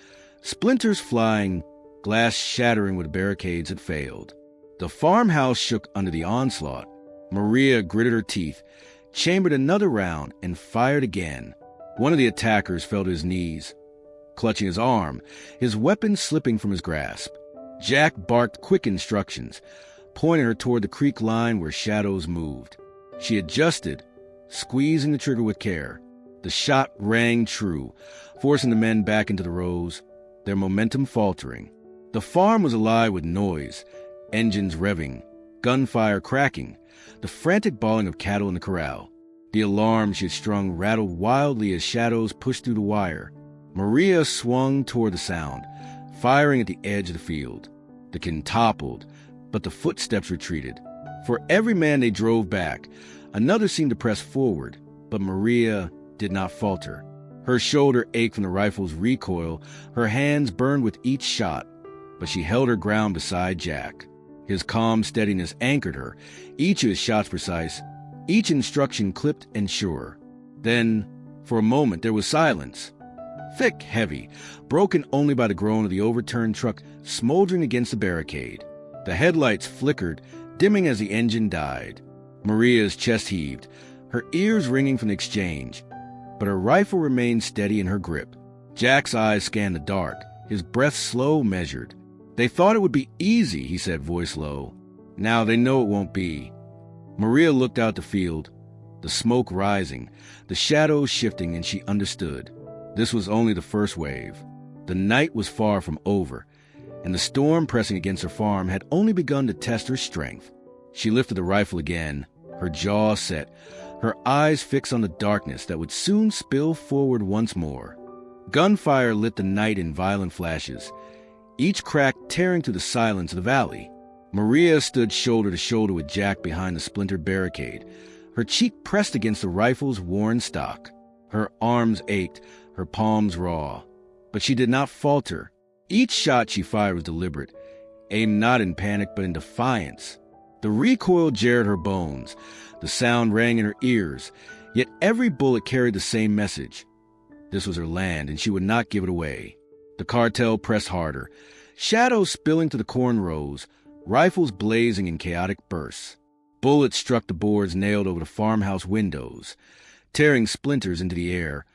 splinters flying, glass shattering where the barricades had failed. The farmhouse shook under the onslaught. Maria gritted her teeth, chambered another round, and fired again. One of the attackers fell to his knees, clutching his arm, his weapon slipping from his grasp. Jack barked quick instructions, pointing her toward the creek line where shadows moved. She adjusted, squeezing the trigger with care. The shot rang true, forcing the men back into the rows, their momentum faltering. The farm was alive with noise, engines revving, gunfire cracking, the frantic bawling of cattle in the corral. The alarm she had strung rattled wildly as shadows pushed through the wire. Maria swung toward the sound, firing at the edge of the field. The kin toppled, but the footsteps retreated. For every man they drove back, another seemed to press forward, but Maria did not falter. Her shoulder ached from the rifle's recoil, her hands burned with each shot, but she held her ground beside Jack. His calm steadiness anchored her, each of his shots precise, each instruction clipped and sure. Then, for a moment, there was silence. Thick, heavy, broken only by the groan of the overturned truck smoldering against the barricade. The headlights flickered, dimming as the engine died. Maria's chest heaved, her ears ringing from the exchange, but her rifle remained steady in her grip. Jack's eyes scanned the dark, his breath slow, measured. "They thought it would be easy," he said, voice low. "Now they know it won't be." Maria looked out the field, the smoke rising, the shadows shifting, and she understood. This was only the first wave. The night was far from over, and the storm pressing against her farm had only begun to test her strength. She lifted the rifle again, her jaw set, her eyes fixed on the darkness that would soon spill forward once more. Gunfire lit the night in violent flashes, each crack tearing through the silence of the valley. Maria stood shoulder to shoulder with Jack behind the splintered barricade, her cheek pressed against the rifle's worn stock. Her arms ached, her palms raw. But she did not falter. Each shot she fired was deliberate, aimed not in panic but in defiance. The recoil jarred her bones, the sound rang in her ears, yet every bullet carried the same message. This was her land, and she would not give it away. The cartel pressed harder, shadows spilling to the corn rows, rifles blazing in chaotic bursts. Bullets struck the boards nailed over the farmhouse windows, tearing splinters into the air,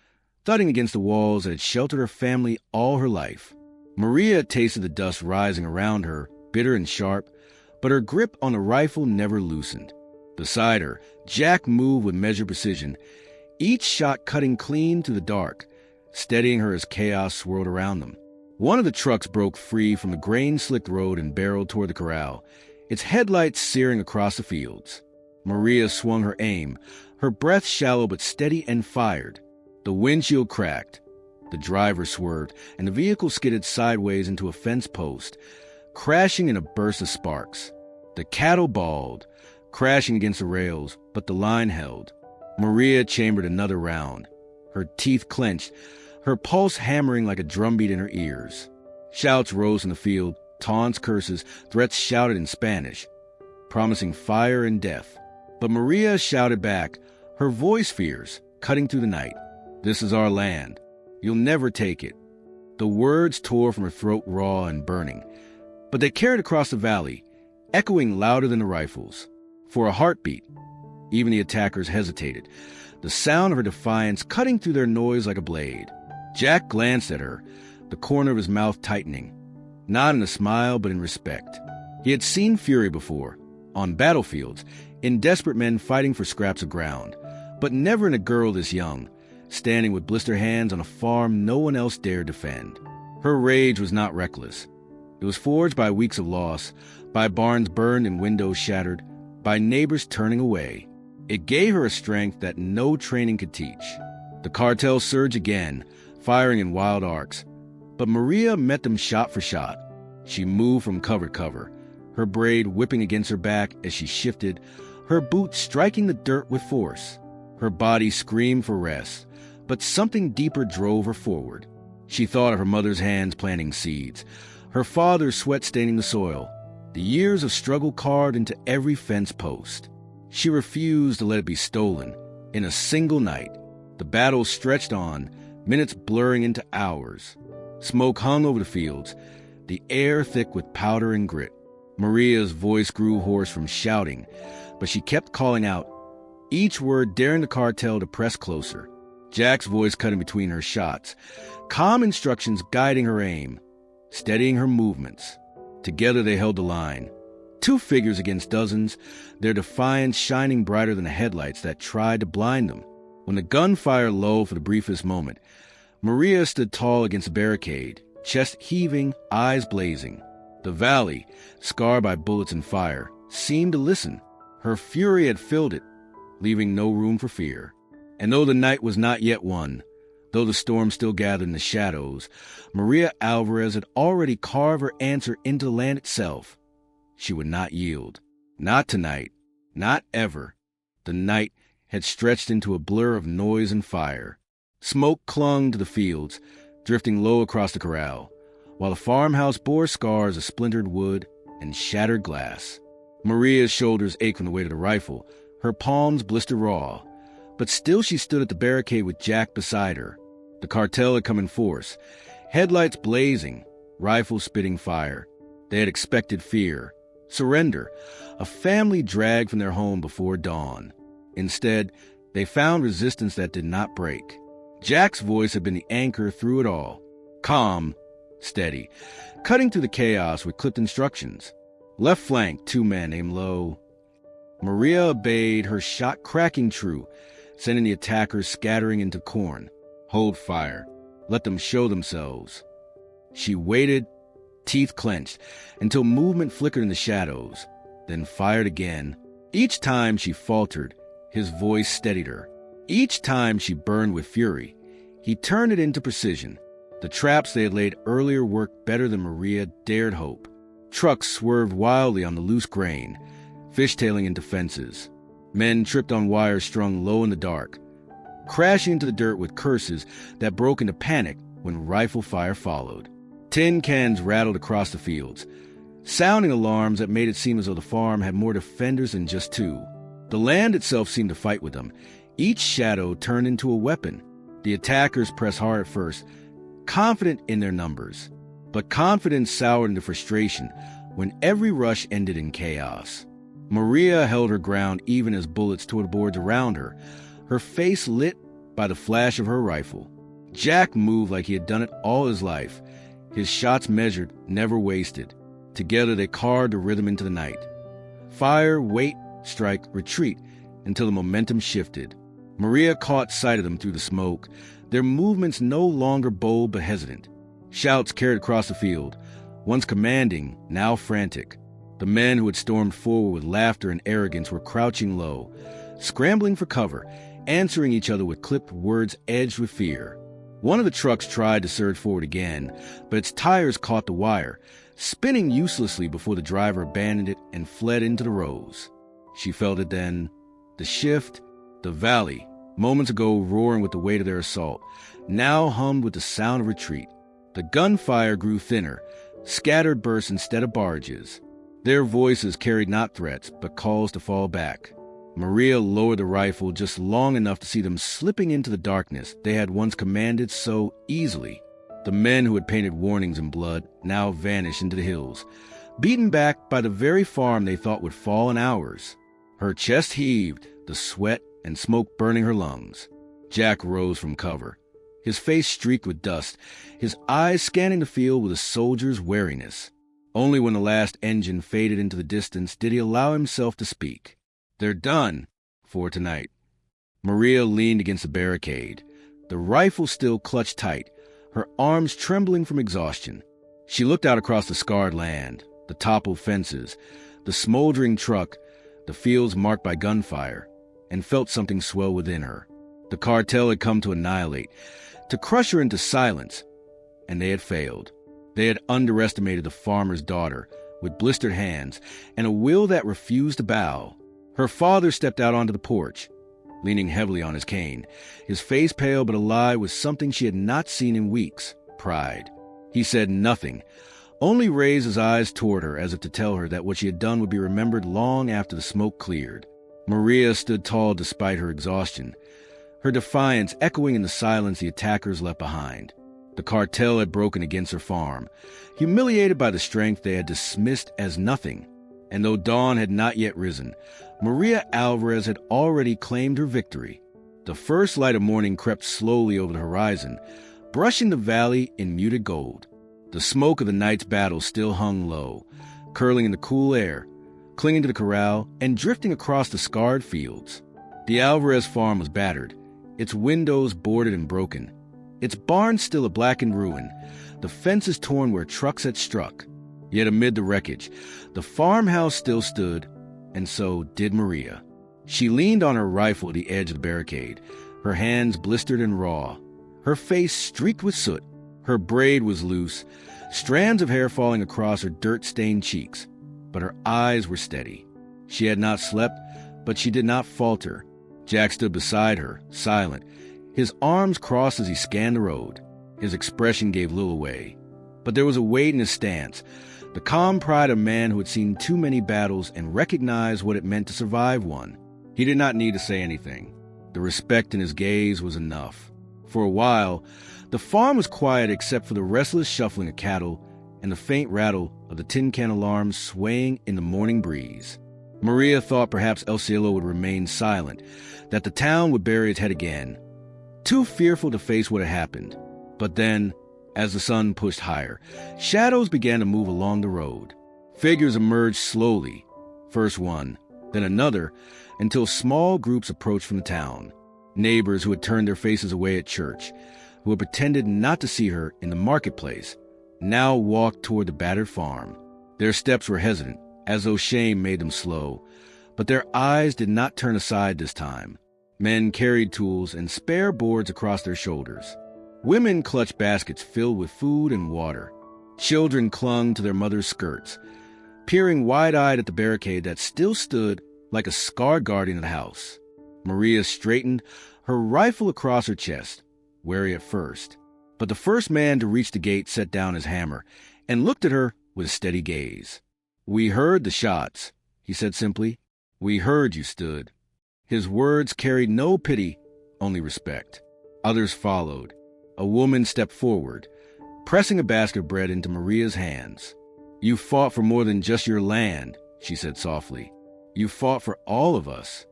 thudding against the walls that had sheltered her family all her life. Maria tasted the dust rising around her, bitter and sharp, but her grip on the rifle never loosened. Beside her, Jack moved with measured precision, each shot cutting clean through the dark, steadying her as chaos swirled around them. One of the trucks broke free from the grain-slicked road and barreled toward the corral, its headlights searing across the fields. Maria swung her aim, her breath shallow but steady, and fired. The windshield cracked. The driver swerved, and the vehicle skidded sideways into a fence post, crashing in a burst of sparks. The cattle bawled, crashing against the rails, but the line held. Maria chambered another round, her teeth clenched, her pulse hammering like a drumbeat in her ears. Shouts rose in the field, taunts, curses, threats shouted in Spanish, promising fire and death. But Maria shouted back, her voice fierce, cutting through the night. "This is our land. You'll never take it." The words tore from her throat raw and burning, but they carried across the valley, echoing louder than the rifles. For a heartbeat, even the attackers hesitated, the sound of her defiance cutting through their noise like a blade. Jack glanced at her, the corner of his mouth tightening, not in a smile but in respect. He had seen fury before, on battlefields, in desperate men fighting for scraps of ground, but never in a girl this young, standing with blistered hands on a farm no one else dared defend. Her rage was not reckless. It was forged by weeks of loss, by barns burned and windows shattered, by neighbors turning away. It gave her a strength that no training could teach. The cartel surged again, firing in wild arcs, but Maria met them shot for shot. She moved from cover to cover, her braid whipping against her back as she shifted, her boots striking the dirt with force. Her body screamed for rest, but something deeper drove her forward. She thought of her mother's hands planting seeds, her father's sweat staining the soil, the years of struggle carved into every fence post. She refused to let it be stolen. In a single night, the battle stretched on, minutes blurring into hours. Smoke hung over the fields, the air thick with powder and grit. Maria's voice grew hoarse from shouting, but she kept calling out, each word daring the cartel to press closer. Jack's voice cut in between her shots, calm instructions guiding her aim, steadying her movements. Together they held the line, two figures against dozens, their defiance shining brighter than the headlights that tried to blind them. When the gunfire lulled for the briefest moment, Maria stood tall against the barricade, chest heaving, eyes blazing. The valley, scarred by bullets and fire, seemed to listen. Her fury had filled it, leaving no room for fear. And though the night was not yet won, though the storm still gathered in the shadows, Maria Alvarez had already carved her answer into the land itself. She would not yield. Not tonight. Not ever. The night had stretched into a blur of noise and fire. Smoke clung to the fields, drifting low across the corral, while the farmhouse bore scars of splintered wood and shattered glass. Maria's shoulders ached from the weight of the rifle, her palms blistered raw, but still she stood at the barricade with Jack beside her. The cartel had come in force, headlights blazing, rifles spitting fire. They had expected fear, surrender, a family dragged from their home before dawn. Instead, they found resistance that did not break. Jack's voice had been the anchor through it all, calm, steady, cutting through the chaos with clipped instructions. Left flank, 2 men, aim low. Maria obeyed, her shot cracking true, sending the attackers scattering into corn. Hold fire. Let them show themselves. She waited, teeth clenched, until movement flickered in the shadows. then fired again. Each time she faltered, his voice steadied her. Each time she burned with fury, he turned it into precision. The traps they had laid earlier worked better than Maria dared hope. Trucks swerved wildly on the loose grain, fishtailing into fences. Men tripped on wires strung low in the dark, crashing into the dirt with curses that broke into panic when rifle fire followed. Tin cans rattled across the fields, sounding alarms that made it seem as though the farm had more defenders than just two. The land itself seemed to fight with them. Each shadow turned into a weapon. The attackers pressed hard at first, confident in their numbers. But confidence soured into frustration when every rush ended in chaos. Maria held her ground even as bullets tore the boards around her, her face lit by the flash of her rifle. Jack moved like he had done it all his life, his shots measured, never wasted. Together they carved a rhythm into the night. Fire, wait, strike, retreat, until the momentum shifted. Maria caught sight of them through the smoke, their movements no longer bold but hesitant. Shouts carried across the field, once commanding, now frantic. The men who had stormed forward with laughter and arrogance were crouching low, scrambling for cover, answering each other with clipped words edged with fear. One of the trucks tried to surge forward again, but its tires caught the wire, spinning uselessly before the driver abandoned it and fled into the rows. She felt it then. The shift, the valley, moments ago roaring with the weight of their assault, now hummed with the sound of retreat. The gunfire grew thinner, scattered bursts instead of barrages. Their voices carried not threats, but calls to fall back. Maria lowered the rifle just long enough to see them slipping into the darkness they had once commanded so easily. The men who had painted warnings in blood now vanished into the hills, beaten back by the very farm they thought would fall in hours. Her chest heaved, the sweat and smoke burning her lungs. Jack rose from cover, his face streaked with dust, his eyes scanning the field with a soldier's wariness. Only when the last engine faded into the distance did he allow himself to speak. "They're done for tonight." Maria leaned against the barricade, the rifle still clutched tight, her arms trembling from exhaustion. She looked out across the scarred land, the toppled fences, the smoldering truck, the fields marked by gunfire, and felt something swell within her. The cartel had come to annihilate, to crush her into silence, and they had failed. They had underestimated the farmer's daughter, with blistered hands and a will that refused to bow. Her father stepped out onto the porch, leaning heavily on his cane, his face pale but alive with something she had not seen in weeks, pride. He said nothing, only raised his eyes toward her as if to tell her that what she had done would be remembered long after the smoke cleared. Maria stood tall despite her exhaustion, her defiance echoing in the silence the attackers left behind. The cartel had broken against her farm, humiliated by the strength they had dismissed as nothing. And though dawn had not yet risen, Maria Alvarez had already claimed her victory. The first light of morning crept slowly over the horizon, brushing the valley in muted gold. The smoke of the night's battle still hung low, curling in the cool air, clinging to the corral, and drifting across the scarred fields. The Alvarez farm was battered, its windows boarded and broken, its barn still a blackened ruin, the fences torn where trucks had struck. Yet amid the wreckage, the farmhouse still stood, and so did Maria. She leaned on her rifle at the edge of the barricade, her hands blistered and raw, her face streaked with soot. Her braid was loose, strands of hair falling across her dirt-stained cheeks, but her eyes were steady. She had not slept, but she did not falter. Jack stood beside her, silent, his arms crossed as he scanned the road. His expression gave little away, but there was a weight in his stance, the calm pride of a man who had seen too many battles and recognized what it meant to survive one. He did not need to say anything. The respect in his gaze was enough. For a while, the farm was quiet except for the restless shuffling of cattle and the faint rattle of the tin can alarms swaying in the morning breeze. Maria thought perhaps El Cielo would remain silent, that the town would bury its head again, too fearful to face what had happened. But then, as the sun pushed higher, shadows began to move along the road. Figures emerged slowly, first one, then another, until small groups approached from the town. Neighbors who had turned their faces away at church, who had pretended not to see her in the marketplace, now walked toward the battered farm. Their steps were hesitant, as though shame made them slow. But their eyes did not turn aside this time. Men carried tools and spare boards across their shoulders. Women clutched baskets filled with food and water. Children clung to their mothers' skirts, peering wide-eyed at the barricade that still stood like a scarred guardian of the house. Maria straightened, her rifle across her chest, wary at first. But the first man to reach the gate set down his hammer and looked at her with a steady gaze. "We heard the shots," he said simply. "We heard you stood." His words carried no pity, only respect. Others followed. A woman stepped forward, pressing a basket of bread into Maria's hands. "You fought for more than just your land," she said softly. "You fought for all of us."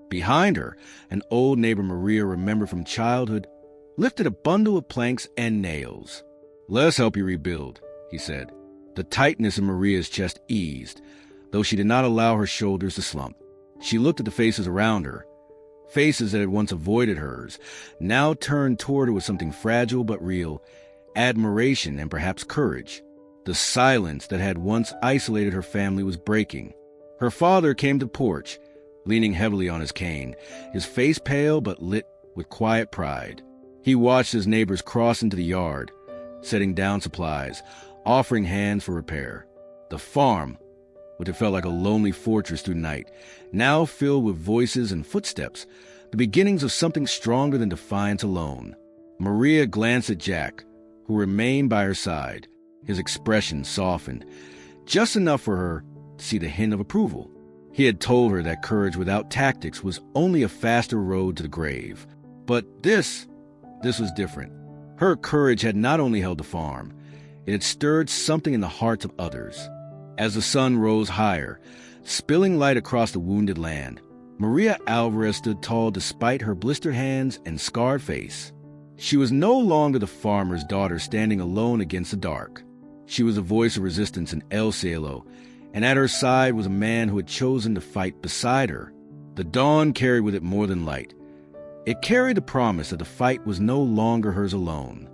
Behind her, an old neighbor Maria remembered from childhood lifted a bundle of planks and nails. "Let's help you rebuild," he said. The tightness in Maria's chest eased, though she did not allow her shoulders to slump. She looked at the faces around her. Faces that had once avoided hers, now turned toward her with something fragile but real, admiration and perhaps courage. The silence that had once isolated her family was breaking. Her father came to the porch, leaning heavily on his cane, his face pale but lit with quiet pride. He watched his neighbors cross into the yard, setting down supplies, offering hands for repair. The farm, which had felt like a lonely fortress through night, now filled with voices and footsteps, the beginnings of something stronger than defiance alone. Maria glanced at Jack, who remained by her side. His expression softened, just enough for her to see the hint of approval. He had told her that courage without tactics was only a faster road to the grave. But this was different. Her courage had not only held the farm, it had stirred something in the hearts of others. As the sun rose higher, spilling light across the wounded land, Maria Alvarez stood tall despite her blistered hands and scarred face. She was no longer the farmer's daughter standing alone against the dark. She was a voice of resistance in El Cielo, and at her side was a man who had chosen to fight beside her. The dawn carried with it more than light. It carried the promise that the fight was no longer hers alone.